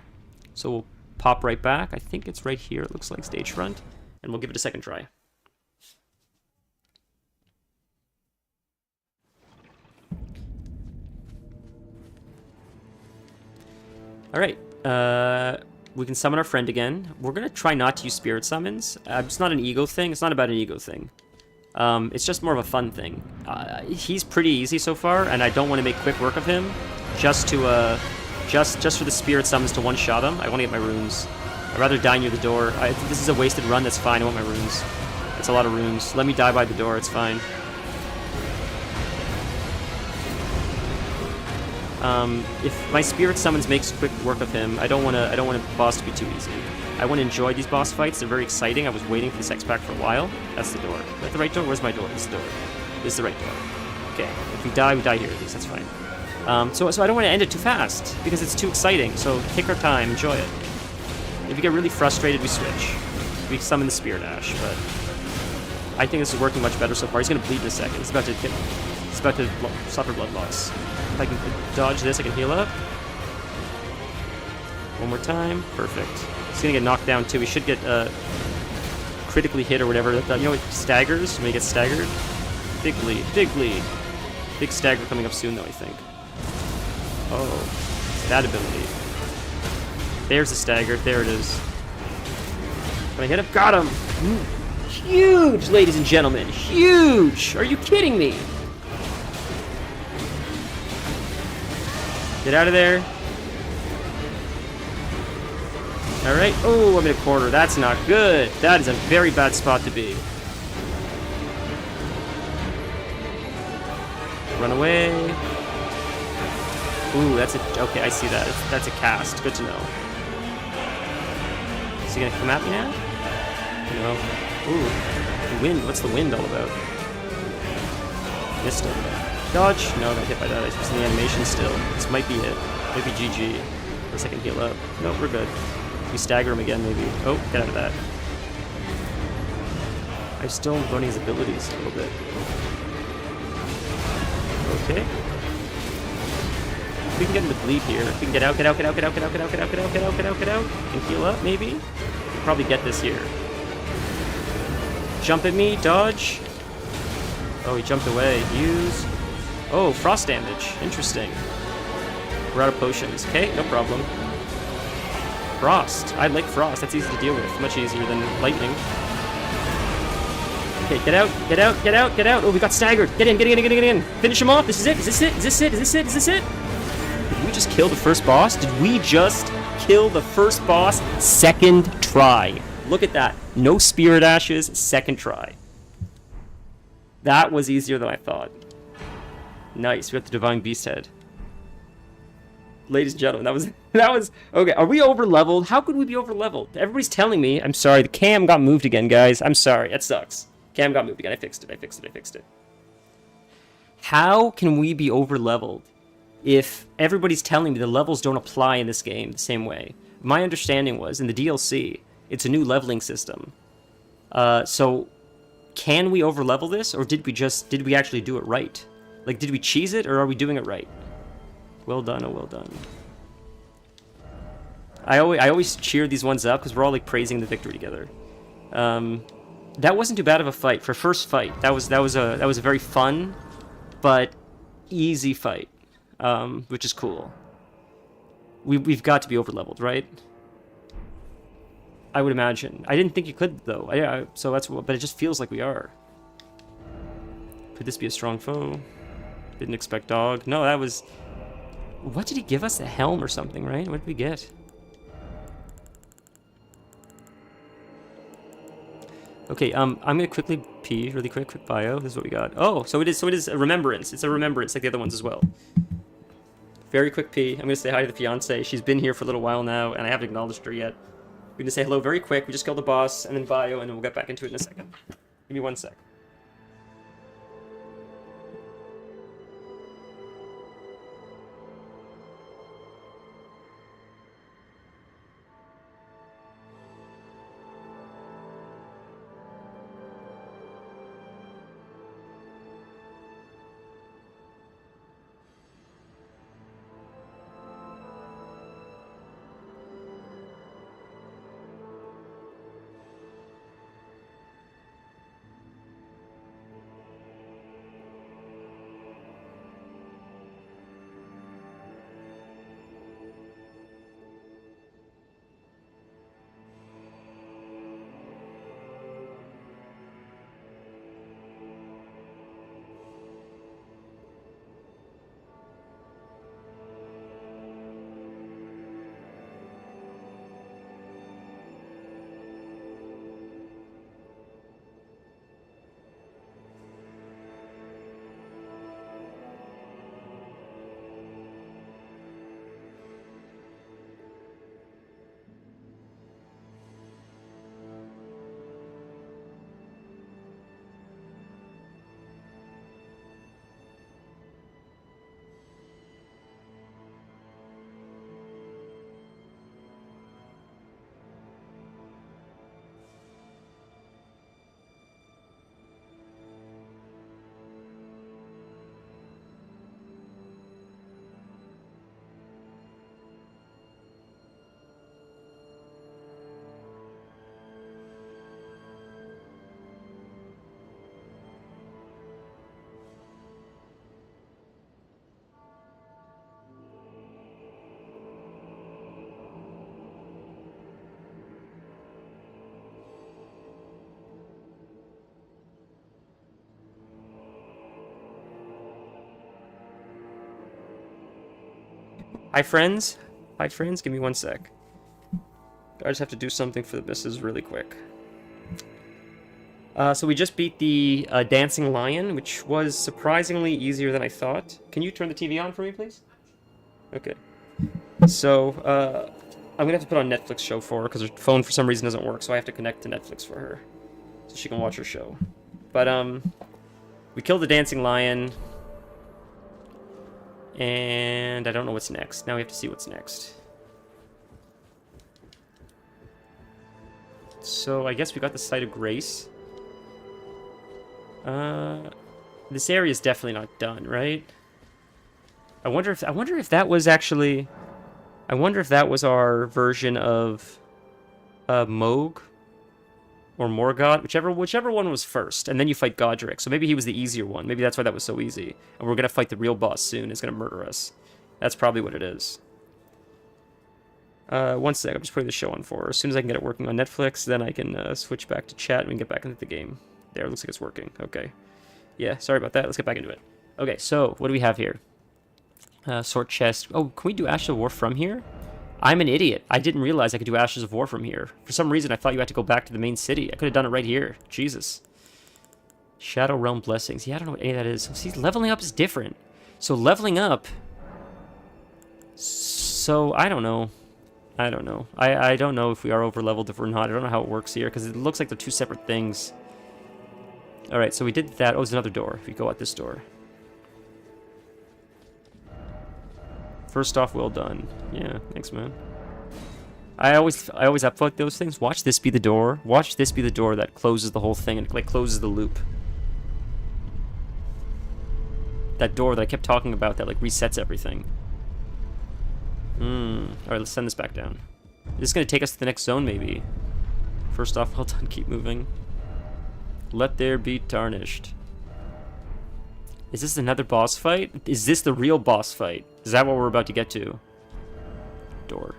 So we'll pop right back. I think it's right here, it looks like, stage front, and we'll give it a second try. Alright, we can summon our friend again. We're gonna try not to use spirit summons. It's not an ego thing, it's not about an ego thing. It's just more of a fun thing. He's pretty easy so far, and I don't want to make quick work of him, just to, just for the spirit summons to one-shot him. I want to get my runes. I'd rather die near the door. This is a wasted run, that's fine, I want my runes. That's a lot of runes. Let me die by the door, it's fine. If my spirit summons makes quick work of him, I don't want the boss to be too easy. I want to enjoy these boss fights. They're very exciting. I was waiting for this X-Pack for a while. That's the door. Is that the right door? Where's my door? This is the door. This is the right door. Okay. If we die here at least. That's fine. So I don't want to end it too fast, because it's too exciting. So take our time. Enjoy it. If you get really frustrated, we switch. We summon the Spirit Ash, but... I think this is working much better so far. He's gonna bleed in a second. He's about to suffer blood loss. If I can dodge this, I can heal up. One more time. Perfect. He's gonna get knocked down too. He should get critically hit or whatever. You know what? Staggers when he gets staggered. Big bleed. Big bleed. Big stagger coming up soon though, I think. Oh, that ability. There's the stagger. There it is. Can I hit him? Got him! Huge, ladies and gentlemen. Huge! Are you kidding me? Get out of there. Alright. Oh, I'm in a corner. That's not good. That is a very bad spot to be. Run away. Ooh, that's a... Okay, I see that. That's a cast. Good to know. Is he gonna come at me now? No. Ooh. The wind. What's the wind all about? Missed him. Dodge? No, got hit by that. I was in the animation still. This might be it. Might be GG. Unless I can heal up. Nope, we're good. We stagger him again, maybe. Oh, get out of that. I'm still learning his abilities a little bit. Okay. We can get him to bleed here. We can get out, get out, get out, get out, get out, get out, get out, get out, get out, get out, get out. And heal up, maybe? We'll probably get this here. Jump at me, dodge. Oh, he jumped away. Use. Oh, frost damage. Interesting. We're out of potions. Okay, no problem. Frost. I like frost. That's easy to deal with. Much easier than lightning. Okay, get out, get out, get out, get out. Oh, we got staggered. Get in, get in, get in, get in. Finish him off. This is it. Is this it? Is this it? Is this it? Is this it? Did we just kill the first boss? Did we just kill the first boss? Second try. Look at that. No spirit ashes. Second try. That was easier than I thought. Nice. We got the Divine Beast Head. Ladies and gentlemen, that was okay. Are we over leveled? How could we be over leveled? Everybody's telling me. I'm sorry. The cam got moved again, guys. I'm sorry. That sucks. Cam got moved again. I fixed it. How can we be over leveled if everybody's telling me the levels don't apply in this game the same way? My understanding was in the DLC, it's a new leveling system. So can we over level this, or did we actually do it right? Like, did we cheese it, or are we doing it right? Well done, oh well done. I always cheer these ones up because we're all like praising the victory together. That wasn't too bad of a fight for first fight. That was a very fun, but easy fight, which is cool. We've got to be over leveled, right? I would imagine. I didn't think you could though. So that's but it just feels like we are. Could this be a strong foe? Didn't expect dog. No, that was. What did he give us? A helm or something, right? What did we get? Okay, I'm gonna quickly pee, really quick bio. This is what we got. Oh, so it is a remembrance. It's a remembrance like the other ones as well. Very quick pee. I'm gonna say hi to the fiance. She's been here for a little while now, and I haven't acknowledged her yet. We're gonna say hello very quick. We just killed the boss, and then bio, and then we'll get back into it in a second. Give me 1 sec. Hi, friends. Hi, friends. Give me 1 sec. I just have to do something for the missus really quick. So we just beat the Dancing Lion, which was surprisingly easier than I thought. Can you turn the TV on for me, please? Okay. So, I'm gonna have to put on Netflix show for her, because her phone for some reason doesn't work, so I have to connect to Netflix for her. So she can watch her show. But, we killed the Dancing Lion. And I don't know what's next. Now we have to see what's next. So I guess we got the Site of Grace. This area is definitely not done, right? I wonder if that was actually... I wonder if that was our version of Moog or Morgoth, whichever one was first, and then you fight Godric. So maybe he was the easier one. Maybe that's why that was so easy. And we're gonna fight the real boss soon. He's gonna murder us. That's probably what it is. 1 sec, I'm just putting the show on for her. As soon as I can get it working on Netflix, then I can switch back to chat and we can get back into the game. There, it looks like it's working. Okay. Yeah, sorry about that. Let's get back into it. Okay, so what do we have here? Sword chest. Oh, can we do Ashes of War from here? I'm an idiot. I didn't realize I could do Ashes of War from here. For some reason, I thought you had to go back to the main city. I could have done it right here. Jesus. Shadow Realm Blessings. Yeah, I don't know what any of that is. See, leveling up is different. So leveling up... So, I don't know. I don't know. I don't know if we are over-leveled, if we're not. I don't know how it works here, because it looks like they're two separate things. Alright, so we did that. Oh, there's another door. If we go out this door. First off, well done. Yeah, thanks, man. I always upvote those things. Watch this be the door. Watch this be the door that closes the whole thing and like closes the loop. That door that I kept talking about that like resets everything. Alright, let's send this back down. This is gonna take us to the next zone, maybe. First off, well done, keep moving. Let there be tarnished. Is this another boss fight? Is this the real boss fight? Is that what we're about to get to? Door.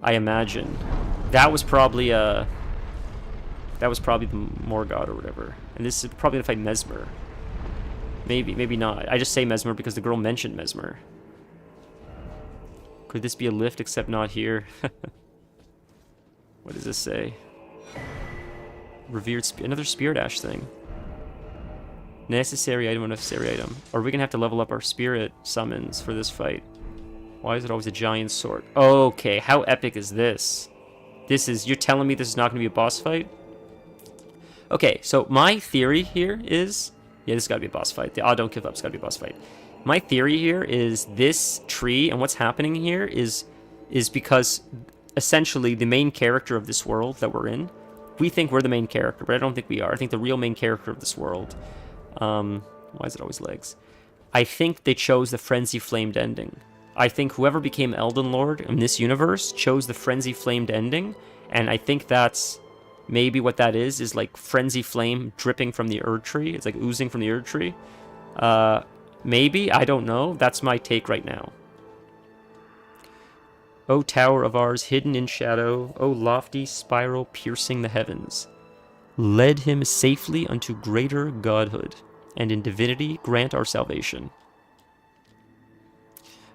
I imagine. That was probably the Morgoth or whatever. And this is probably gonna fight Mesmer. Maybe, maybe not. I just say Mesmer because the girl mentioned Mesmer. Could this be a lift except not here? What does this say? Revered another Spirit Ash thing. Necessary item, unnecessary item. Are we gonna have to level up our spirit summons for this fight? Why is it always a giant sword? Okay, how epic is this? You're telling me this is not gonna be a boss fight? Okay, so my theory here is... Yeah, this has gotta be a boss fight. The don't give up, it's gotta be a boss fight. My theory here is this tree and what's happening here is because essentially the main character of this world that we're in, we think we're the main character, but I don't think we are. I think the real main character of this world... why is it always legs? I think they chose the Frenzy Flamed ending. I think whoever became Elden Lord in this universe chose the Frenzy Flamed ending, and I think that's maybe what that is like Frenzy Flame dripping from the Erd Tree. It's like oozing from the Erd Tree. Maybe, I don't know. That's my take right now. O tower of ours, hidden in shadow, O lofty spiral piercing the heavens. Led him safely unto greater godhood, and in divinity grant our salvation.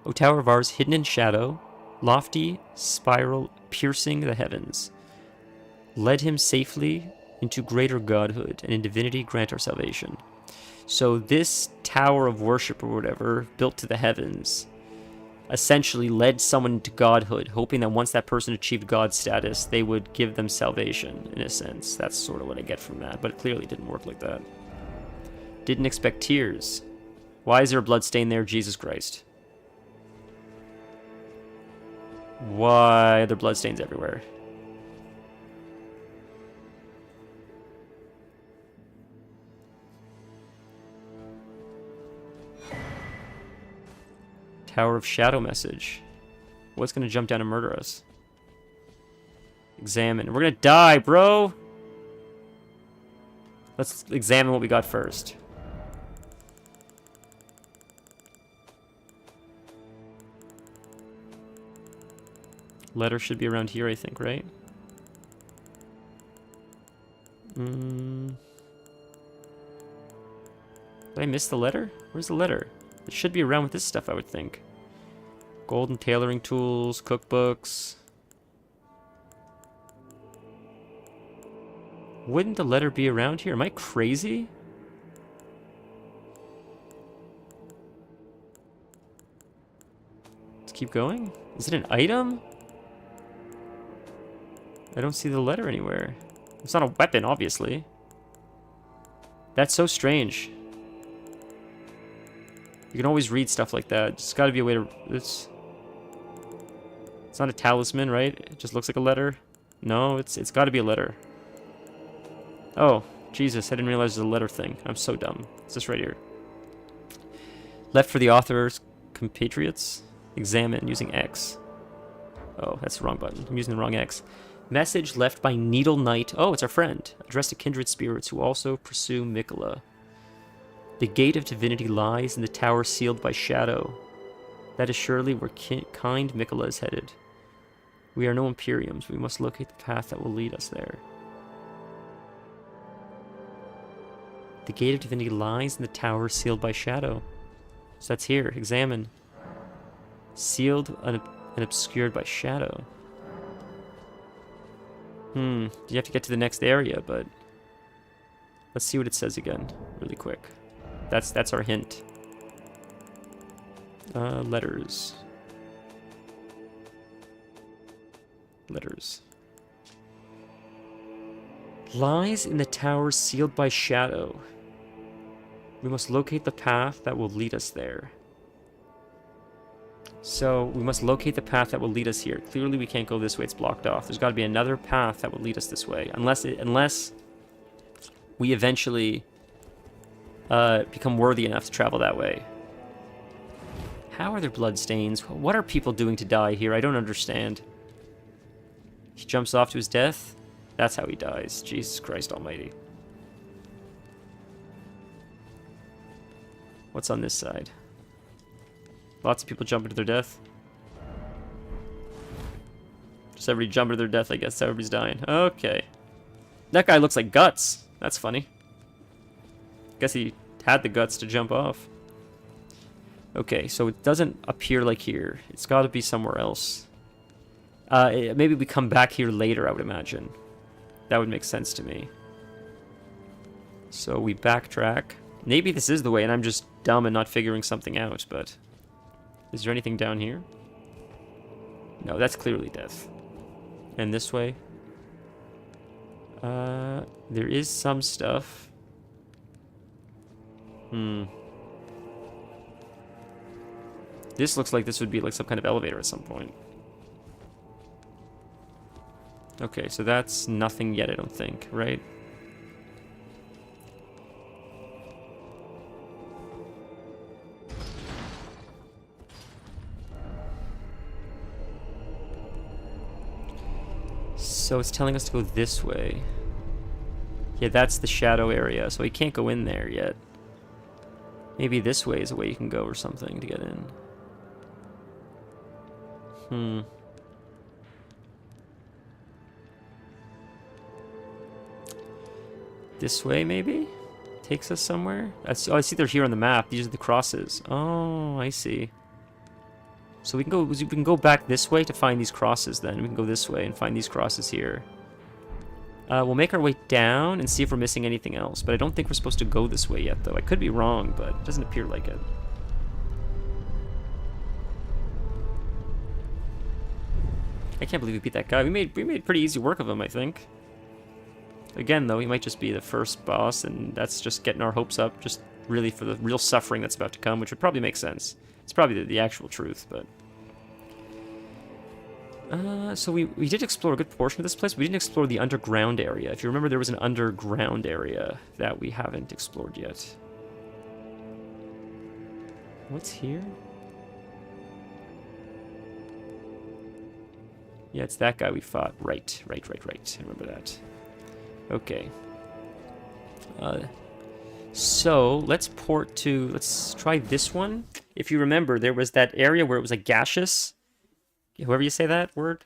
O tower of ours, hidden in shadow, lofty spiral piercing the heavens. Led him safely into greater godhood, and in divinity grant our salvation. So this tower of worship or whatever, built to the heavens, essentially led someone to godhood, hoping that once that person achieved God status, they would give them salvation, in a sense. That's sort of what I get from that, but it clearly didn't work like that. Didn't expect tears. Why is there a blood stain there, Jesus Christ? Why are there blood stains everywhere? Tower of Shadow message. What's gonna jump down and murder us? Examine. We're gonna die, bro! Let's examine what we got first. Letter should be around here, I think, right? Did I miss the letter? Where's the letter? It should be around with this stuff, I would think. Golden tailoring tools, cookbooks. Wouldn't the letter be around here? Am I crazy? Let's keep going. Is it an item? I don't see the letter anywhere. It's not a weapon, obviously. That's so strange. You can always read stuff like that. There's got to be a way to... It's not a talisman, right? It just looks like a letter. No, it's got to be a letter. Oh, Jesus, I didn't realize there's a letter thing. I'm so dumb. It's this right here. Left for the author's compatriots. Examine using X. Oh, that's the wrong button. I'm using the wrong X. Message left by Needle Knight. Oh, it's our friend. Addressed to kindred spirits who also pursue Mikola. The gate of divinity lies in the tower sealed by shadow. That is surely where kind Mikola is headed. We are no Imperiums. We must locate the path that will lead us there. The gate of divinity lies in the tower sealed by shadow. So that's here. Examine. Sealed and obscured by shadow. You have to get to the next area, but let's see what it says again, really quick. That's our hint. Letters. Letters. Lies in the tower sealed by shadow. We must locate the path that will lead us there. So, we must locate the path that will lead us here. Clearly we can't go this way, it's blocked off. There's got to be another path that will lead us this way. Unless we eventually become worthy enough to travel that way. How are there bloodstains? What are people doing to die here? I don't understand. He jumps off to his death? That's how he dies. Jesus Christ almighty. What's on this side? Lots of people jumping to their death. Just everybody jumping to their death, I guess. Everybody's dying. Okay. That guy looks like Guts. That's funny. Guess he had the guts to jump off. Okay, so it doesn't appear like here. It's got to be somewhere else. Maybe we come back here later, I would imagine. That would make sense to me. So we backtrack. Maybe this is the way and I'm just dumb and not figuring something out, but... Is there anything down here? No, that's clearly death. And this way? There is some stuff. This looks like this would be like some kind of elevator at some point. Okay, so that's nothing yet, I don't think, right? So it's telling us to go this way. Yeah, that's the shadow area, so we can't go in there yet. Maybe this way is a way you can go or something to get in. This way, maybe? Takes us somewhere? Oh, I see they're here on the map. These are the crosses. Oh, I see. So we can go back this way to find these crosses then. We can go this way and find these crosses here. We'll make our way down and see if we're missing anything else. But I don't think we're supposed to go this way yet, though. I could be wrong, but it doesn't appear like it. I can't believe we beat that guy. We made pretty easy work of him, I think. Again, though, he might just be the first boss, and that's just getting our hopes up, just really for the real suffering that's about to come, which would probably make sense. It's probably the actual truth, but... so we did explore a good portion of this place. We didn't explore the underground area. If you remember, there was an underground area that we haven't explored yet. What's here? Yeah, it's that guy we fought. Right. I remember that. Okay. So, let's try this one. If you remember, there was that area where it was like gaseous. Whoever you say that word.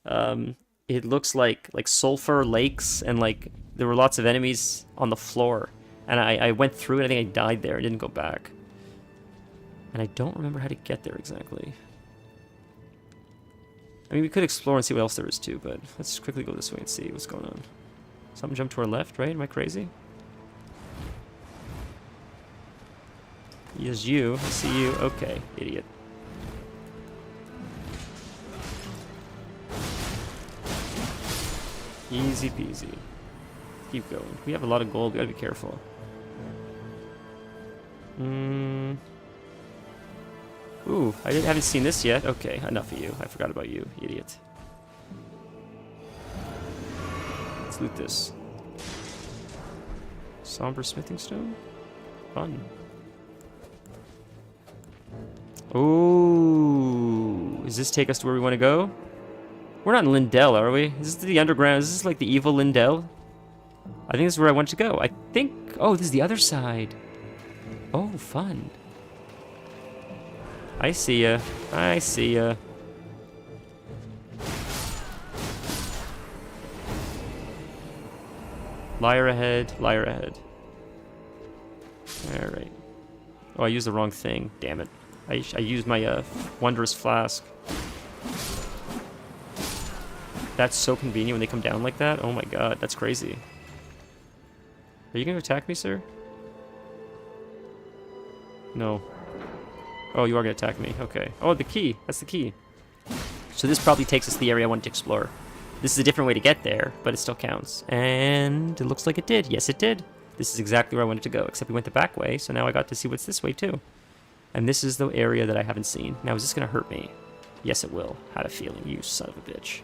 It looks like sulfur lakes, and like there were lots of enemies on the floor. And I went through it, I think I died there, I didn't go back. And I don't remember how to get there exactly. I mean, we could explore and see what else there is too, but let's quickly go this way and see what's going on. Something jumped to our left, right? Am I crazy? Yes, you. I see you. Okay, idiot. Easy peasy. Keep going. We have a lot of gold. We gotta be careful. Ooh, haven't seen this yet. Okay, enough of you. I forgot about you, idiot. Let's loot this. Somber smithing stone? Fun. Ooh, does this take us to where we want to go? We're not in Lindell, are we? Is this the underground? Is this like the evil Lindell? I think this is where I want to go. I think... Oh, this is the other side. Oh, fun. I see ya. I see ya. Liar ahead. Liar ahead. Alright. Oh, I used the wrong thing. Damn it. I used my wondrous flask. That's so convenient when they come down like that. Oh my god, that's crazy. Are you going to attack me, sir? No. Oh, you are going to attack me. Okay. Oh, the key. That's the key. So this probably takes us to the area I wanted to explore. This is a different way to get there, but it still counts. And it looks like it did. Yes, it did. This is exactly where I wanted to go, except we went the back way, so now I got to see what's this way, too. And this is the area that I haven't seen. Now, is this going to hurt me? Yes, it will. Had a feeling, you son of a bitch.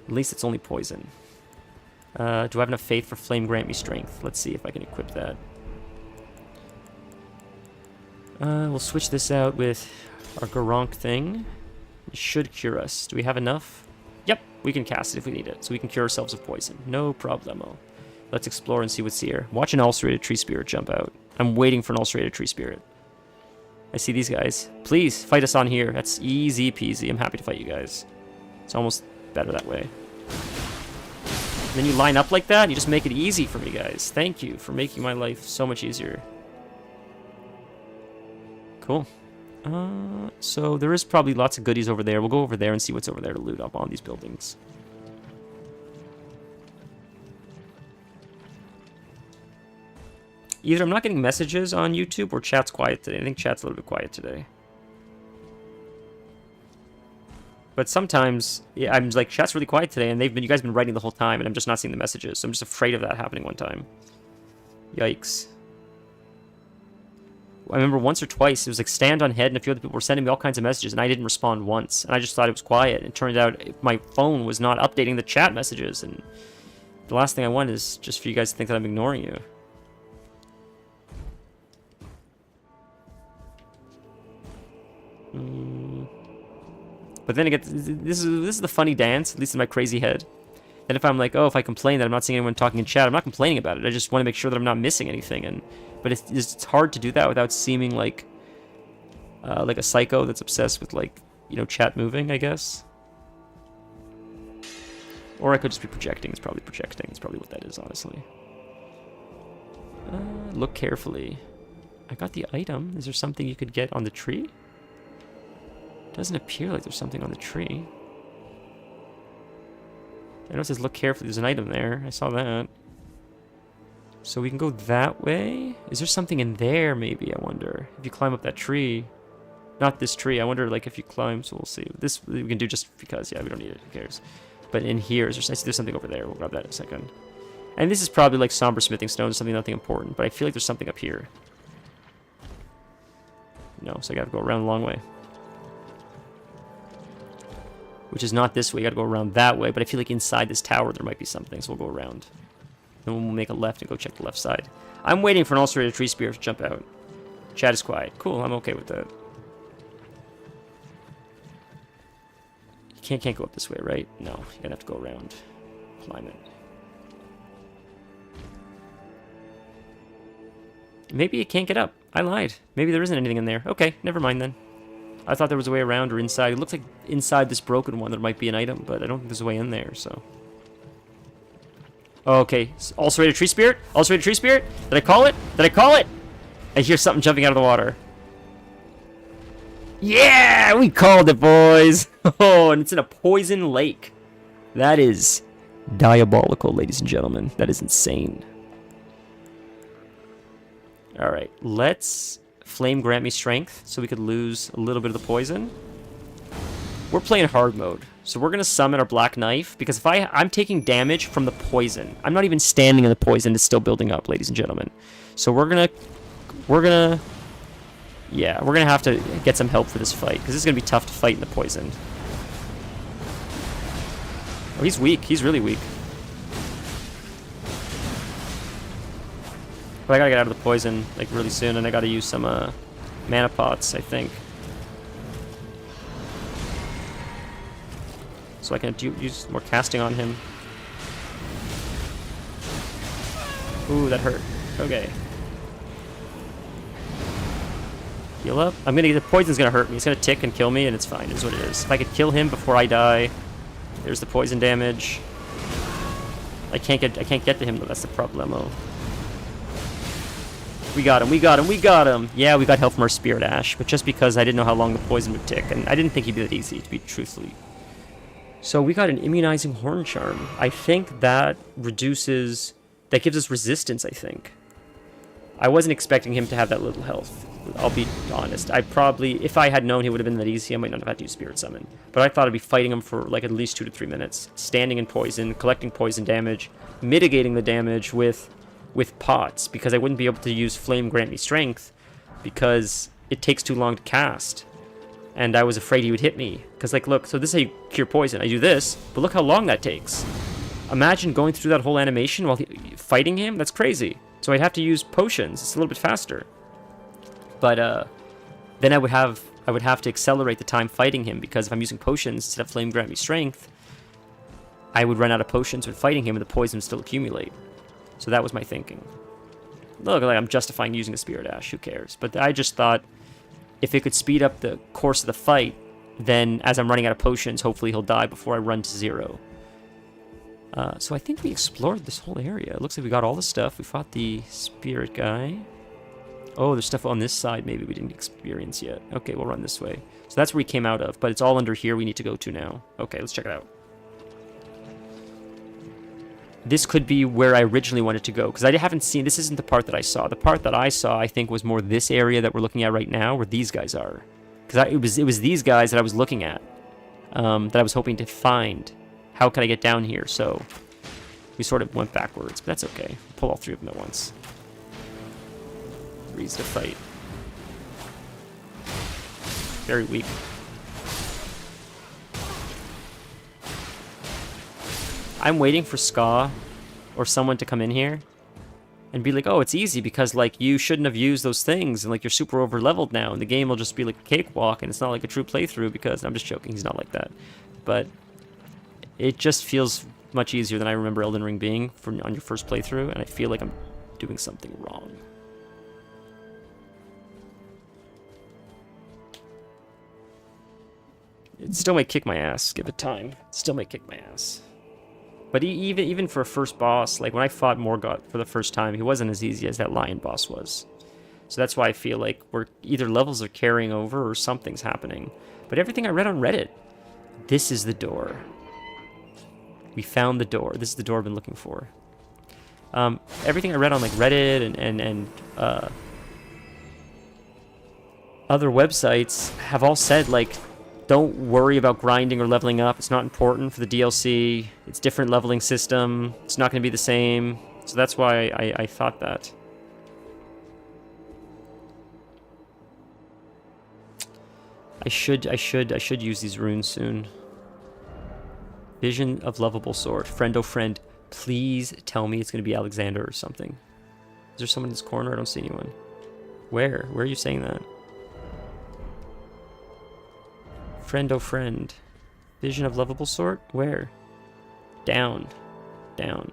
At least it's only poison. Do I have enough faith for Flame Grant Me Strength? Let's see if I can equip that. We'll switch this out with our Garank thing. It should cure us. Do we have enough? Yep, we can cast it if we need it. So we can cure ourselves of poison. No problemo. Let's explore and see what's here. Watch an ulcerated tree spirit jump out. I'm waiting for an ulcerated tree spirit. I see these guys. Please, fight us on here. That's easy peasy. I'm happy to fight you guys. It's almost better that way. And then you line up like that, and you just make it easy for me, guys. Thank you for making my life so much easier. Cool. So there is probably lots of goodies over there. We'll go over there and see what's over there to loot up on these buildings. Either I'm not getting messages on YouTube or chat's quiet today. I think chat's a little bit quiet today. But sometimes, yeah, I'm like, chat's really quiet today, and you guys have been writing the whole time, and I'm just not seeing the messages. So I'm just afraid of that happening one time. Yikes. I remember once or twice, it was like Stand on Head, and a few other people were sending me all kinds of messages, and I didn't respond once. And I just thought it was quiet. And it turned out my phone was not updating the chat messages, and the last thing I want is just for you guys to think that I'm ignoring you. But then again, this is the funny dance, at least in my crazy head. Then if I'm like, oh, if I complain that I'm not seeing anyone talking in chat, I'm not complaining about it. I just want to make sure that I'm not missing anything. But it's hard to do that without seeming like a psycho that's obsessed with, like, you know, chat moving, I guess. Or I could just be projecting. It's probably projecting. It's probably what that is, honestly. Look carefully. I got the item. Is there something you could get on the tree? Doesn't appear like there's something on the tree. I know it says look carefully. There's an item there. I saw that. So we can go that way. Is there something in there, maybe? I wonder. If you climb up that tree. Not this tree. I wonder, like, if you climb. So we'll see. This we can do just because. Yeah, we don't need it. Who cares? But in here, I see there's something over there. We'll grab that in a second. And this is probably like somber smithing stone. Something nothing important. But I feel like there's something up here. No, so I gotta go around a long way. Which is not this way. You gotta go around that way. But I feel like inside this tower there might be something. So we'll go around. Then we'll make a left and go check the left side. I'm waiting for an ulcerated tree spirit to jump out. Chat is quiet. Cool, I'm okay with that. You can't go up this way, right? No, you're gonna have to go around. Climb it. Maybe you can't get up. I lied. Maybe there isn't anything in there. Okay, never mind then. I thought there was a way around or inside. It looks like inside this broken one there might be an item, but I don't think there's a way in there, so... Oh, okay. Ulcerated tree spirit? Ulcerated tree spirit? Did I call it? Did I call it? I hear something jumping out of the water. Yeah, we called it, boys. Oh, and it's in a poison lake. That is diabolical, ladies and gentlemen. That is insane. All right, let's flame grant me strength so we could lose a little bit of the poison. We're playing hard mode, so we're gonna summon our black knife because if I'm taking damage from the poison. I'm not even standing in the poison; it's still building up, ladies and gentlemen. So we're gonna have to get some help for this fight because this is gonna be tough to fight in the poison. Oh, he's weak. He's really weak. But I gotta get out of the poison like really soon, and I gotta use some mana pots, I think, so I can use more casting on him. Ooh, that hurt. Okay. Heal up. The poison's gonna hurt me. It's gonna tick and kill me, and it's fine. It is what it is. If I could kill him before I die, there's the poison damage. I can't get to him though. That's the problemo. We got him, we got him, we got him! Yeah, we got help from our Spirit Ash, but just because I didn't know how long the poison would tick, and I didn't think he'd be that easy, to be truthfully. So we got an Immunizing Horn Charm. I think that reduces... That gives us resistance, I think. I wasn't expecting him to have that little health. I'll be honest. If I had known he would have been that easy, I might not have had to use Spirit Summon. But I thought I'd be fighting him for like at least 2 to 3 minutes. Standing in poison, collecting poison damage, mitigating the damage with pots, because I wouldn't be able to use Flame Grant Me Strength because it takes too long to cast. And I was afraid he would hit me. Because, like, look, so this is how you cure poison. I do this, but look how long that takes. Imagine going through that whole animation while fighting him. That's crazy. So I'd have to use potions. It's a little bit faster. But then I would have to accelerate the time fighting him, because if I'm using potions instead of Flame Grant Me Strength, I would run out of potions when fighting him and the poison would still accumulate. So that was my thinking. Look, like I'm justifying using a Spirit Ash. Who cares? But I just thought if it could speed up the course of the fight, then as I'm running out of potions, hopefully he'll die before I run to 0. So I think we explored this whole area. It looks like we got all the stuff. We fought the spirit guy. Oh, there's stuff on this side maybe we didn't experience yet. Okay, we'll run this way. So that's where we came out of, but it's all under here we need to go to now. Okay, let's check it out. This could be where I originally wanted to go, because I haven't seen... This isn't the part that I saw. The part that I saw, I think, was more this area that we're looking at right now, where these guys are. Because it was these guys that I was looking at, that I was hoping to find. How can I get down here? So we sort of went backwards, but that's okay. Pull all 3 of them at once. Reason to fight. Very weak. I'm waiting for Ska or someone to come in here and be like, oh, it's easy because, like, you shouldn't have used those things and, like, you're super over-leveled now and the game will just be like a cakewalk and it's not like a true playthrough, because... I'm just joking, he's not like that. But it just feels much easier than I remember Elden Ring being on your first playthrough, and I feel like I'm doing something wrong. It still might kick my ass, give it time. It still might kick my ass. But even for a first boss, like when I fought Morgoth for the first time, he wasn't as easy as that lion boss was. So that's why I feel like we're either levels are carrying over or something's happening. But everything I read on Reddit, this is the door. We found the door. This is the door I've been looking for. Everything I read on like Reddit and other websites have all said, like, don't worry about grinding or leveling up. It's not important for the DLC. It's different leveling system. It's not going to be the same. So that's why I thought that. I should use these runes soon. Vision of Lovable Sword. Friend, oh friend, please tell me it's going to be Alexander or something. Is there someone in this corner? I don't see anyone. Where? Where are you saying that? Friend, oh friend. Vision of Lovable Sword? Where? Down. Down.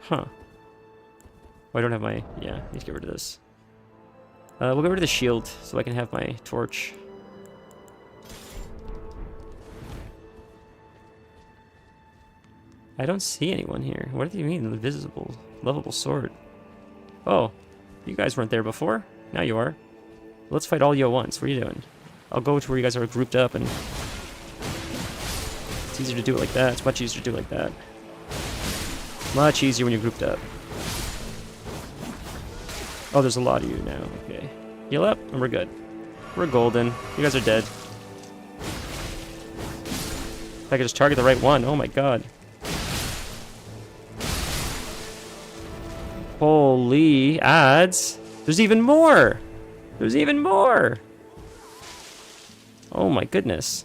Huh. Oh, I don't have my... Yeah, I need to get rid of this. We'll get rid of the shield so I can have my torch. I don't see anyone here. What do you mean, invisible? Lovable sword. Oh, you guys weren't there before. Now you are. Let's fight all you at once. What are you doing? I'll go to where you guys are grouped up, and it's easier to do it like that. It's much easier to do it like that. Much easier when you're grouped up. Oh, there's a lot of you now. Okay. Heal up, and we're good. We're golden. You guys are dead. If I could just target the right one. Oh my god. Holy ads. There's even more. There's even more. Oh my goodness.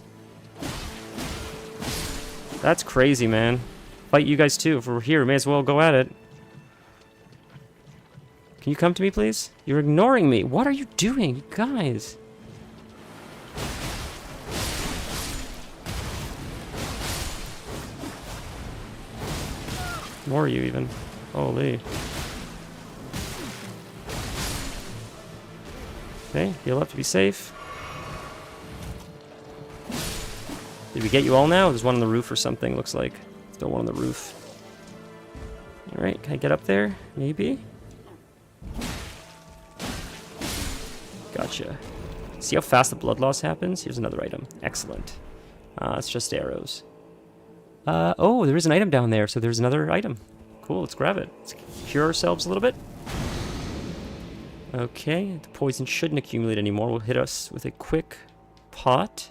That's crazy, man. Fight you guys too. If we're here, may as well go at it. Can you come to me, please? You're ignoring me. What are you doing, you guys? More you even. Holy. Okay, heal up to be safe. Did we get you all now? There's one on the roof or something, looks like. Still one on the roof. Alright, can I get up there? Maybe? Gotcha. See how fast the blood loss happens? Here's another item. Excellent. It's just arrows. Oh, there is an item down there, so there's another item. Cool, let's grab it. Let's cure ourselves a little bit. Okay, the poison shouldn't accumulate anymore. We'll hit us with a quick pot.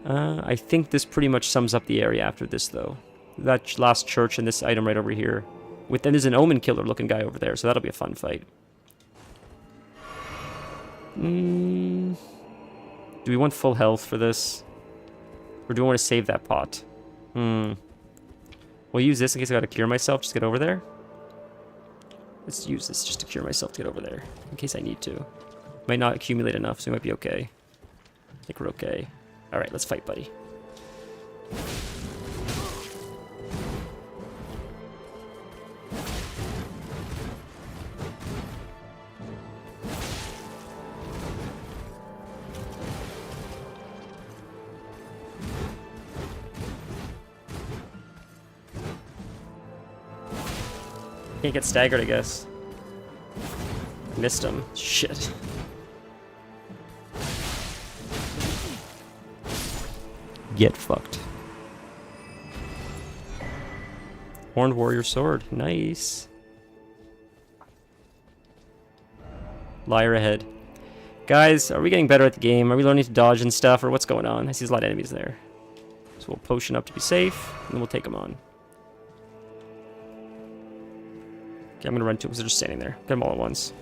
I think this pretty much sums up the area after this, though. That last church and this item right over here. Then there's an omen killer looking guy over there, so that'll be a fun fight. Do we want full health for this? Or do we want to save that pot? We'll use this in case I gotta cure myself, just get over there. Let's use this just to cure myself to get over there, in case I need to. Might not accumulate enough, so we might be okay. I think we're okay. Alright, let's fight, buddy. Can't get staggered, I guess. Missed him. Shit. Get fucked. Horned warrior sword. Nice. Liar ahead. Guys, are we getting better at the game? Are we learning to dodge and stuff, or what's going on? I see there's a lot of enemies there. So we'll potion up to be safe, and then we'll take them on. Okay, I'm gonna run to them because they're just standing there. Get them all at once.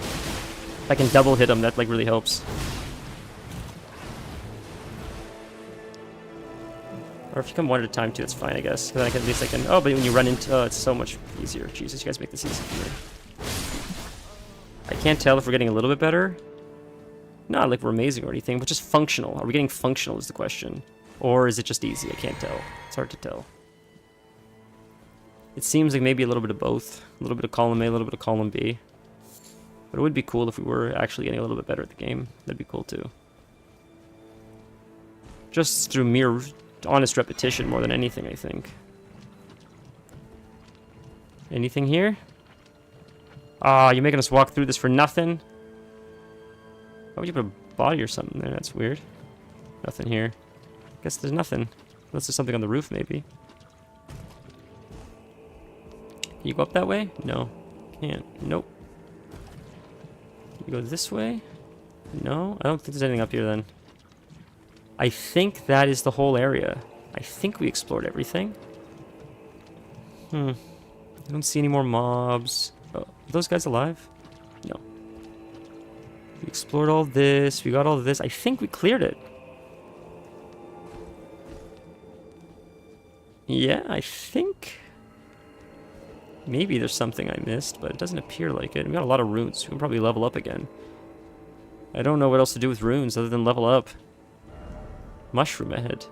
If I can double hit them, that like really helps. Or if you come one at a time too, that's fine, I guess. Then at least I can. Oh, but when you run into, oh, it's so much easier. Jesus, you guys make this easy for me. I can't tell if we're getting a little bit better. Not like we're amazing or anything, but just functional. Are we getting functional is the question, or is it just easy? I can't tell. It's hard to tell. It seems like maybe a little bit of both. A little bit of column A, a little bit of column B. But it would be cool if we were actually getting a little bit better at the game. That'd be cool too. Just through mere honest repetition more than anything, I think. Anything here? Ah, you're making us walk through this for nothing? Why would you put a body or something there? That's weird. Nothing here. Guess there's nothing. Unless there's something on the roof, maybe. Can you go up that way? No. Can't. Nope. Can you go this way? No? I don't think there's anything up here then. I think that is the whole area. I think we explored everything. I don't see any more mobs. Oh, are those guys alive? No. We explored all this. We got all this. I think we cleared it. Yeah, I think... Maybe there's something I missed, but it doesn't appear like it. We got a lot of runes. We can probably level up again. I don't know what else to do with runes other than level up. Mushroom ahead.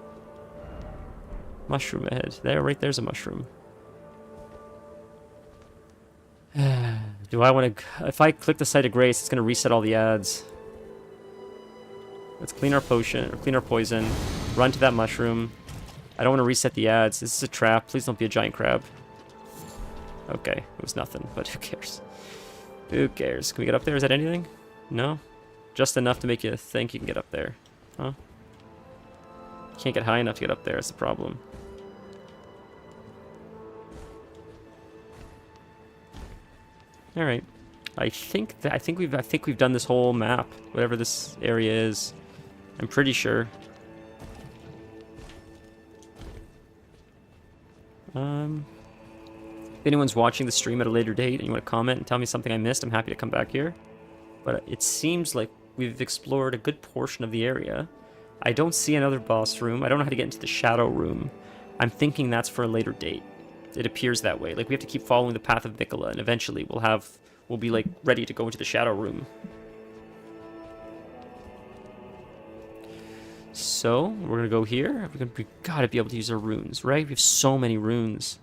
Mushroom ahead. There, right there's a mushroom. Do I want to... If I click the Site of Grace, it's going to reset all the ads. Let's clean our potion, or clean our poison. Run to that mushroom. I don't want to reset the ads. This is a trap. Please don't be a giant crab. Okay, it was nothing, but who cares? Who cares? Can we get up there? Is that anything? No? Just enough to make you think you can get up there. Huh? Can't get high enough to get up there, that's the problem. Alright. I think we've done this whole map, whatever this area is. I'm pretty sure. If anyone's watching the stream at a later date and you want to comment and tell me something I missed, I'm happy to come back here. But it seems like we've explored a good portion of the area. I don't see another boss room. I don't know how to get into the shadow room. I'm thinking that's for a later date. It appears that way. Like, we have to keep following the path of Mikola, and eventually we'll be, like, ready to go into the shadow room. So, we're gonna go here. We gotta be able to use our runes, right? We have so many runes.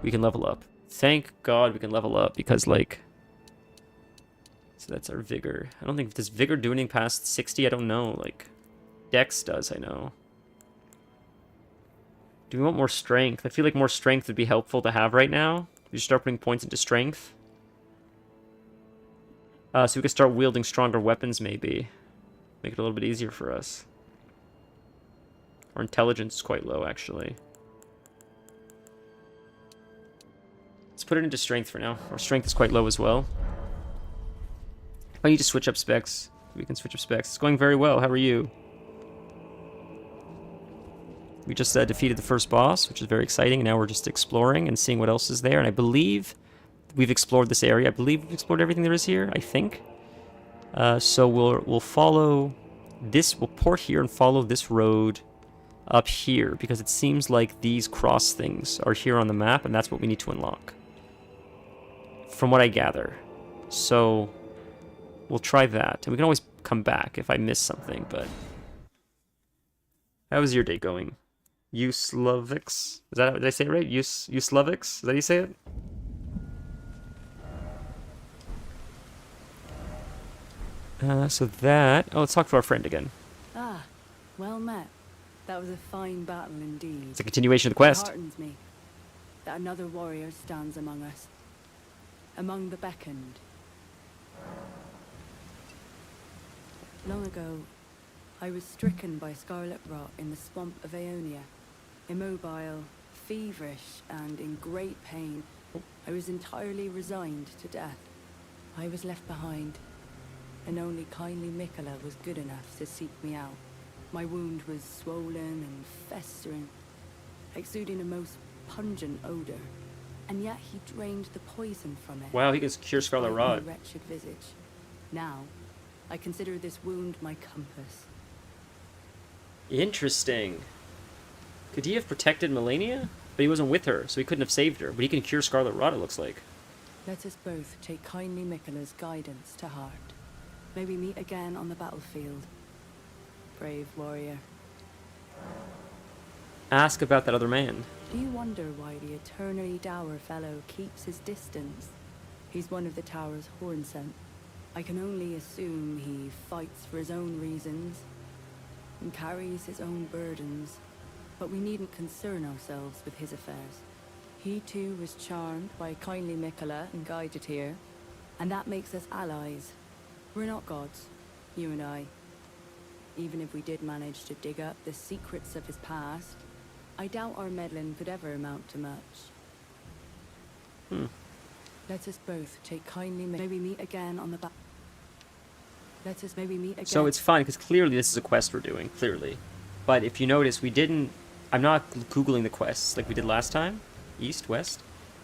We can level up. Thank God we can level up, because, like... So that's our vigor. I don't think... Does vigor do anything past 60? I don't know. Like, Dex does, I know. Do we want more strength? I feel like more strength would be helpful to have right now. We start putting points into strength. So we could start wielding stronger weapons, maybe. Make it a little bit easier for us. Our intelligence is quite low, actually. Let's put it into strength for now. Our strength is quite low as well. I need to switch up specs. We can switch up specs. It's going very well. How are you? We just defeated the first boss, which is very exciting. And now we're just exploring and seeing what else is there. And I believe we've explored this area. I believe we've explored everything there is here, I think. So we'll follow this. We'll port here and follow this road up here, because it seems like these cross things are here on the map, and that's what we need to unlock, from what I gather. So we'll try that, and we can always come back if I miss something. But how was your day going? Uslovics? Did I say it right? Uslovics? Is that how you say it? So that... Oh, let's talk to our friend again. Ah, well met. That was a fine battle indeed. It's a continuation of the quest. It heartens me that another warrior stands among us. Among the beckoned. Long ago, I was stricken by scarlet rot in the swamp of Aeonia. Immobile, feverish, and in great pain. I was entirely resigned to death. I was left behind, and only kindly Mikola was good enough to seek me out. My wound was swollen and festering, exuding a most pungent odor, and yet he drained the poison from it. Wow, he can cure scarlet despite my rot. wretched visage. Now, I consider this wound my compass. Interesting. Could he have protected Melania? But he wasn't with her, so he couldn't have saved her. But he can cure scarlet rot, it looks like. Let us both take kindly Mikola's guidance to heart. May we meet again on the battlefield. Brave warrior. Ask about that other man. Do you wonder why the eternally dour fellow keeps his distance? He's one of the tower's horn scent. I can only assume he fights for his own reasons and carries his own burdens, but we needn't concern ourselves with his affairs. He too was charmed by kindly Mikola and guided here, and that makes us allies. We're not gods, you and I. Even if we did manage to dig up the secrets of his past, I doubt our meddling could ever amount to much. Let us both take kindly. May we meet again on the back. Let us maybe meet again. So it's fun, because clearly this is a quest we're doing, clearly. But if you notice, we didn't... I'm not Googling the quests like we did last time. East, west.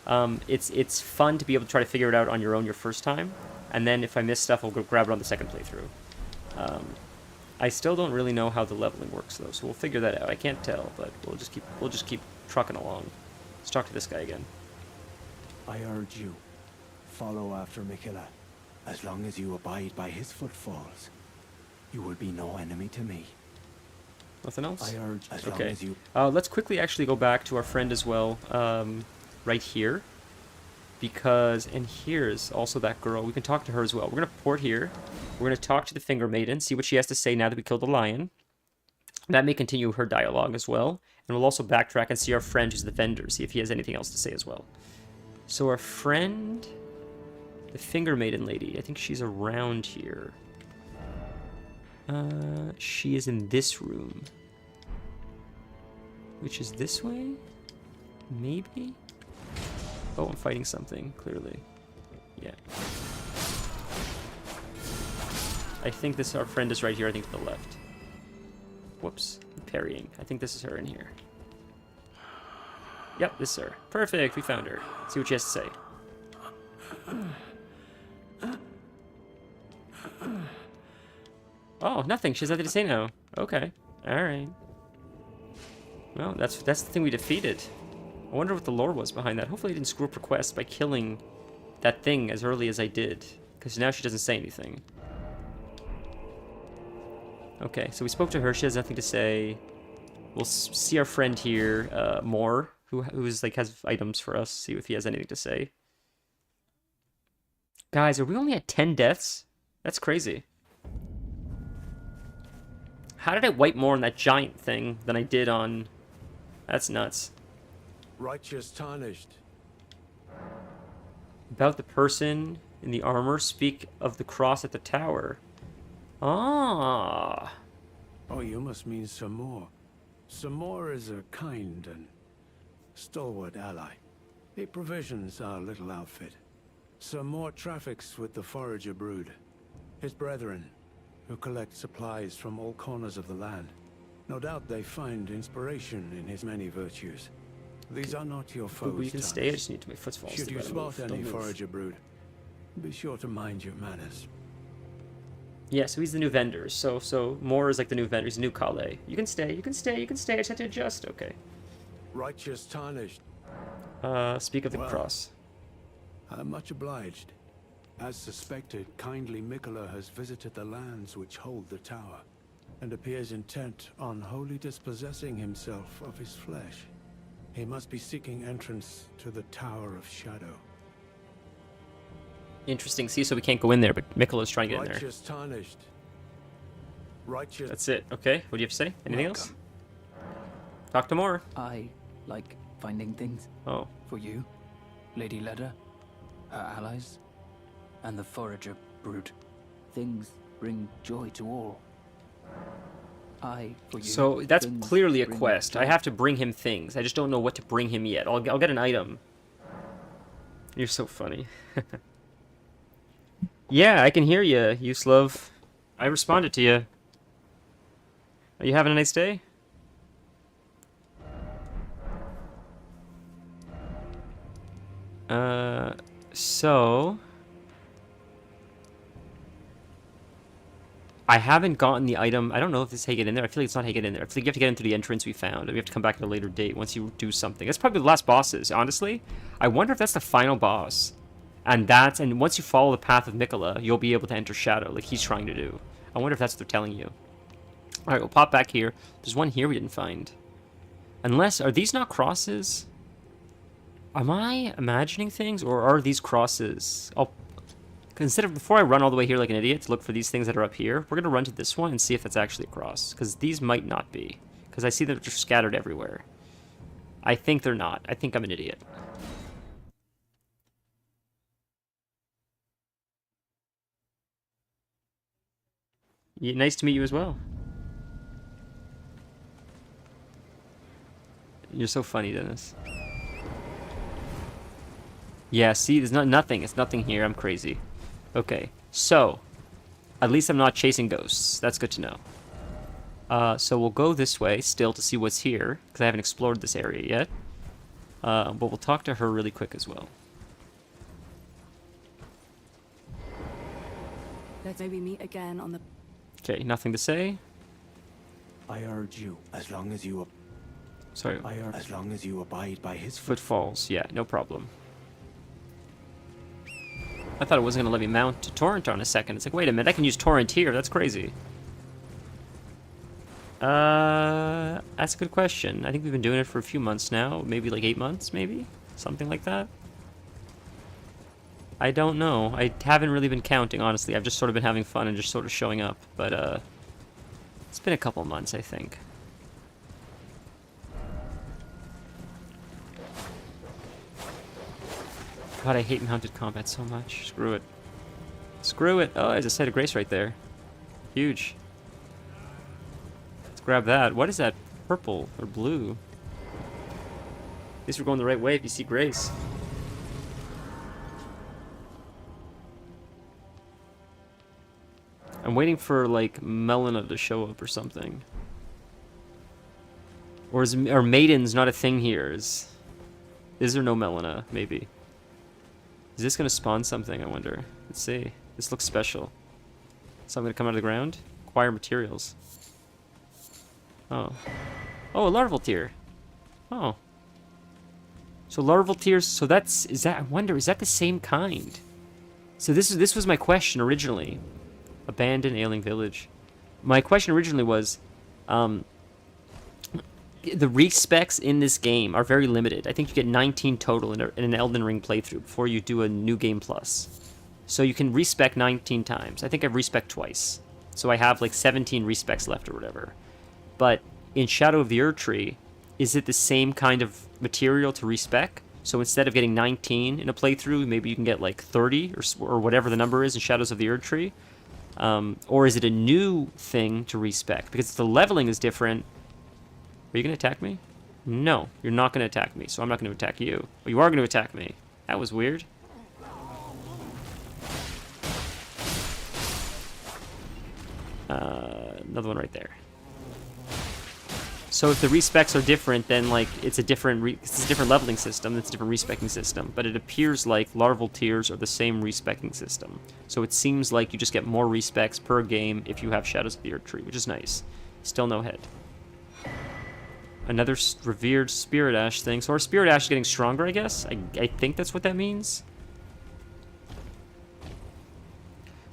It's fun to be able to try to figure it out on your own your first time. And then if I miss stuff, I'll go grab it on the second playthrough. I still don't really know how the leveling works, though, so we'll figure that out. I can't tell, but we'll just keep trucking along. Let's talk to this guy again. I urge you, follow after Mikola. As long as you abide by his footfalls, you will be no enemy to me. Nothing else? I urge as long as you... Let's quickly actually go back to our friend as well, right here. Because, and here's also that girl. We can talk to her as well. We're going to port here. We're going to talk to the Finger Maiden, see what she has to say now that we killed the lion. That may continue her dialogue as well. And we'll also backtrack and see our friend who's the vendor, see if he has anything else to say as well. So our friend, the Finger Maiden lady, I think she's around here. She is in this room. Which is this way? Maybe? Oh, I'm fighting something, clearly. Yeah. I think this, our friend is right here, I think to the left. Whoops, I'm parrying. I think this is her in here. Yep, this is her. Perfect, we found her. Let's see what she has to say. Oh, nothing. She has nothing to say now. Okay. Alright. Well, that's the thing we defeated. I wonder what the lore was behind that. Hopefully I didn't screw up requests by killing that thing as early as I did. Because now she doesn't say anything. Okay, so we spoke to her. She has nothing to say. We'll see our friend here, Moore, who's like has items for us. See if he has anything to say. Guys, are we only at 10 deaths? That's crazy. How did I wipe more on that giant thing than I did on... That's nuts. Righteous tarnished. About the person in the armor, speak of the cross at the tower. Ah. Oh, you must mean Samor. Samor is a kind and stalwart ally. He provisions our little outfit. Samor traffics with the Forager brood, his brethren, who collect supplies from all corners of the land. No doubt they find inspiration in his many virtues. These are not your foes. We can stay. I just need to make footfalls. Should you spot any move. Forager brood, be sure to mind your manners. Yeah, so he's the new vendor. So Moore is like the new vendor. He's a new Kale. You can stay. You can stay. You can stay. I just have to adjust. Okay. Righteous tarnished. Speak of the cross. I'm much obliged. As suspected, kindly Mikola has visited the lands which hold the tower, and appears intent on wholly dispossessing himself of his flesh. He must be seeking entrance to the Tower of Shadow. Interesting. See, so we can't go in there, but Mikola's trying to get in there. Righteous tarnished. Righteous. That's it. Okay. What do you have to say? Anything else? Talk to Moore. I like finding things. Oh. For you, Lady Leda, her allies, and the Forager brood. Things bring joy to all. For you, So that's clearly a bring quest. joy. I have to bring him things. I just don't know what to bring him yet. I'll get an item. You're so funny. Yeah, I can hear you, Yuslov. I responded to you. Are you having a nice day? So... I haven't gotten the item. I don't know if this is how you get in there. I feel like it's not how you get in there. I feel like you have to get into the entrance we found. We have to come back at a later date once you do something. That's probably the last bosses, honestly. I wonder if that's the final boss. And once you follow the path of Mikola, you'll be able to enter Shadow like he's trying to do. I wonder if that's what they're telling you. Alright, we'll pop back here. There's one here we didn't find. Unless, are these not crosses? Am I imagining things, or are these crosses? Before I run all the way here like an idiot to look for these things that are up here, we're going to run to this one and see if that's actually a cross. Because these might not be. Because I see that they're just scattered everywhere. I think they're not. I think I'm an idiot. Yeah, nice to meet you as well. You're so funny, Dennis. Yeah, see, there's nothing. It's nothing here. I'm crazy. Okay, so at least I'm not chasing ghosts. That's good to know. So we'll go this way still to see what's here, because I haven't explored this area yet. But we'll talk to her really quick as well. Let's maybe meet again on the... Okay, nothing to say. I urge you, as long as you abide by his Footfalls, yeah, no problem. I thought it wasn't going to let me mount to Torrent on a second. It's like, wait a minute, I can use Torrent here. That's crazy. That's a good question. I think we've been doing it for a few months now. Maybe like 8 months, maybe? Something like that. I don't know. I haven't really been counting, honestly. I've just sort of been having fun and just sort of showing up. But, it's been a couple months, I think. God, I hate mounted combat so much. Screw it. Screw it. Oh, there's a site of grace right there. Huge. Let's grab that. What is that? Purple or blue? At least we're going the right way if you see grace. I'm waiting for, like, Melina to show up or something. Or Maiden's not a thing here? Is there no Melina? Maybe. Is this going to spawn something, I wonder? Let's see. This looks special. Something going to come out of the ground? Acquire materials. Oh. Oh, a larval tier. Oh. So larval tiers, so that's, I wonder, is that the same kind? So this was my question originally. Abandoned ailing village. My question originally was, the respecs in this game are very limited. I think you get 19 total in an Elden Ring playthrough before you do a new game plus. So you can respec 19 times. I think I've respec twice. So I have like 17 respecs left or whatever. But in Shadow of the Erdtree, is it the same kind of material to respec? So instead of getting 19 in a playthrough, maybe you can get like 30 or whatever the number is in Shadows of the Erdtree. Or is it a new thing to respec? Because the leveling is different. Are you going to attack me? No, you're not going to attack me, so I'm not going to attack you. But you are going to attack me. That was weird. Another one right there. So if the respecs are different, then like it's a different leveling system. It's a different respecking system. But it appears like larval tiers are the same respecking system. So it seems like you just get more respecs per game if you have Shadows of the Erdtree, which is nice. Still no head. Another revered Spirit Ash thing. So our Spirit Ash is getting stronger, I guess. I think that's what that means.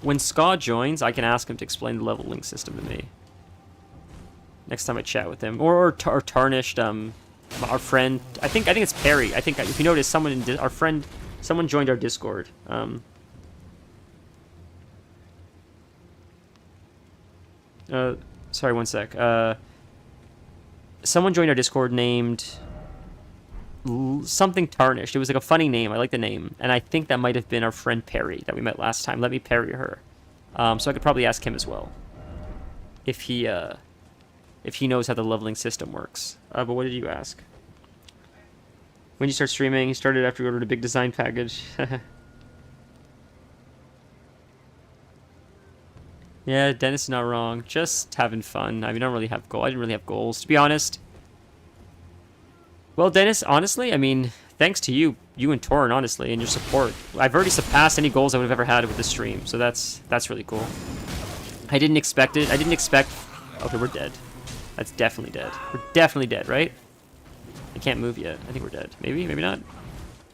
When Ska joins, I can ask him to explain the leveling system to me. Next time I chat with him, or Tarnished, our friend. I think it's Perry. I think if you notice, someone joined our Discord. Sorry, one sec. Someone joined our Discord named something Tarnished. It was like a funny name. I like the name, and I think that might have been our friend Perry that we met last time. Let me parry her, so I could probably ask him as well if he knows how the leveling system works. But what did you ask? When you start streaming, you started after you ordered a big design package. Yeah, Dennis is not wrong. Just having fun. I mean, I didn't really have goals, to be honest. Well, Dennis, honestly, I mean, thanks to you and Torin, honestly, and your support. I've already surpassed any goals I would have ever had with the stream, so that's really cool. I didn't expect it. Okay, we're dead. That's definitely dead. We're definitely dead, right? I can't move yet. I think we're dead. Maybe, maybe not.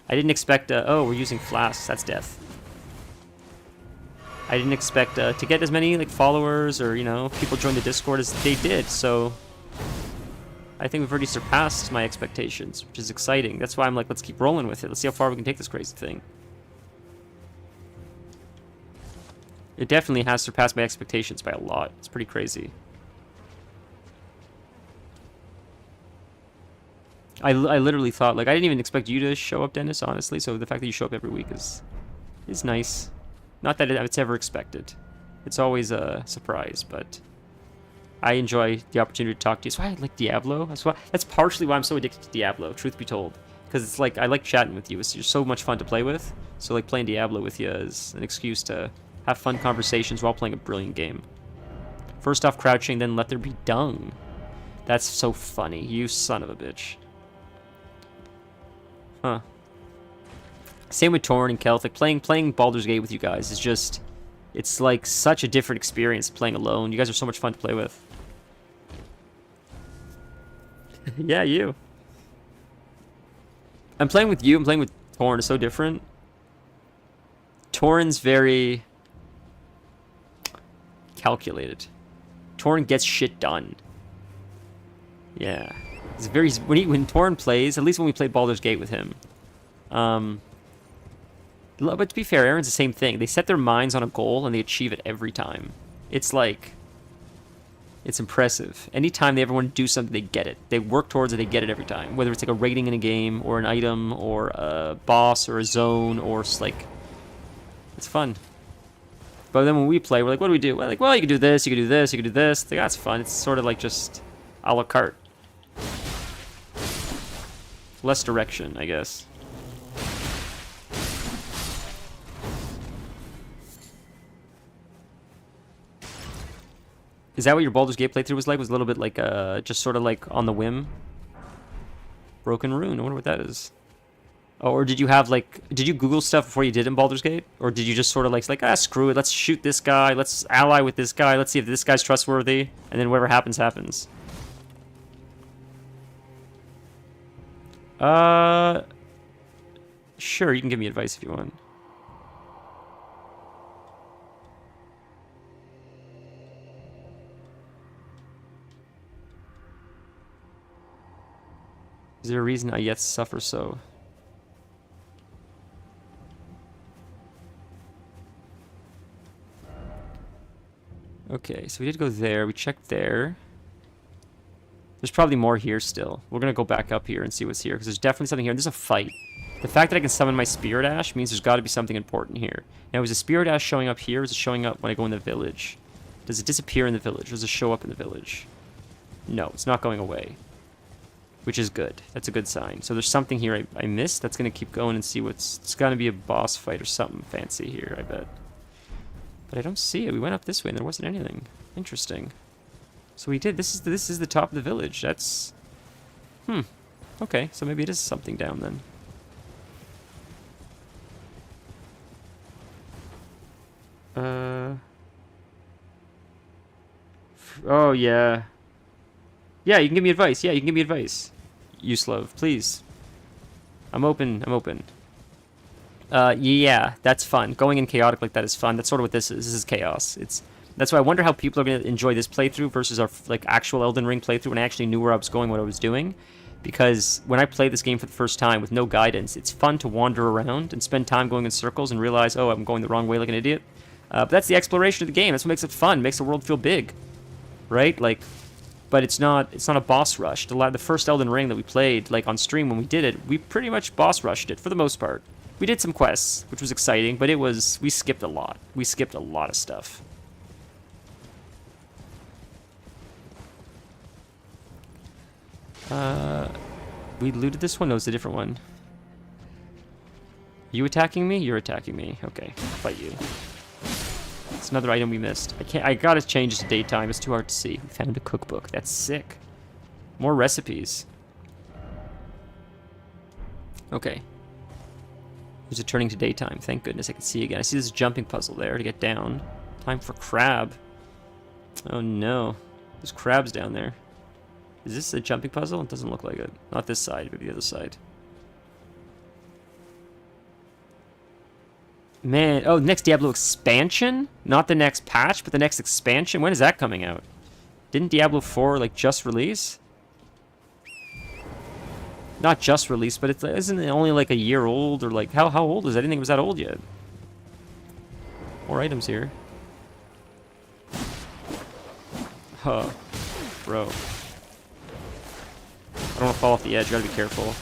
I didn't expect... oh, we're using flasks. That's death. I didn't expect to get as many like followers or, people join the Discord as they did, so... I think we've already surpassed my expectations, which is exciting. That's why I'm like, let's keep rolling with it. Let's see how far we can take this crazy thing. It definitely has surpassed my expectations by a lot. It's pretty crazy. I literally thought, like, I didn't even expect you to show up, Dennis, honestly, so the fact that you show up every week is nice. Not that it's ever expected. It's always a surprise, but I enjoy the opportunity to talk to you. That's why I like Diablo. That's partially why I'm so addicted to Diablo, truth be told. Because it's like, I like chatting with you. You're so much fun to play with. So like playing Diablo with you is an excuse to have fun conversations while playing a brilliant game. First off crouching, then let there be dung. That's so funny. You son of a bitch. Huh. Same with Torn and Celtic. Playing Baldur's Gate with you guys is just... It's like such a different experience playing alone. You guys are so much fun to play with. Yeah, you. I'm playing with you. I'm playing with Torn. It's so different. Torn's very... calculated. Torn gets shit done. Yeah. It's very... When Torn plays, at least when we played Baldur's Gate with him... But to be fair, Aaron's the same thing. They set their minds on a goal and they achieve it every time. It's like... It's impressive. Anytime they ever want to do something, they get it. They work towards it, they get it every time. Whether it's like a rating in a game, or an item, or a boss, or a zone, or like... It's fun. But then when we play, we're like, what do we do? We're like, well, you can do this, you can do this, you can do this. Like, that's fun. It's sort of like just a la carte. Less direction, I guess. Is that what your Baldur's Gate playthrough was like? Was a little bit like, just sort of like on the whim? Broken Rune, I wonder what that is. Oh, or did you have like, did you Google stuff before you did in Baldur's Gate? Or did you just sort of like, ah, screw it, let's shoot this guy, let's ally with this guy, let's see if this guy's trustworthy, and then whatever happens, happens. Sure, you can give me advice if you want. Is there a reason I yet suffer so? Okay, so we did go there. We checked there. There's probably more here still. We're going to go back up here and see what's here, because there's definitely something here. And there's a fight. The fact that I can summon my Spirit Ash means there's got to be something important here. Now, is the Spirit Ash showing up here, or is it showing up when I go in the village? Does it disappear in the village, or does it show up in the village? No, it's not going away. Which is good. That's a good sign. So there's something here I missed. That's going to keep going and see what's... It's got to be a boss fight or something fancy here, I bet. But I don't see it. We went up this way and there wasn't anything. Interesting. So we did. This is the top of the village. That's... Okay, so maybe it is something down then. Oh, yeah. Yeah, you can give me advice. Yeah, you can give me advice. Uslov, please. I'm open. Yeah, that's fun. Going in chaotic like that is fun. That's sort of what this is. This is chaos. That's why I wonder how people are going to enjoy this playthrough versus our like actual Elden Ring playthrough when I actually knew where I was going, what I was doing. Because when I played this game for the first time with no guidance, it's fun to wander around and spend time going in circles and realize, oh, I'm going the wrong way like an idiot. But that's the exploration of the game. That's what makes it fun. It makes the world feel big, right? Like, but it's not a boss rush. The first Elden Ring that we played, like on stream when we did it, we pretty much boss rushed it for the most part. We did some quests, which was exciting, but we skipped a lot. We skipped a lot of stuff. We looted this one? No, it's a different one. You attacking me? You're attacking me. Okay, I'll fight you. It's another item we missed. I gotta change it to daytime. It's too hard to see. We found a cookbook. That's sick. More recipes. Okay. There's a turning to daytime. Thank goodness I can see again. I see this jumping puzzle there to get down. Time for crab. Oh no. There's crabs down there. Is this a jumping puzzle? It doesn't look like it. Not this side, maybe the other side. Man, oh, next Diablo expansion? Not the next patch, but the next expansion? When is that coming out? Didn't Diablo 4, like, just release? Not just release, but isn't it only, like, a year old? Or, like, how old is it? I didn't think it was that old yet. More items here. Huh. Bro. I don't want to fall off the edge. Gotta be careful.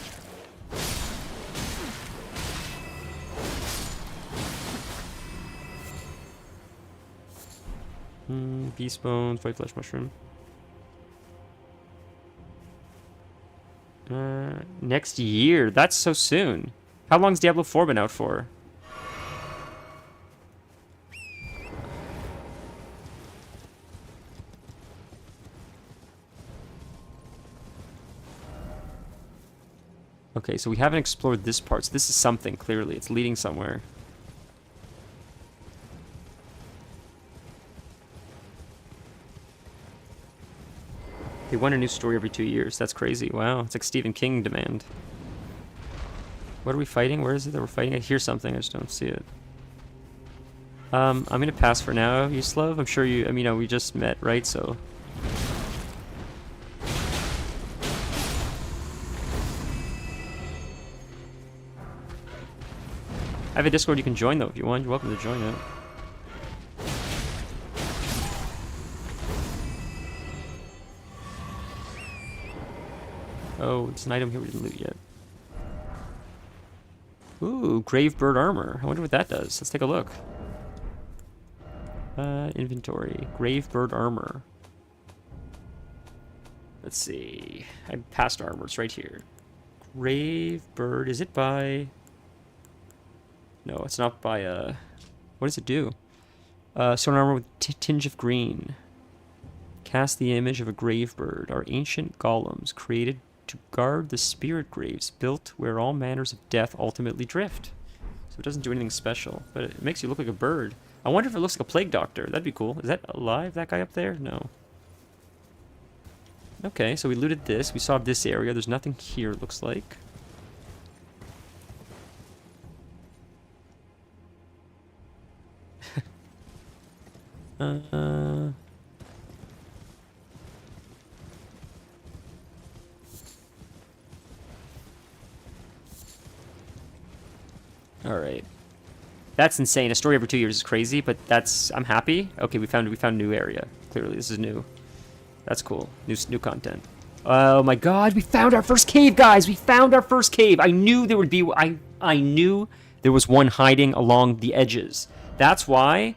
Beast bones, white flesh mushroom. Next year. That's so soon. How long's Diablo 4 been out for? Okay, so we haven't explored this part. So this is something, clearly. It's leading somewhere. They want a new story every 2 years. That's crazy. Wow, it's like Stephen King demand. What are we fighting? Where is it that we're fighting? I hear something. I just don't see it. I'm going to pass for now, Yuslav. I'm sure you... I mean, we just met, right? So... I have a Discord you can join, though, if you want. You're welcome to join it. Oh, it's an item here we didn't loot yet. Ooh, grave bird armor. I wonder what that does. Let's take a look. Inventory. Grave bird armor. Let's see. I passed armor. It's right here. Grave bird. Is it by... No, it's not by... What does it do? Stone armor with tinge of green. Cast the image of a grave bird. Are ancient golems created to guard the spirit graves built where all manners of death ultimately drift. So it doesn't do anything special, but it makes you look like a bird. I wonder if it looks like a plague doctor. That'd be cool. Is that alive, that guy up there? No. Okay, so we looted this. We saw this area. There's nothing here, it looks like. Alright. That's insane. A story every 2 years is crazy, but I'm happy. Okay, we found a new area. Clearly, this is new. That's cool. New content. Oh my god, we found our first cave, guys! We found our first cave! I knew there would be... I knew there was one hiding along the edges. That's why...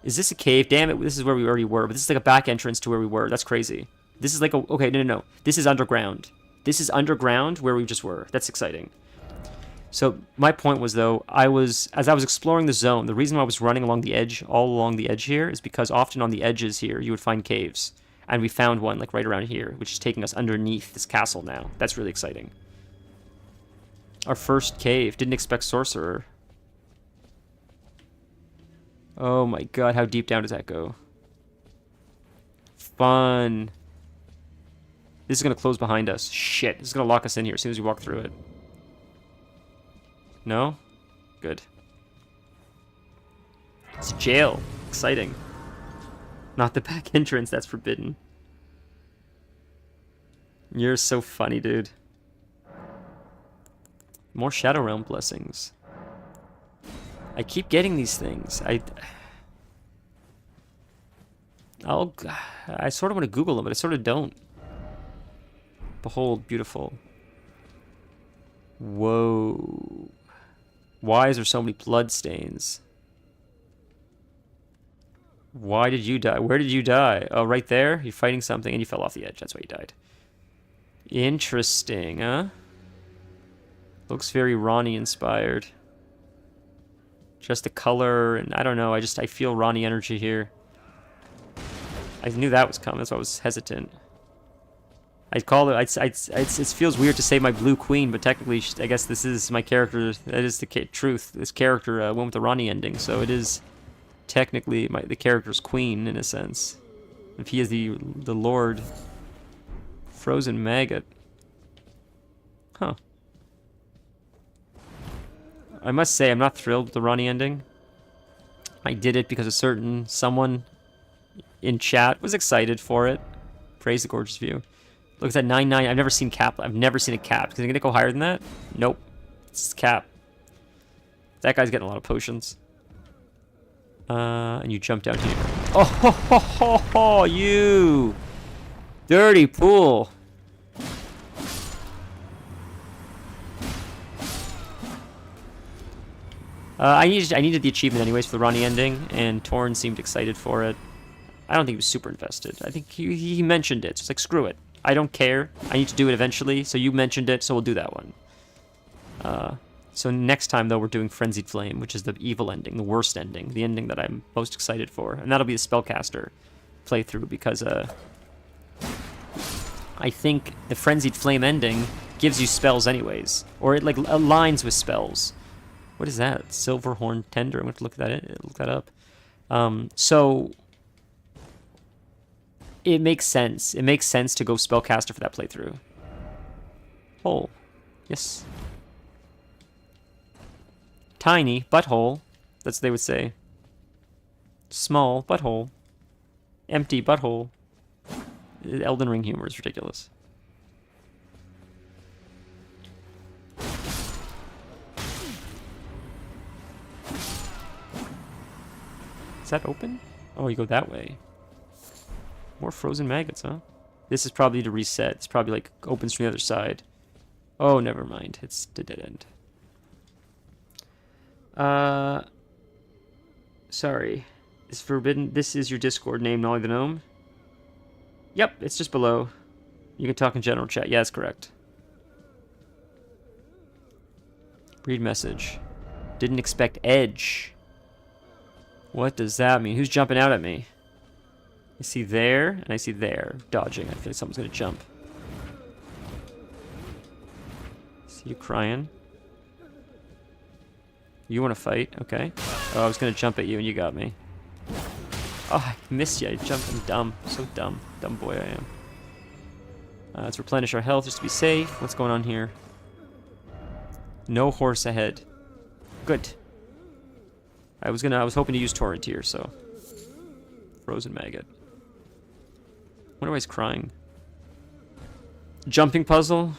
Is this a cave? Damn it, this is where we already were, but this is like a back entrance to where we were. That's crazy. This is like a... Okay, no. This is underground. This is underground where we just were. That's exciting. So my point was, though, as I was exploring the zone, the reason why I was running along the edge, all along the edge here, is because often on the edges here, you would find caves. And we found one, like, right around here, which is taking us underneath this castle now. That's really exciting. Our first cave. Didn't expect sorcerer. Oh my god, how deep down does that go? Fun. This is going to close behind us. Shit, this is going to lock us in here as soon as we walk through it. No? Good. It's jail. Exciting. Not the back entrance, that's forbidden. You're so funny, dude. More Shadow Realm blessings. I keep getting these things. I sort of want to Google them, but I sort of don't. Behold, beautiful. Whoa. Why is there so many blood stains? Why did you die? Where did you die? Oh, right there? You're fighting something and you fell off the edge. That's why you died. Interesting, huh? Looks very Ronnie inspired. Just the color, and I don't know. I feel Ronnie energy here. I knew that was coming. That's why I was hesitant. I'd call it. It feels weird to say my blue queen, but technically, I guess this is my character. That is the truth. This character went with the Ronnie ending, so it is technically the character's queen in a sense. If he is the Lord, frozen maggot. Huh. I must say, I'm not thrilled with the Ronnie ending. I did it because someone in chat was excited for it. Praise the gorgeous view. Look at that 9-9. I've never seen cap. I've never seen a cap. Is it gonna go higher than that? Nope. It's cap. That guy's getting a lot of potions. And you jump down here. Oh, ho, ho, ho, ho, you dirty pool. I needed the achievement anyways for the Ronnie ending, and Torn seemed excited for it. I don't think he was super invested. I think he mentioned it. So it's like, screw it. I don't care. I need to do it eventually, so you mentioned it, so we'll do that one. So next time, though, we're doing Frenzied Flame, which is the evil ending, the worst ending, the ending that I'm most excited for. And that'll be the Spellcaster playthrough, because I think the Frenzied Flame ending gives you spells anyways. Or it like aligns with spells. What is that? Silverhorn Tender. I'm going to look that up. So it makes sense. It makes sense to go Spellcaster for that playthrough. Hole. Yes. Tiny butthole. That's what they would say. Small butthole. Empty butthole. Elden Ring humor is ridiculous. Is that open? Oh, you go that way. More frozen maggots, huh? This is probably to reset. It's probably like opens from the other side. Oh, never mind. It's the dead end. Sorry. Is forbidden. This is your Discord name, Nolly the Gnome? Yep, it's just below. You can talk in general chat. Yeah, that's correct. Read message. Didn't expect edge. What does that mean? Who's jumping out at me? I see there, and I see there. Dodging. I feel like someone's gonna jump. See you crying. You want to fight? Okay. Oh, I was gonna jump at you, and you got me. Oh, I missed you. I jumped. I'm dumb. So dumb. Dumb boy I am. Let's replenish our health just to be safe. What's going on here? No horse ahead. Good. I was hoping to use torrent here, so. Frozen maggot. Wonder why he's crying. Jumping puzzle.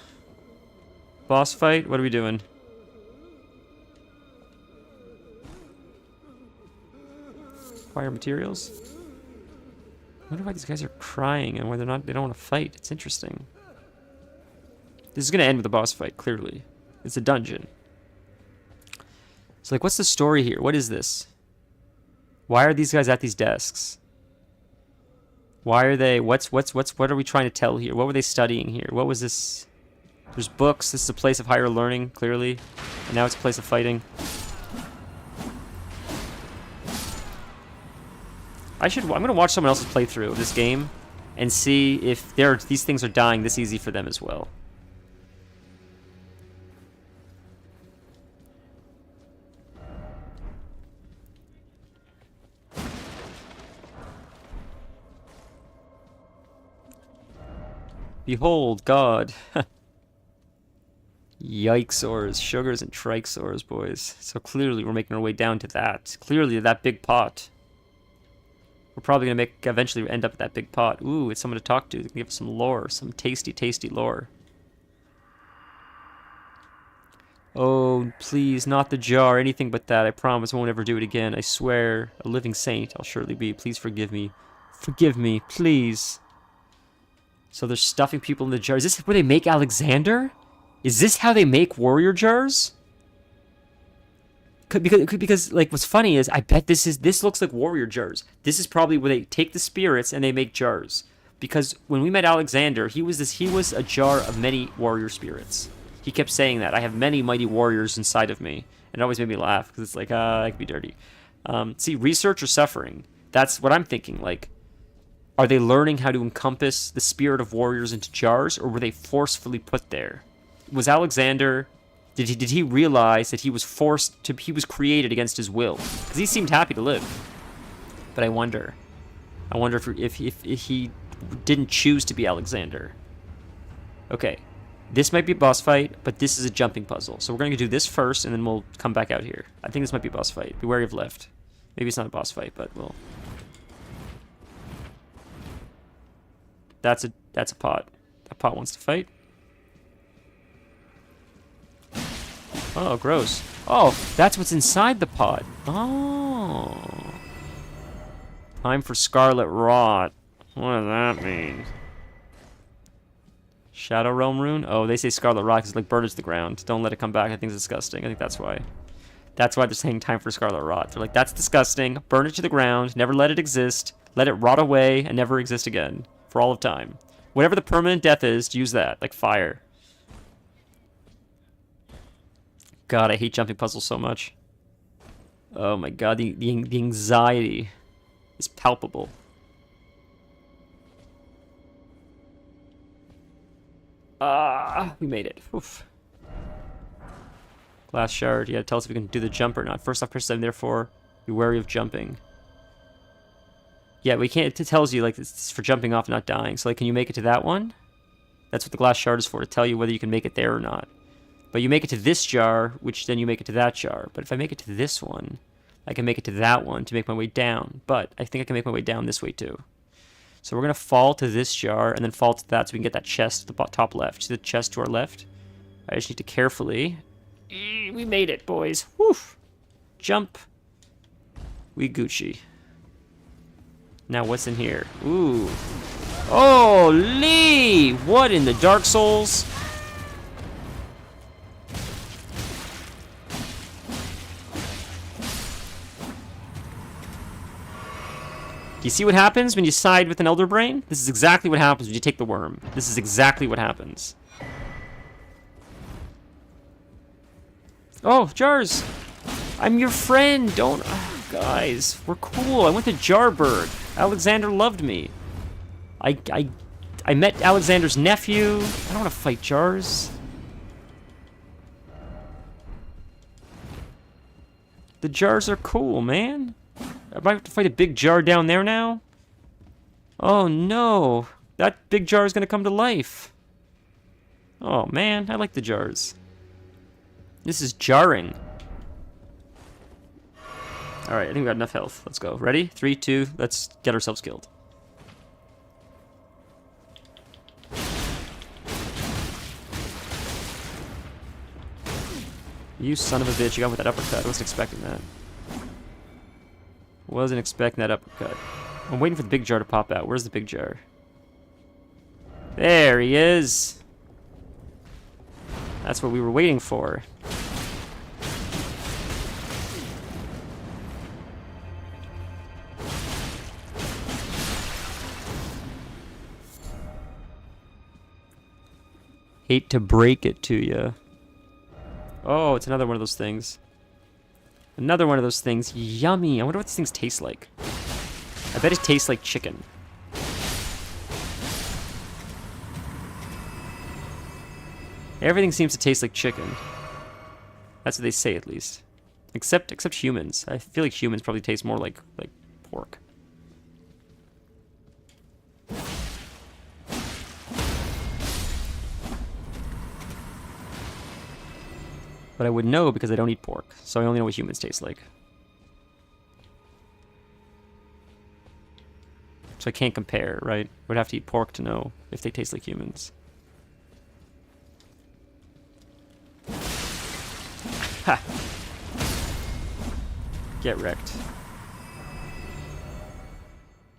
Boss fight. What are we doing? Acquire materials. I wonder why these guys are crying and why they don't want to fight. It's interesting. This is gonna end with a boss fight, clearly. It's a dungeon. So like, what's the story here? What is this? Why are these guys at these desks? Why are they? What are we trying to tell here? What were they studying here? What was this? There's books. This is a place of higher learning, clearly, and now it's a place of fighting. I'm gonna watch someone else's playthrough of this game and see if these things are dying this easy for them as well. Behold, God. Yikesors, sugars and trixors, boys. So clearly we're making our way down to that. Clearly that big pot. We're probably going to eventually end up at that big pot. Ooh, it's someone to talk to. They can give us some lore, some tasty, tasty lore. Oh, please, not the jar, anything but that. I promise I won't ever do it again. I swear, a living saint I'll surely be. Please forgive me. Forgive me, please. So they're stuffing people in the jar. Is this where they make Alexander? Is this how they make warrior jars? Because like, what's funny is I bet this looks like warrior jars. This is probably where they take the spirits and they make jars. Because when we met Alexander, he was a jar of many warrior spirits. He kept saying that. I have many mighty warriors inside of me. And it always made me laugh because it's like, I could be dirty. See, research or suffering. That's what I'm thinking. Like, are they learning how to encompass the spirit of warriors into jars, or were they forcefully put there? Was Alexander, did he realize that he was created against his will? Because he seemed happy to live. But I wonder if he didn't choose to be Alexander. Okay, this might be a boss fight, but this is a jumping puzzle. So we're going to do this first, and then we'll come back out here. I think this might be a boss fight. Be wary of left. Maybe it's not a boss fight, but we'll... That's a pot. That pot wants to fight. Oh, gross. Oh, that's what's inside the pot. Oh. Time for Scarlet Rot. What does that mean? Shadow Realm rune? Oh, they say Scarlet Rot because it's like burn it to the ground. Don't let it come back. I think it's disgusting. I think that's why. That's why they're saying time for Scarlet Rot. They're like, that's disgusting. Burn it to the ground. Never let it exist. Let it rot away and never exist again. For all of time. Whatever the permanent death is, use that. Like fire. God, I hate jumping puzzles so much. Oh my god, the anxiety is palpable. We made it. Oof. Glass shard. Yeah, tell us if we can do the jump or not. First off, press 7, therefore, be wary of jumping. Yeah, we can't. It tells you, like, it's for jumping off, not dying. So, like, can you make it to that one? That's what the glass shard is for, to tell you whether you can make it there or not. But you make it to this jar, which then you make it to that jar. But if I make it to this one, I can make it to that one to make my way down. But I think I can make my way down this way, too. So we're going to fall to this jar and then fall to that so we can get that chest to the top left. See the chest to our left? I just need to carefully... We made it, boys. Woof! Jump. We Gucci. Now what's in here? Ooh. Holy! What in the Dark Souls? Do you see what happens when you side with an Elder Brain? This is exactly what happens when you take the worm. This is exactly what happens. Oh, Jars! I'm your friend! Don't... guys, we're cool. I went to Jarburg. Alexander loved me. I met Alexander's nephew. I don't want to fight Jars. The Jars are cool, man. I might have to fight a big jar down there now. Oh no. That big jar is going to come to life. Oh man, I like the Jars. This is jarring. Alright, I think we got enough health. Let's go. Ready? 3, 2, let's get ourselves killed. You son of a bitch, you got with that uppercut. I wasn't expecting that. Wasn't expecting that uppercut. I'm waiting for the big jar to pop out. Where's the big jar? There he is. That's what we were waiting for. Hate to break it to you. Oh, it's another one of those things. Another one of those things. Yummy. I wonder what these things taste like. I bet it tastes like chicken. Everything seems to taste like chicken. That's what they say, at least. Except humans. I feel like humans probably taste more like pork. But I would know because I don't eat pork, so I only know what humans taste like. So I can't compare, right? I would have to eat pork to know if they taste like humans. Ha! Get wrecked.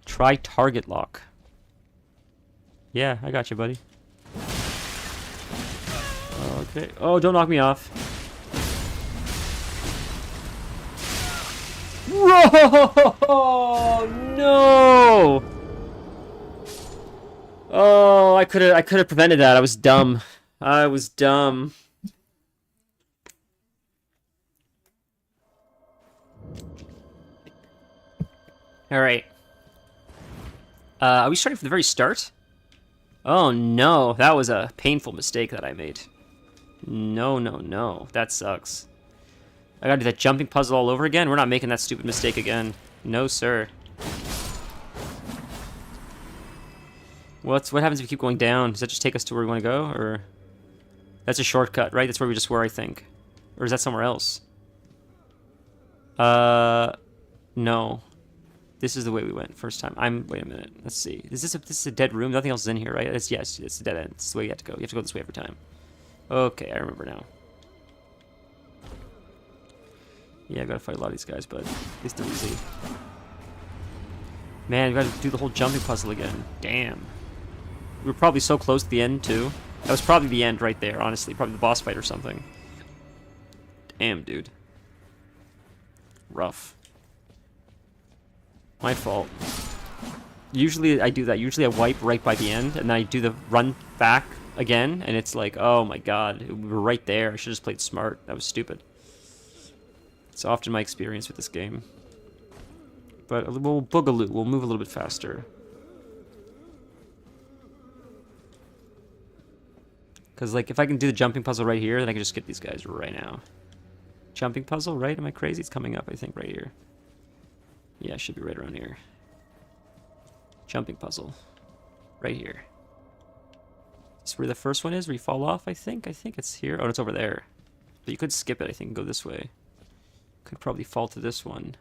Try target lock. Yeah, I got you, buddy. Okay. Oh, don't knock me off. Whoa! No! Oh, I could have prevented that. I was dumb. I was dumb. All right. Are we starting from the very start? Oh no, that was a painful mistake that I made. No, no, no. That sucks. I gotta do that jumping puzzle all over again? We're not making that stupid mistake again. No, sir. What happens if we keep going down? Does that just take us to where we want to go? Or that's a shortcut, right? That's where we just were, I think. Or is that somewhere else? No. This is the way we went first time. Wait a minute. Let's see. This is a dead room? Nothing else is in here, right? Yes, it's a dead end. It's the way you have to go. You have to go this way every time. Okay, I remember now. Yeah, I gotta fight a lot of these guys, but at least they're easy. Man, we gotta do the whole jumping puzzle again. Damn. We were probably so close to the end, too. That was probably the end right there, honestly. Probably the boss fight or something. Damn, dude. Rough. My fault. Usually I do that. Usually I wipe right by the end, and then I do the run back again, and it's like, oh my god, we were right there. I should have just played smart. That was stupid. It's often my experience with this game. But we'll boogaloo. We'll move a little bit faster. Because, like, if I can do the jumping puzzle right here, then I can just get these guys right now. Jumping puzzle, right? Am I crazy? It's coming up, I think, right here. Yeah, it should be right around here. Jumping puzzle. Right here. Is this where the first one is? Where you fall off, I think? I think it's here. Oh, it's over there. But you could skip it, I think, and go this way. Could probably fall to this one.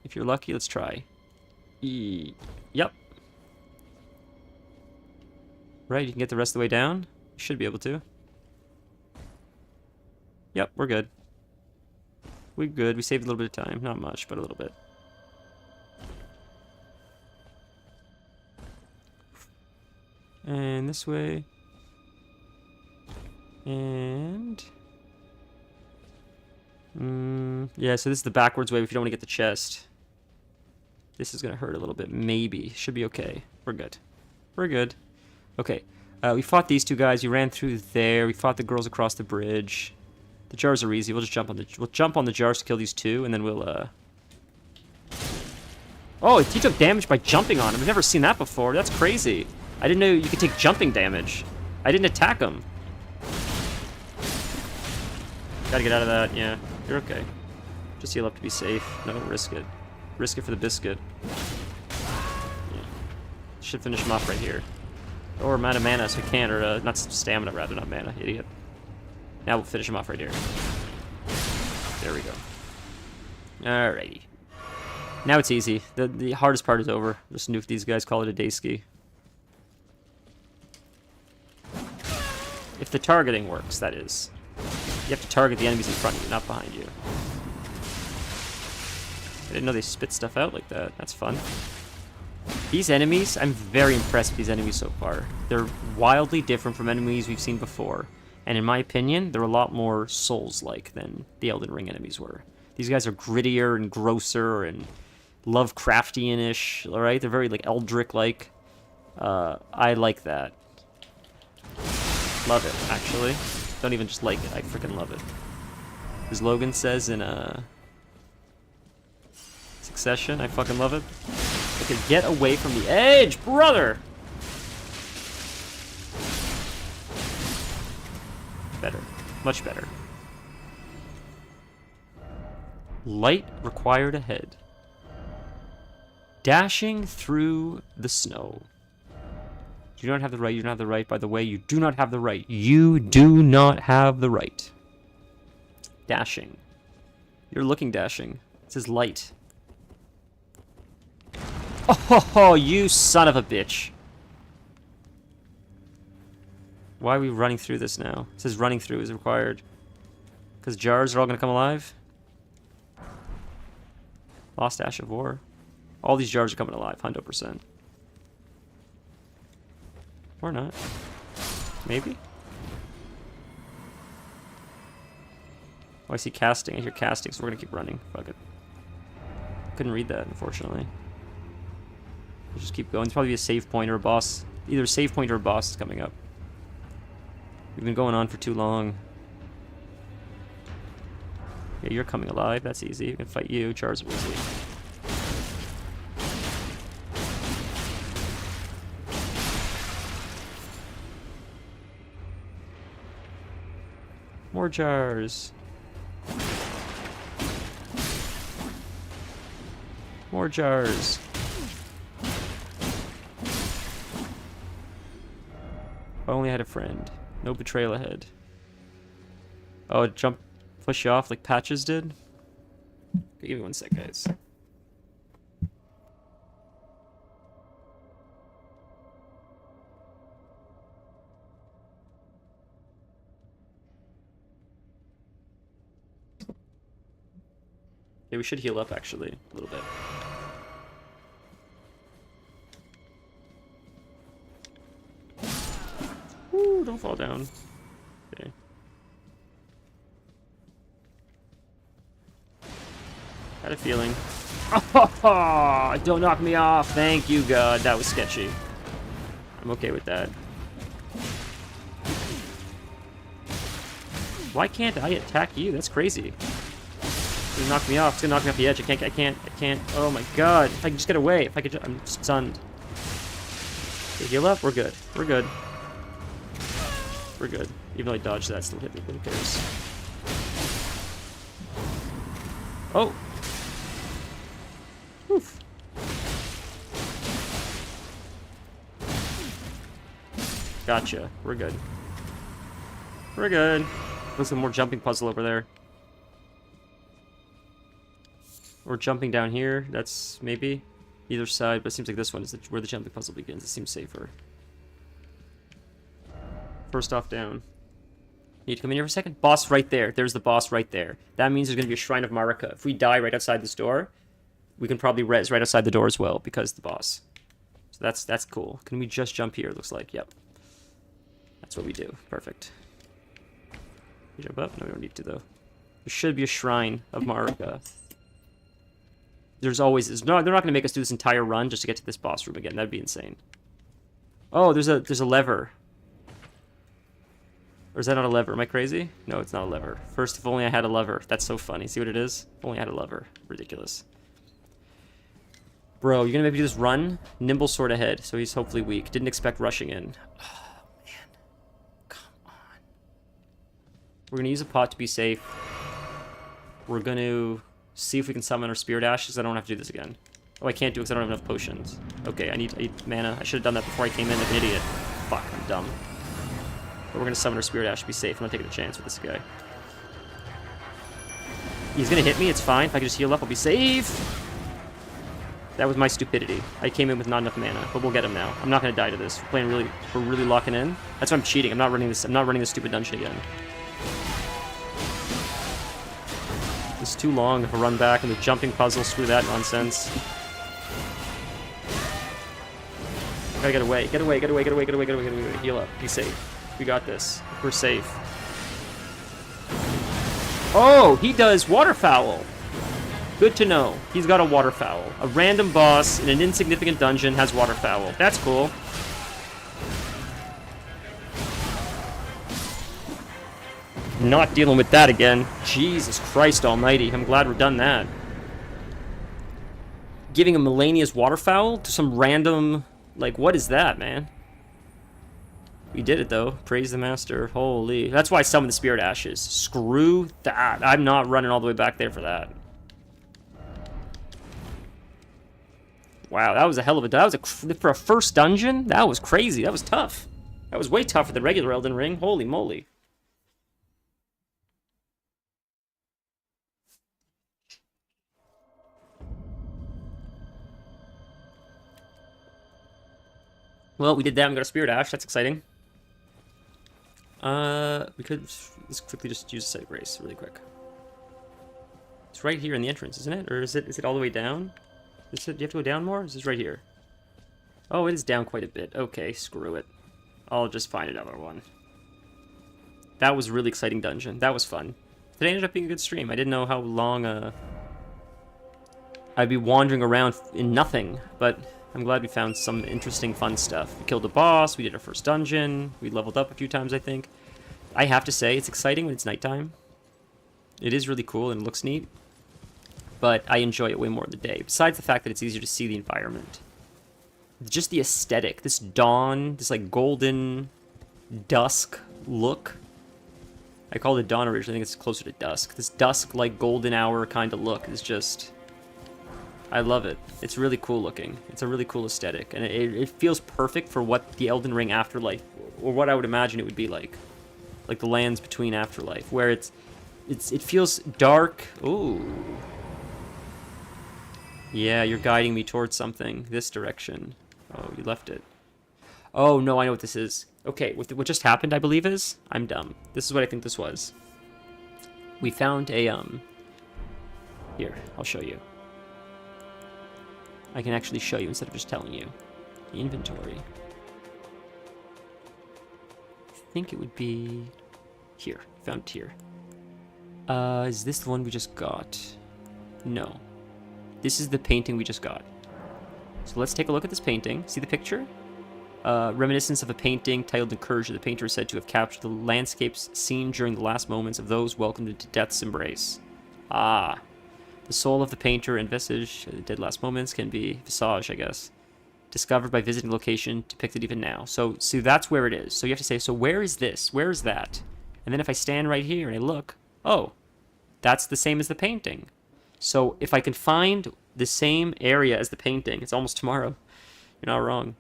If you're lucky, let's try. Yep. Right, you can get the rest of the way down. You should be able to. Yep, we're good. We're good. We saved a little bit of time. Not much, but a little bit. And this way. And... yeah, so this is the backwards way if you don't want to get the chest. This is going to hurt a little bit. Maybe. Should be okay. We're good. We're good. Okay. We fought these two guys. We ran through there. We fought the girls across the bridge. The jars are easy. We'll just jump on the jars to kill these two, and then we'll, Oh, he took damage by jumping on him. I've never seen that before. That's crazy. I didn't know you could take jumping damage. I didn't attack him. Gotta get out of that. Yeah, you're okay. Just heal up to be safe. No, risk it. Risk it for the biscuit. Yeah. Should finish him off right here. Or I'm out of mana, so I can't. Or, not stamina, rather, not mana. Idiot. Now we'll finish him off right here. There we go. Alrighty. Now it's easy. The hardest part is over. Just nuke these guys, call it a day ski. If the targeting works, that is. You have to target the enemies in front of you, not behind you. I didn't know they spit stuff out like that. That's fun. These enemies, I'm very impressed with these enemies so far. They're wildly different from enemies we've seen before. And in my opinion, they're a lot more Souls-like than the Elden Ring enemies were. These guys are grittier and grosser and Lovecraftian-ish, alright? They're very, like, Eldritch-like. I like that. Love it, actually. Don't even just like it, I freaking love it. As Logan says in, Succession, I fucking love it. Okay, get away from the edge, brother! Better. Much better. Light required ahead. Dashing through the snow. You don't have the right, you don't have the right. By the way, you do not have the right. You do not have the right. Dashing. You're looking dashing. It says light. Oh, you son of a bitch. Why are we running through this now? It says running through is required. Because jars are all going to come alive? Lost Ash of War. All these jars are coming alive, 100%. Or not. Maybe? Oh, I see casting. I hear casting, so we're going to keep running. Fuck it. Couldn't read that, unfortunately. We'll just keep going. There's probably a save point or a boss. Either a save point or a boss is coming up. We've been going on for too long. Yeah, you're coming alive. That's easy. We can fight you. Jars are easy. More jars. More jars. If I only had a friend. No betrayal ahead. Oh, jump, push you off like Patches did? Okay, give me 1 sec, guys. Yeah, we should heal up, actually, a little bit. Woo, don't fall down. Okay. Had a feeling. Oh, don't knock me off. Thank you, God. That was sketchy. I'm okay with that. Why can't I attack you? That's crazy. It's gonna knock me off. It's gonna knock me off the edge. I can't. Oh my God. If I can just get away. If I could I'm stunned. Okay, heal up. We're good. We're good. We're good. Even though I dodged that, still hit me. Who cares? Oh! Oof. Gotcha. We're good. We're good. Looks like more jumping puzzle over there. Or jumping down here. That's maybe either side, but it seems like this one is where the jumping puzzle begins. It seems safer. First off down. Need to come in here for a second? Boss right there. There's the boss right there. That means there's going to be a Shrine of Marika. If we die right outside this door, we can probably res right outside the door as well, because the boss. So So that's cool. Can we just jump here? Looks like, yep. That's what we do. Perfect. We jump up? No, we don't need to, though. There should be a shrine of Marika. There's always... No, they're not going to make us do this entire run just to get to this boss room again. That'd be insane. Oh, there's a lever. Or is that not a lever? Am I crazy? No, it's not a lever. First, if only I had a lever. That's so funny. See what it is? If only I had a lever. Ridiculous. Bro, you're gonna make me do this run? Nimble sword ahead, so he's hopefully weak. Didn't expect rushing in. Oh, man. Come on. We're gonna use a pot to be safe. We're gonna see if we can summon our Spirit Ash, because I don't have to do this again. Oh, I can't do it because I don't have enough potions. Okay, I need mana. I should have done that before I came in like an idiot. Fuck, I'm dumb. But we're gonna summon our Spirit Ash to be safe. I'm not taking a chance with this guy. He's gonna hit me, it's fine. If I can just heal up, I'll be safe. That was my stupidity. I came in with not enough mana, but we'll get him now. I'm not gonna die to this. We're really locking in. That's why I'm cheating. I'm not running this stupid dungeon again. It's too long of a run back and the jumping puzzle. Screw that nonsense. Gotta get away. Get away, get away, get away, get away, get away, get away. Heal up. Be safe. We got this. We're safe. Oh, he does waterfowl. Good to know. He's got a waterfowl. A random boss in an insignificant dungeon has waterfowl. That's cool. Not dealing with that again. Jesus Christ almighty. I'm glad we're done that. Giving a Melania's waterfowl to some random... Like, what is that, man? We did it, though. Praise the master. Holy. That's why I summoned the Spirit Ashes. Screw that. I'm not running all the way back there for that. Wow, that was a hell of a... That was for a first dungeon? That was crazy. That was tough. That was way tougher than regular Elden Ring. Holy moly. Well, we did that. We got a Spirit Ash. That's exciting. We could let's quickly just use a Site of Grace really quick. It's right here in the entrance, isn't it? Or is it all the way down? Do you have to go down more? Is this right here? Oh, it is down quite a bit. Okay, screw it. I'll just find another one. That was a really exciting dungeon. That was fun. Today ended up being a good stream. I didn't know how long I'd be wandering around in nothing, but I'm glad we found some interesting, fun stuff. We killed a boss, we did our first dungeon, we leveled up a few times, I think. I have to say, it's exciting when it's nighttime. It is really cool and it looks neat, but I enjoy it way more in the day. Besides the fact that it's easier to see the environment. Just the aesthetic, this dawn, this like golden dusk look. I called it dawn originally, I think it's closer to dusk. This dusk, like golden hour kind of look is just... I love it. It's really cool looking. It's a really cool aesthetic, and it feels perfect for what the Elden Ring Afterlife, or what I would imagine it would be like the lands between Afterlife, where it feels dark. Ooh, yeah, you're guiding me towards something. This direction. Oh, you left it. Oh no, I know what this is. Okay, what just happened, I believe, is I'm dumb. This is what I think this was. We found a Here, I'll show you. I can actually show you instead of just telling you. The inventory. I think it would be here. Found it here. Is this the one we just got? No. This is the painting we just got. So let's take a look at this painting. See the picture? Reminiscence of a painting titled Incursion. The painter is said to have captured the landscapes seen during the last moments of those welcomed into death's embrace. Ah. The soul of the painter and vestige, dead last moments, can be visage, I guess. Discovered by visiting location, depicted even now. So that's where it is. So you have to say, so where is this? Where is that? And then if I stand right here and I look, oh, that's the same as the painting. So if I can find the same area as the painting, it's almost tomorrow. You're not wrong.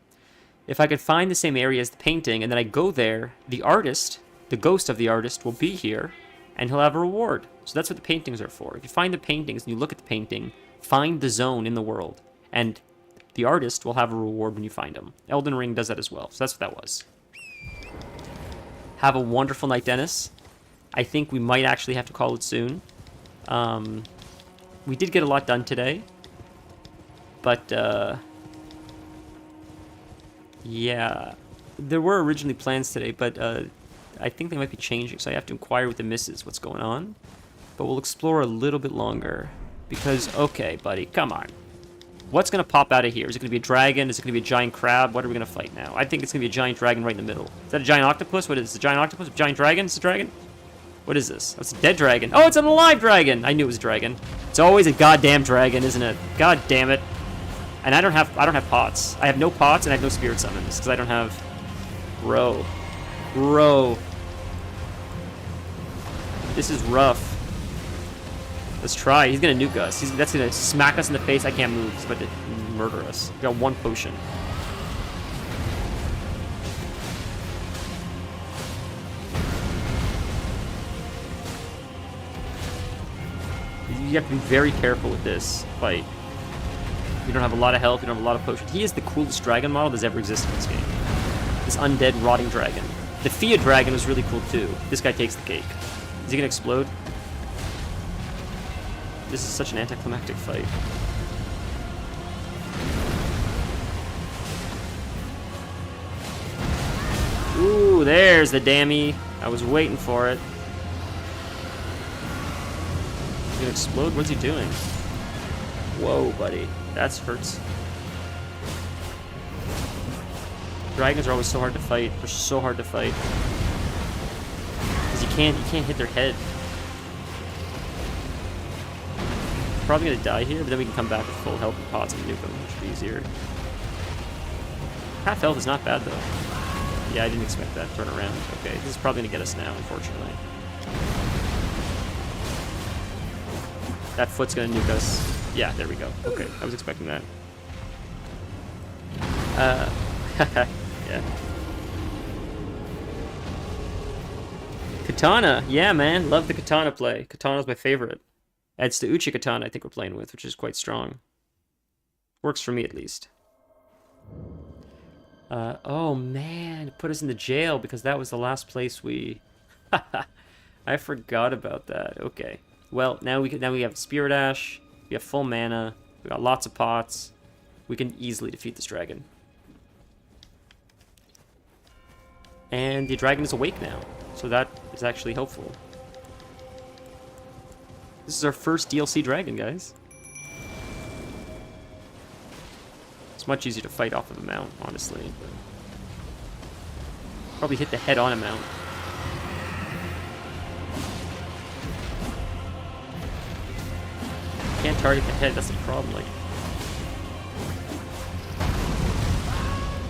If I could find the same area as the painting and then I go there, the artist, the ghost of the artist, will be here and he'll have a reward. So that's what the paintings are for. If you find the paintings and you look at the painting, find the zone in the world, and the artist will have a reward when you find him. Elden Ring does that as well, so that's what that was. Have a wonderful night, Dennis. I think we might actually have to call it soon. We did get a lot done today, but Yeah. There were originally plans today, but I think they might be changing, so I have to inquire with the missus what's going on. But we'll explore a little bit longer. Because, okay, buddy, come on. What's going to pop out of here? Is it going to be a dragon? Is it going to be a giant crab? What are we going to fight now? I think it's going to be a giant dragon right in the middle. Is that a giant octopus? What is it? A giant octopus? A giant dragon? Is it a dragon? What is this? Oh, it's a dead dragon. Oh, it's an alive dragon! I knew it was a dragon. It's always a goddamn dragon, isn't it? God damn it. And I don't have pots. I have no pots and I have no spirit summons because I don't have. Bro. This is rough. Let's try. He's gonna nuke us. That's gonna smack us in the face. I can't move. He's about to murder us. We got one potion. You have to be very careful with this fight. You don't have a lot of health. You don't have a lot of potions. He is the coolest dragon model that's ever existed in this game. This undead rotting dragon. The Fia dragon was really cool too. This guy takes the cake. Is he gonna explode? This is such an anticlimactic fight. Ooh, there's the dammy. I was waiting for it. He's gonna explode? What's he doing? Whoa, buddy. That hurts. Dragons are always so hard to fight. They're so hard to fight. Because you can't hit their head. Probably gonna die here, but then we can come back with full health and pots and nuke them, which should be easier. Half health is not bad though. Yeah, I didn't expect that turn around. Okay, this is probably gonna get us now, unfortunately. That foot's gonna nuke us. Yeah, there we go. Okay, I was expecting that. Yeah. Katana, yeah, man, love the katana play. Katana's my favorite. It's the Uchi katana I think we're playing with, which is quite strong. Works for me at least. Oh man, put us in the jail because that was the last place we. I forgot about that. Okay. Well, now we have Spirit Ash. We have full mana. We got lots of pots. We can easily defeat this dragon. And the dragon is awake now, so that is actually helpful. This is our first DLC dragon, guys. It's much easier to fight off of a mount, honestly. Probably hit the head on a mount. Can't target the head, that's the problem. Like,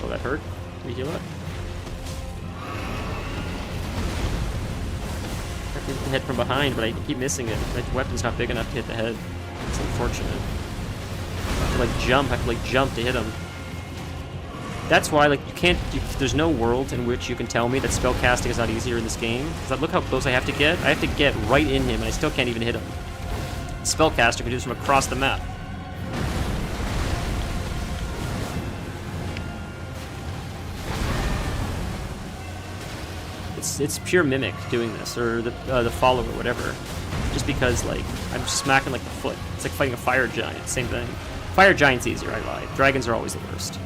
oh, that hurt. Can we heal it? I have to hit the head from behind, but I keep missing it. My weapon's not big enough to hit the head. It's unfortunate. I have to like jump to hit him. That's why, like, there's no world in which you can tell me that spellcasting is not easier in this game. Because look how close I have to get. I have to get right in him, and I still can't even hit him. Spellcaster can do this from across the map. It's pure mimic doing this, or the follower, whatever. Just because, like, I'm smacking like the foot. It's like fighting a fire giant. Same thing. Fire giant's easier. I lied. Dragons are always the worst.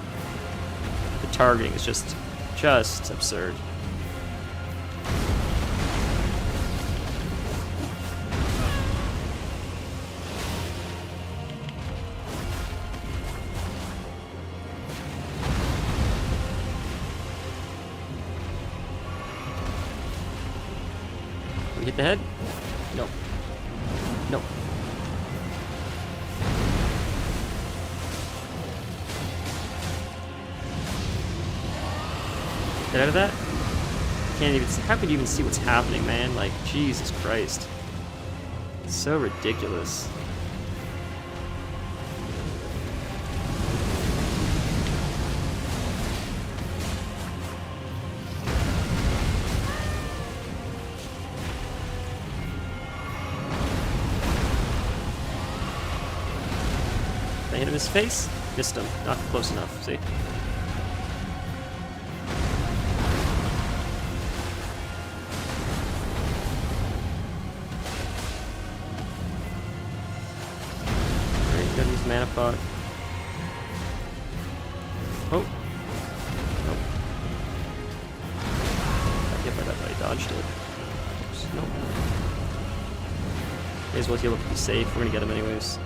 The targeting is just absurd. We hit the head? Nope. Nope. Get out of that? Can't even see. How could you even see what's happening, man? Like, Jesus Christ. It's so ridiculous. Did I hit him in his face? Missed him. Not close enough, see? Alright, gotta use mana pot. Oh. dodged it. Nope. May as well heal up to be safe. We're gonna get him anyways.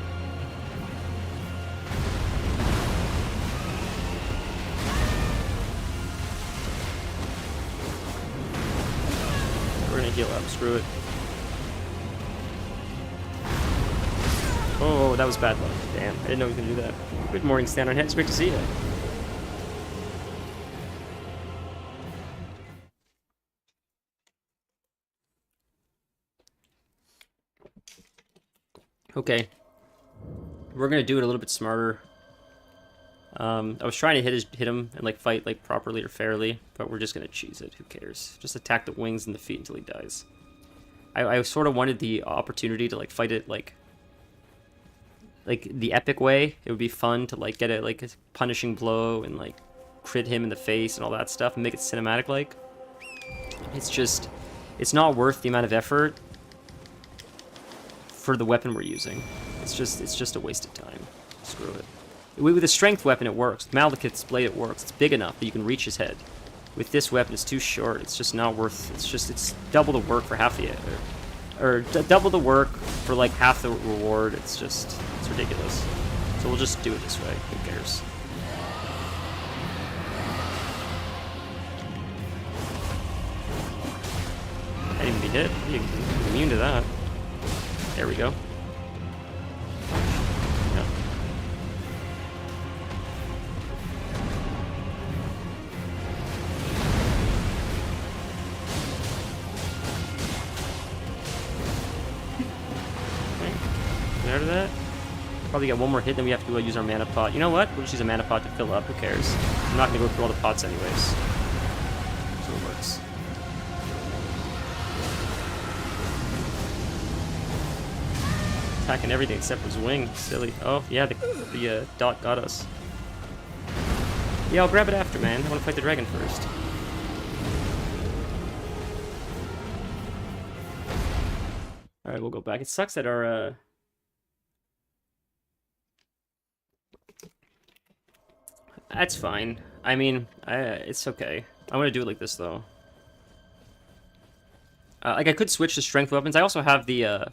We're gonna heal up. Screw it. Oh, that was bad luck. Damn, I didn't know he was gonna do that. Good morning, Stand on Head. It's great to see you. Okay. We're gonna do it a little bit smarter. I was trying to hit him and like fight like properly or fairly, but we're just gonna cheese it. Who cares? Just attack the wings and the feet until he dies. I sort of wanted the opportunity to like fight it like the epic way. It would be fun to like get it like a punishing blow and like crit him in the face and all that stuff and make it cinematic like. It's not worth the amount of effort for the weapon we're using. It's just a waste of time. Screw it. With a strength weapon it works. With Malekith's blade it works. It's big enough that you can reach his head. With this weapon it's too short. It's just not worth. It's double the work for half the or double the work for like half the reward. It's ridiculous. So we'll just do it this way. Who cares? I didn't even be hit. You're immune to that. There we go. Yeah. Okay. Get out of that. Probably get one more hit, then we have to use our mana pot. You know what? We'll just use a mana pot to fill up. Who cares? I'm not gonna go through all the pots anyways. So it works. Attacking everything except for his wing. Silly. Oh, yeah, the dot got us. Yeah, I'll grab it after, man. I want to fight the dragon first. Alright, we'll go back. It sucks that our, That's fine. I mean, it's okay. I want to do it like this, though. Like, I could switch to strength weapons. I also have the,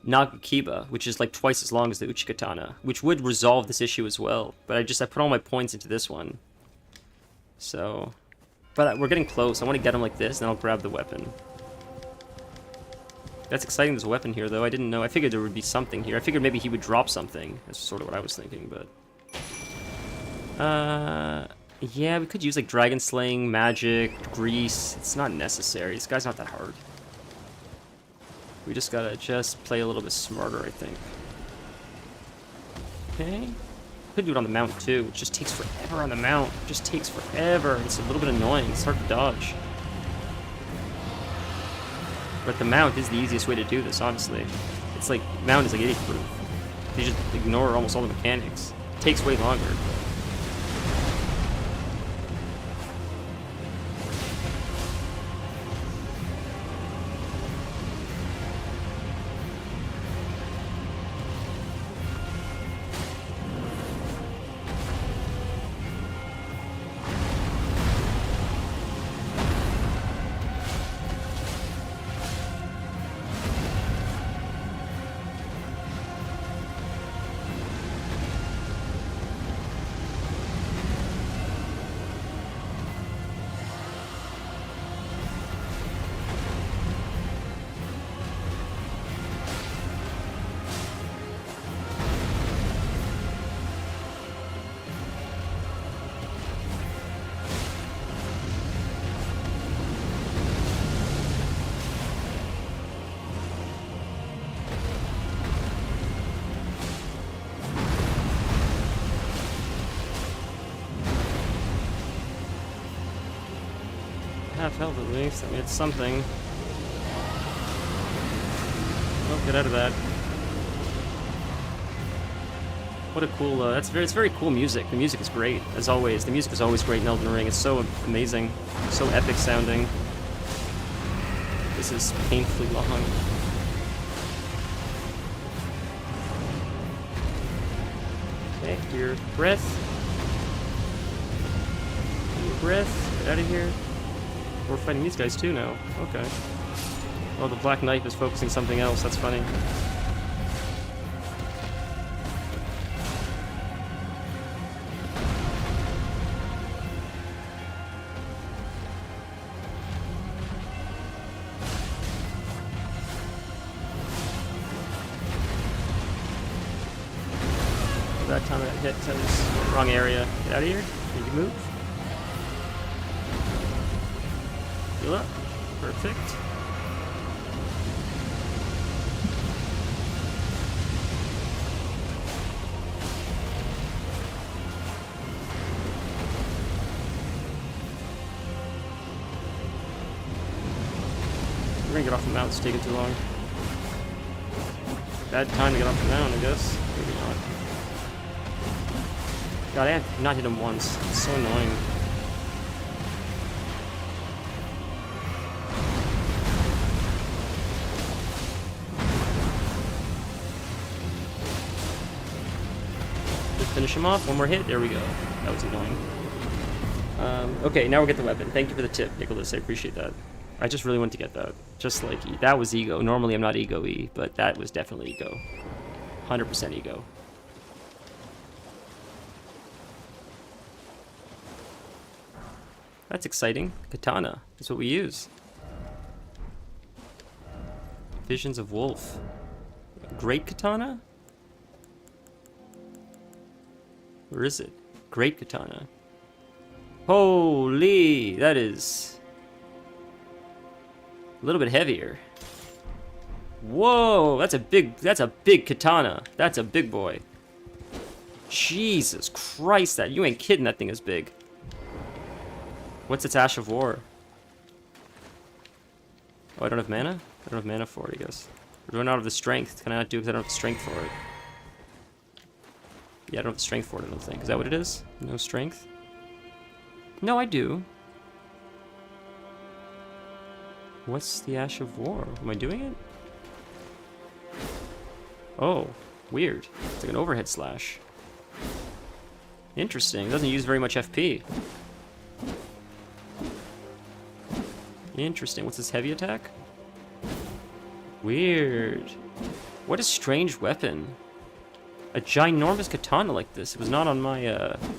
Nagakiba, which is like twice as long as the Uchikatana, which would resolve this issue as well. But I put all my points into this one. So, but we're getting close. I want to get him like this, and I'll grab the weapon. That's exciting. There's a weapon here, though. I didn't know. I figured there would be something here. I figured maybe he would drop something. That's sort of what I was thinking, but yeah, we could use like dragon slaying, magic, grease. It's not necessary. This guy's not that hard. We just gotta play a little bit smarter, I think. Okay. Could do it on the mount, too. It just takes forever on the mount. It just takes forever. It's a little bit annoying. It's hard to dodge. But the mount is the easiest way to do this, honestly. It's like, mount is like idiot-proof. You just ignore almost all the mechanics. It takes way longer. Half health at least. I mean, it's something. Oh, get out of that. What a cool, it's very cool music. The music is great, as always. The music is always great in Elden Ring. It's so amazing. So epic sounding. This is painfully long. Okay, your breath. Your breath. Get out of here. we're fighting these guys too now. Okay. Oh, the Black Knife is focusing something else. That's funny. That time I got hit, I was wrong area. Get out of here. Need to move. Heal up. Perfect. We're gonna get off the mount, it's taking too long. Bad time to get off the mount, I guess. Maybe not. God, I have not hit him once. It's so annoying. Just finish him off. One more hit. There we go. That was annoying. Okay, now we'll get the weapon. Thank you for the tip, Nicholas. I appreciate that. I just really wanted to get that. Just like, that was ego. Normally I'm not ego-y, but that was definitely ego. 100% ego. That's exciting. Katana. That's what we use. Visions of Wolf. Great Katana? Where is it? Great Katana. Holy! That is a little bit heavier. Whoa! That's a big katana. That's a big boy. Jesus Christ, that you ain't kidding, that thing is big. What's its Ash of War? Oh, I don't have mana? I don't have mana for it, I guess. We're running out of the strength. Can I not do it because I don't have the strength for it? Yeah, I don't have the strength for it, I don't think. Is that what it is? No strength? No, I do. What's the Ash of War? Am I doing it? Oh, weird. It's like an overhead slash. Interesting. It doesn't use very much FP. Interesting. What's this heavy attack? Weird. What a strange weapon. A ginormous katana like this. It was not on my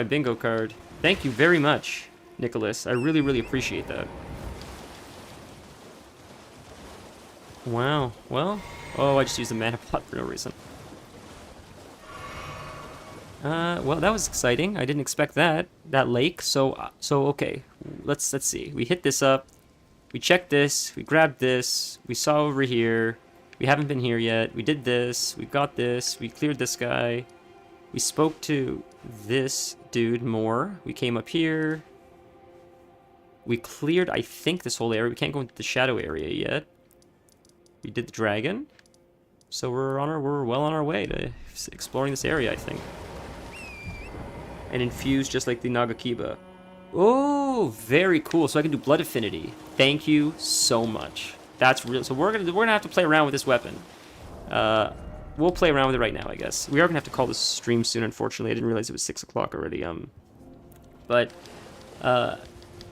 bingo card. Thank you very much, Nicholas. I really, really appreciate that. Wow. Well, oh, I just used the mana pot for no reason. Well, that was exciting. I didn't expect that lake. So okay. Let's see. We hit this up. We checked this. We grabbed this. We saw over here. We haven't been here yet. We did this. We got this. We cleared this guy. We spoke to this dude more. We came up here. We cleared, I think, this whole area. We can't go into the shadow area yet. We did the dragon. So we're well on our way to exploring this area, I think. And infused just like the Nagakiba. Oh, very cool. So I can do blood affinity. Thank you so much. That's real. So we're gonna have to play around with this weapon. We'll play around with it right now, I guess. We are gonna have to call this stream soon. Unfortunately, I didn't realize it was 6 o'clock already.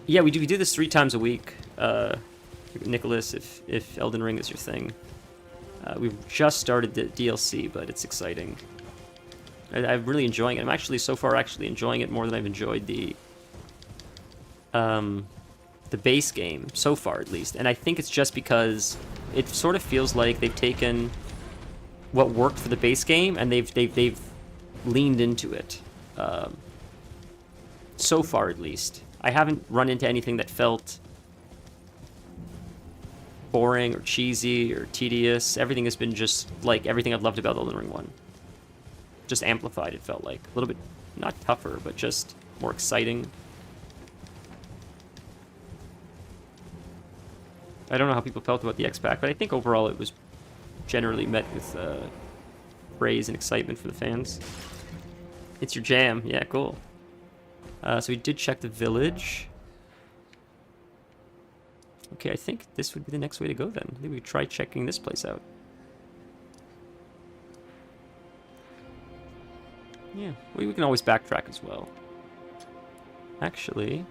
Yeah, we do this 3 times a week. Nicholas, if Elden Ring is your thing. We've just started the DLC, but it's exciting. I'm really enjoying it. I'm actually so far enjoying it more than I've enjoyed the base game so far, at least. And I think it's just because it sort of feels like they've taken what worked for the base game and they've leaned into it. So far, at least, I haven't run into anything that felt boring or cheesy or tedious. Everything has been just like everything I've loved about Elden Ring 1. Just amplified, it felt like. A little bit, not tougher, but just more exciting. I don't know how people felt about the X-Pack, but I think overall it was generally met with praise and excitement for the fans. It's your jam. Yeah, cool. So we did check the village. Okay, I think this would be the next way to go then. I think we could try checking this place out. Yeah, we can always backtrack as well. Actually,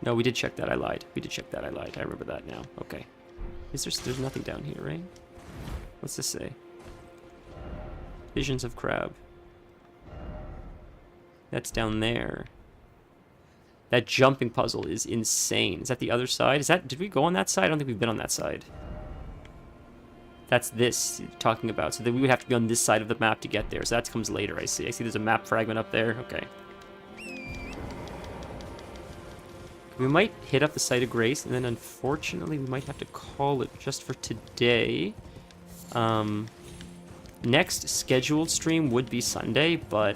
No, we did check that. I lied. We did check that. I lied. I remember that now. Okay. There's nothing down here, right? What's this say? Visions of Crab. That's down there. That jumping puzzle is insane. Is that the other side? Did we go on that side? I don't think we've been on that side. That's this you're talking about. So then we would have to be on this side of the map to get there. So that comes later, I see. I see there's a map fragment up there. Okay. We might hit up the Site of Grace, and then unfortunately we might have to call it just for today. Next scheduled stream would be Sunday, but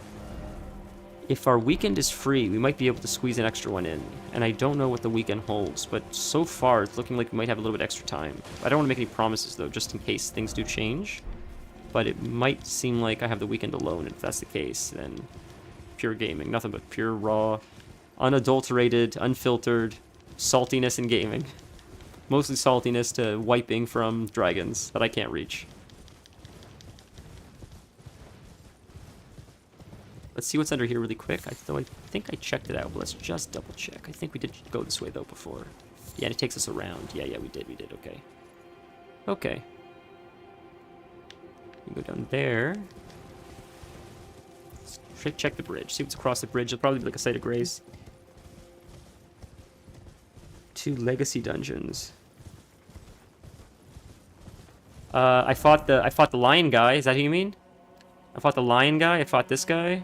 if our weekend is free, we might be able to squeeze an extra one in. And I don't know what the weekend holds, but so far it's looking like we might have a little bit extra time. I don't want to make any promises, though, just in case things do change. But it might seem like I have the weekend alone, and if that's the case, then pure gaming. Nothing but pure, raw, unadulterated, unfiltered saltiness in gaming. Mostly saltiness to wiping from dragons that I can't reach. Let's see what's under here really quick. Though I think I checked it out, but let's just double check. I think we did go this way, though, before. Yeah, and it takes us around. Yeah, we did, okay. Okay. We go down there. Let's check the bridge. See what's across the bridge. It'll probably be like a Site of Grace. 2 legacy dungeons. I fought the lion guy. Is that who you mean? I fought the lion guy. I fought this guy.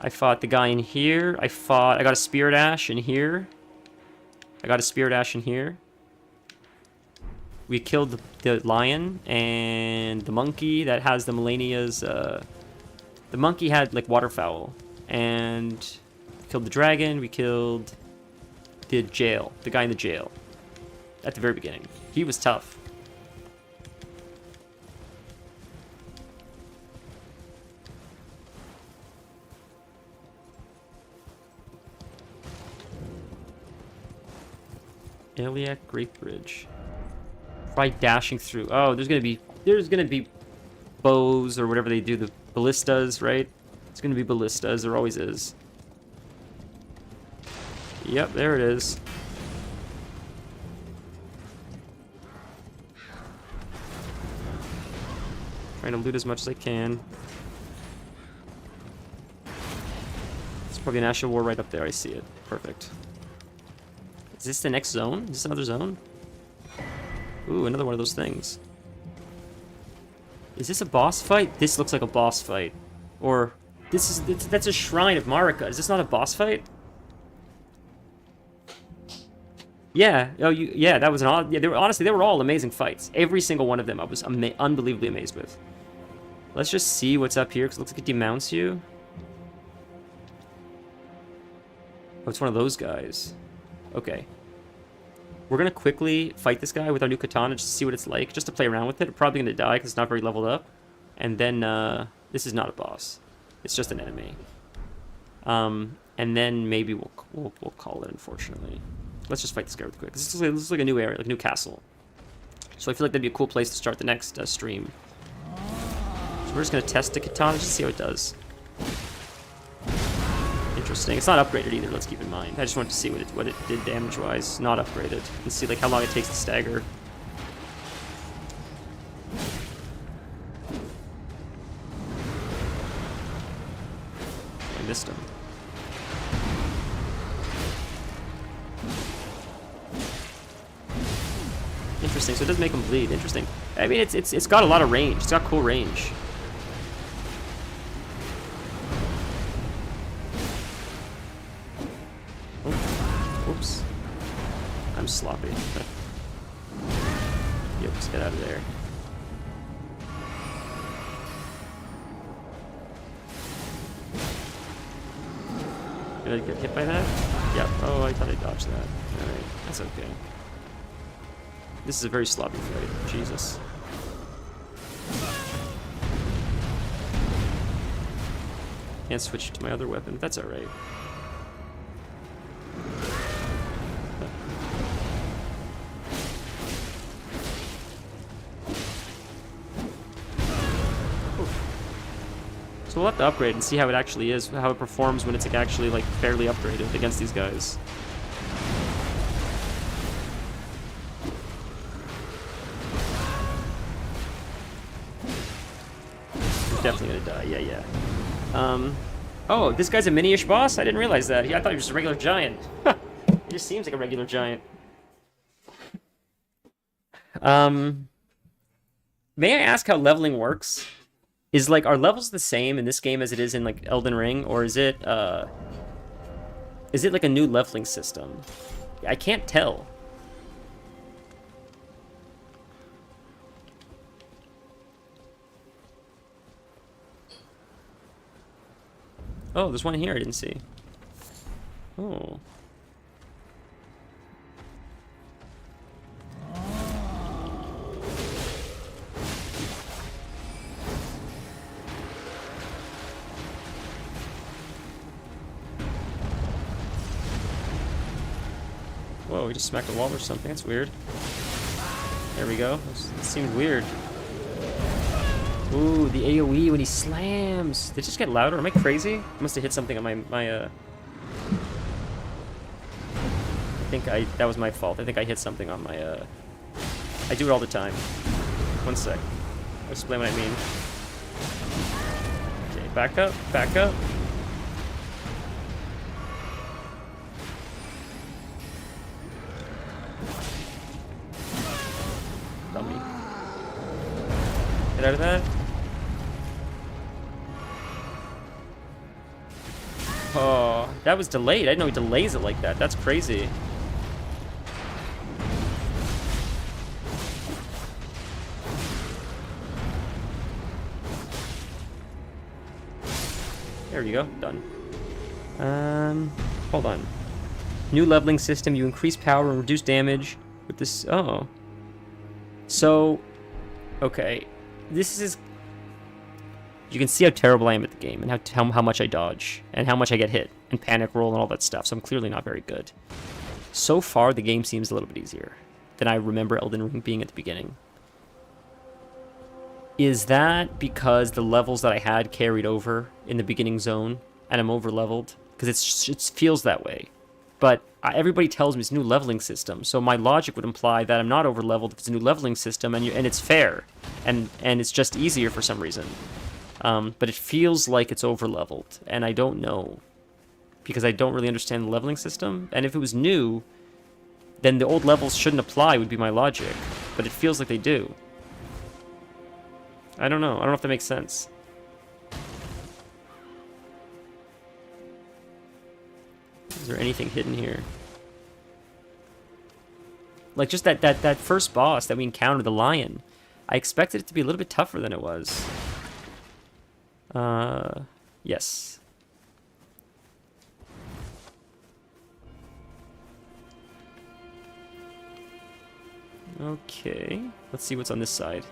I fought the guy in here. I got a Spirit Ash in here. We killed the lion and the monkey that has the Melania's, the monkey had, like, waterfowl. And we killed the dragon. We killed the guy in the jail. At the very beginning. He was tough. Iliac Great Bridge. Try dashing through. Oh, there's gonna be bows or whatever they do, the ballistas, right? It's gonna be ballistas, there always is. Yep, there it is. Trying to loot as much as I can. It's probably an Ash of War right up there, I see it. Perfect. Is this the next zone? Is this another zone? Ooh, another one of those things. Is this a boss fight? This looks like a boss fight. Or, that's a Shrine of Marika. Is this not a boss fight? Yeah. Oh, yeah, that was an odd... Yeah, honestly, they were all amazing fights. Every single one of them I was unbelievably amazed with. Let's just see what's up here, because it looks like it demounts you. Oh, it's one of those guys. Okay. We're going to quickly fight this guy with our new katana just to see what it's like, just to play around with it. We're probably going to die because it's not very leveled up. And then, this is not a boss. It's just an enemy. And then maybe we'll call it, unfortunately. Let's just fight this guy real quick. This looks like a new area, like a new castle. So I feel like that'd be a cool place to start the next stream. So we're just going to test the katana just to see how it does. Interesting. It's not upgraded either, let's keep in mind. I just wanted to see what it did damage-wise. Not upgraded. And see like how long it takes to stagger. I missed him. Interesting, so it does make him bleed. Interesting. I mean, it's got a lot of range. It's got cool range. Oops. I'm sloppy. Yep, let's get out of there. Did I get hit by that? Yep. Oh, I thought I dodged that. Alright, that's okay. This is a very sloppy fight. Jesus. Can't switch to my other weapon. That's alright. So we'll have to upgrade and see how it actually is, how it performs when it's like actually like fairly upgraded against these guys. definitely gonna die. Yeah. Oh, this guy's a mini-ish boss? I didn't realize that. I thought he was just a regular giant. He just seems like a regular giant. May I ask how leveling works? Are levels the same in this game as it is in like Elden Ring, or is it like a new leveling system? I can't tell. Oh, there's one here I didn't see. Oh. Whoa, we just smacked a wall or something. That's weird. There we go. This seemed weird. Ooh, the AoE when he slams. Did it just get louder? Am I crazy? I must have hit something on I think that was my fault. I think I hit something on my I do it all the time. One sec. I'll explain what I mean. Okay, back up, back up. Dummy. Get out of that. Oh, that was delayed. I didn't know he delays it like that. That's crazy. There you go. Done. Hold on. New leveling system. You increase power and reduce damage with this. Oh. So, okay. This is... You can see how terrible I am at the game, and how much I dodge, and how much I get hit, and panic roll, and all that stuff, so I'm clearly not very good. So far, the game seems a little bit easier than I remember Elden Ring being at the beginning. Is that because the levels that I had carried over in the beginning zone, and I'm over-leveled? Because it feels that way. But everybody tells me it's a new leveling system, so my logic would imply that I'm not over-leveled if it's a new leveling system, and it's fair, and it's just easier for some reason. But it feels like it's over-leveled, and I don't know, because I don't really understand the leveling system, and if it was new, then the old levels shouldn't apply, would be my logic, but it feels like they do. I don't know. I don't know if that makes sense. Is there anything hidden here? Like, just that first boss that we encountered, the lion, I expected it to be a little bit tougher than it was. Yes. Okay. Let's see what's on this side.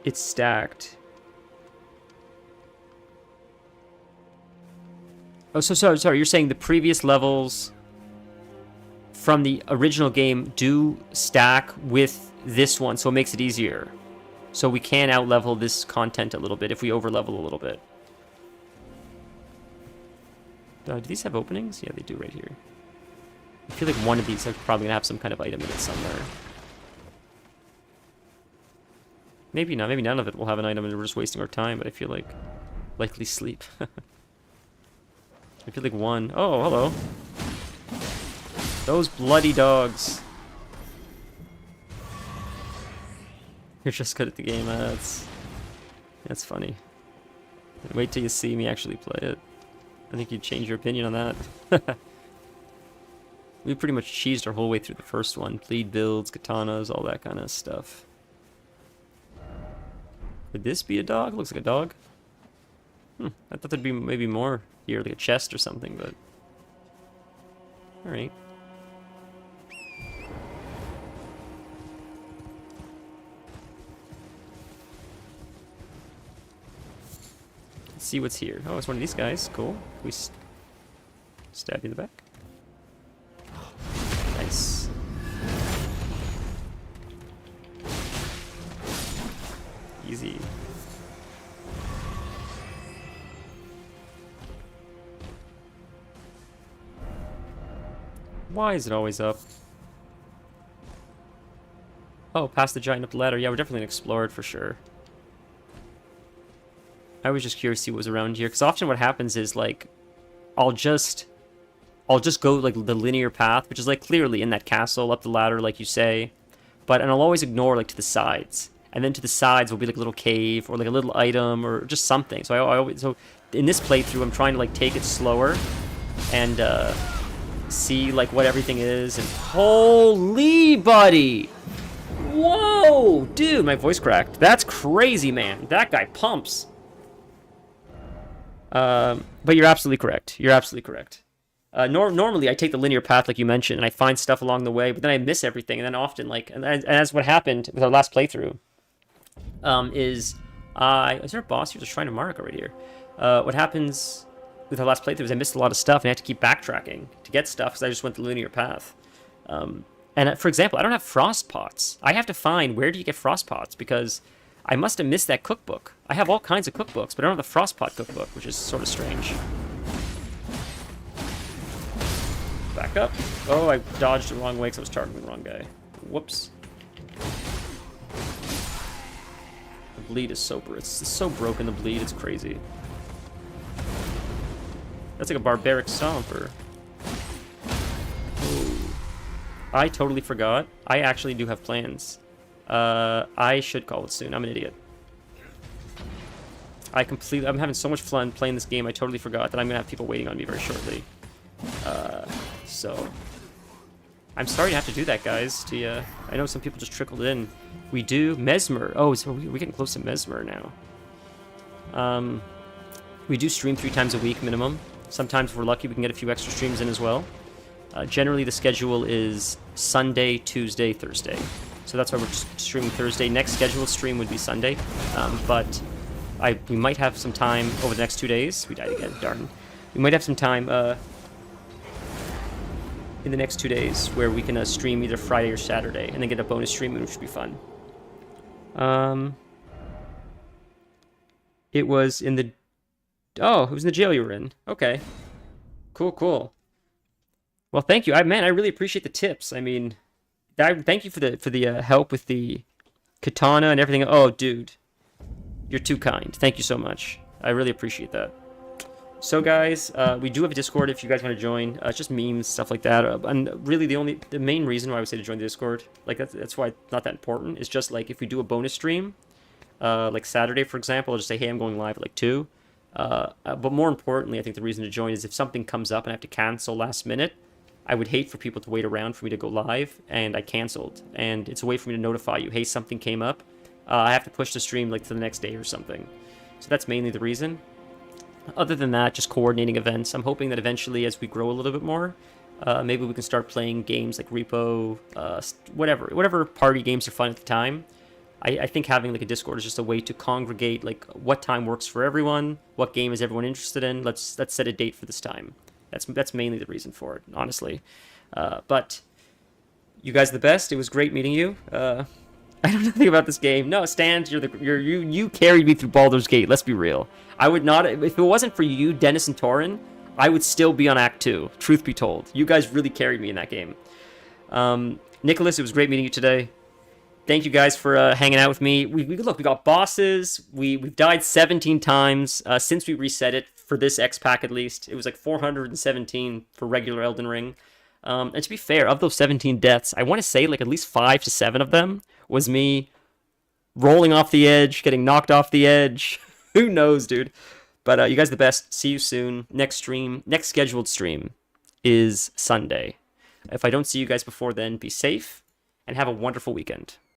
It's stacked. Oh, so sorry. You're saying the previous levels from the original game do stack with this one, so it makes it easier. So we can out-level this content a little bit if we over-level a little bit. Do these have openings? Yeah, they do right here. I feel like one of these is probably going to have some kind of item in it somewhere. Maybe not. Maybe none of it will have an item and we're just wasting our time, but I feel like... Likely sleep. I feel like one... Oh, hello. Those bloody dogs. You're just good at the game. That's funny. Wait till you see me actually play it. I think you'd change your opinion on that. We pretty much cheesed our whole way through the first one. Bleed builds, katanas, all that kind of stuff. Could this be a dog? Looks like a dog. I thought there'd be maybe more here, like a chest or something, but... Alright. Let's see what's here. Oh, it's one of these guys. Cool. We stab you in the back. Nice. Easy. Why is it always up? Oh, past the giant up the ladder. Yeah, we're definitely gonna explore it for sure. I was just curious to see what was around here, because often what happens is, like, I'll just go, like, the linear path, which is, like, clearly in that castle, up the ladder, like you say. And I'll always ignore, like, to the sides. And then to the sides will be, like, a little cave, or, like, a little item, or just something. So I always... So in this playthrough, I'm trying to, like, take it slower, and, see, like, what everything is, and... Holy buddy! Whoa! Dude, my voice cracked. That's crazy, man. That guy pumps. But you're absolutely correct. You're absolutely correct. Normally, I take the linear path, like you mentioned, and I find stuff along the way, but then I miss everything, and then often, like, and as what happened with our last playthrough, is there a boss here? There's a Shrine of Marika right here. What happens with our last playthrough is I missed a lot of stuff, and I had to keep backtracking to get stuff, because I just went the linear path. For example, I don't have frost pots. I have to find where do you get frost pots, because I must have missed that cookbook. I have all kinds of cookbooks, but I don't have the Frostpot cookbook, which is sort of strange. Back up. Oh, I dodged the wrong way because I was targeting the wrong guy. Whoops. The bleed is it's so broken, the bleed, it's crazy. That's like a barbaric stomper. Ooh. I totally forgot. I actually do have plans. I should call it soon. I'm an idiot. I'm having so much fun playing this game, I totally forgot that I'm gonna have people waiting on me very shortly. So... I'm sorry to have to do that, guys, to you. I know some people just trickled in. We do Mesmer. Oh, so we're getting close to Mesmer now. We do stream 3 times a week minimum. Sometimes if we're lucky, we can get a few extra streams in as well. Generally, the schedule is Sunday, Tuesday, Thursday. So that's why we're streaming Thursday. Next scheduled stream would be Sunday. But we might have some time over the next 2 days. We died again, darn. We might have some time in the next 2 days where we can stream either Friday or Saturday and then get a bonus stream, which should be fun. It was in the... Oh, it was in the jail you were in. Okay. Cool, cool. Well, thank you. Man, I really appreciate the tips. I mean... thank you for the help with the katana and everything. Oh, dude, you're too kind. Thank you so much. I really appreciate that. So, guys, we do have a Discord if you guys want to join. It's just memes, stuff like that. And really, the main reason why I would say to join the Discord, like that's why it's not that important. Is just like if we do a bonus stream, like Saturday, for example, I'll just say, hey, I'm going live at like 2. But more importantly, I think the reason to join is if something comes up and I have to cancel last minute. I would hate for people to wait around for me to go live, and I canceled. And it's a way for me to notify you, hey, something came up. I have to push the stream like to the next day or something. So that's mainly the reason. Other than that, just coordinating events. I'm hoping that eventually, as we grow a little bit more, maybe we can start playing games like Repo, whatever party games are fun at the time. I think having like a Discord is just a way to congregate like what time works for everyone, what game is everyone interested in. Let's set a date for this time. That's mainly the reason for it, honestly. But you guys are the best. It was great meeting you. I don't know anything about this game. No, Stan, you carried me through Baldur's Gate. Let's be real. I would not, if it wasn't for you, Dennis and Torin, I would still be on Act 2. Truth be told, you guys really carried me in that game. Nicholas, it was great meeting you today. Thank you guys for hanging out with me. We got bosses. We've died 17 times since we reset it. For this X pack, at least, it was like 417 for regular Elden Ring. And to be fair, of those 17 deaths, I want to say like at least 5 to 7 of them was me rolling off the edge, getting knocked off the edge. Who knows, dude? But you guys are the best. See you soon. Next scheduled stream is Sunday. If I don't see you guys before then, be safe and have a wonderful weekend.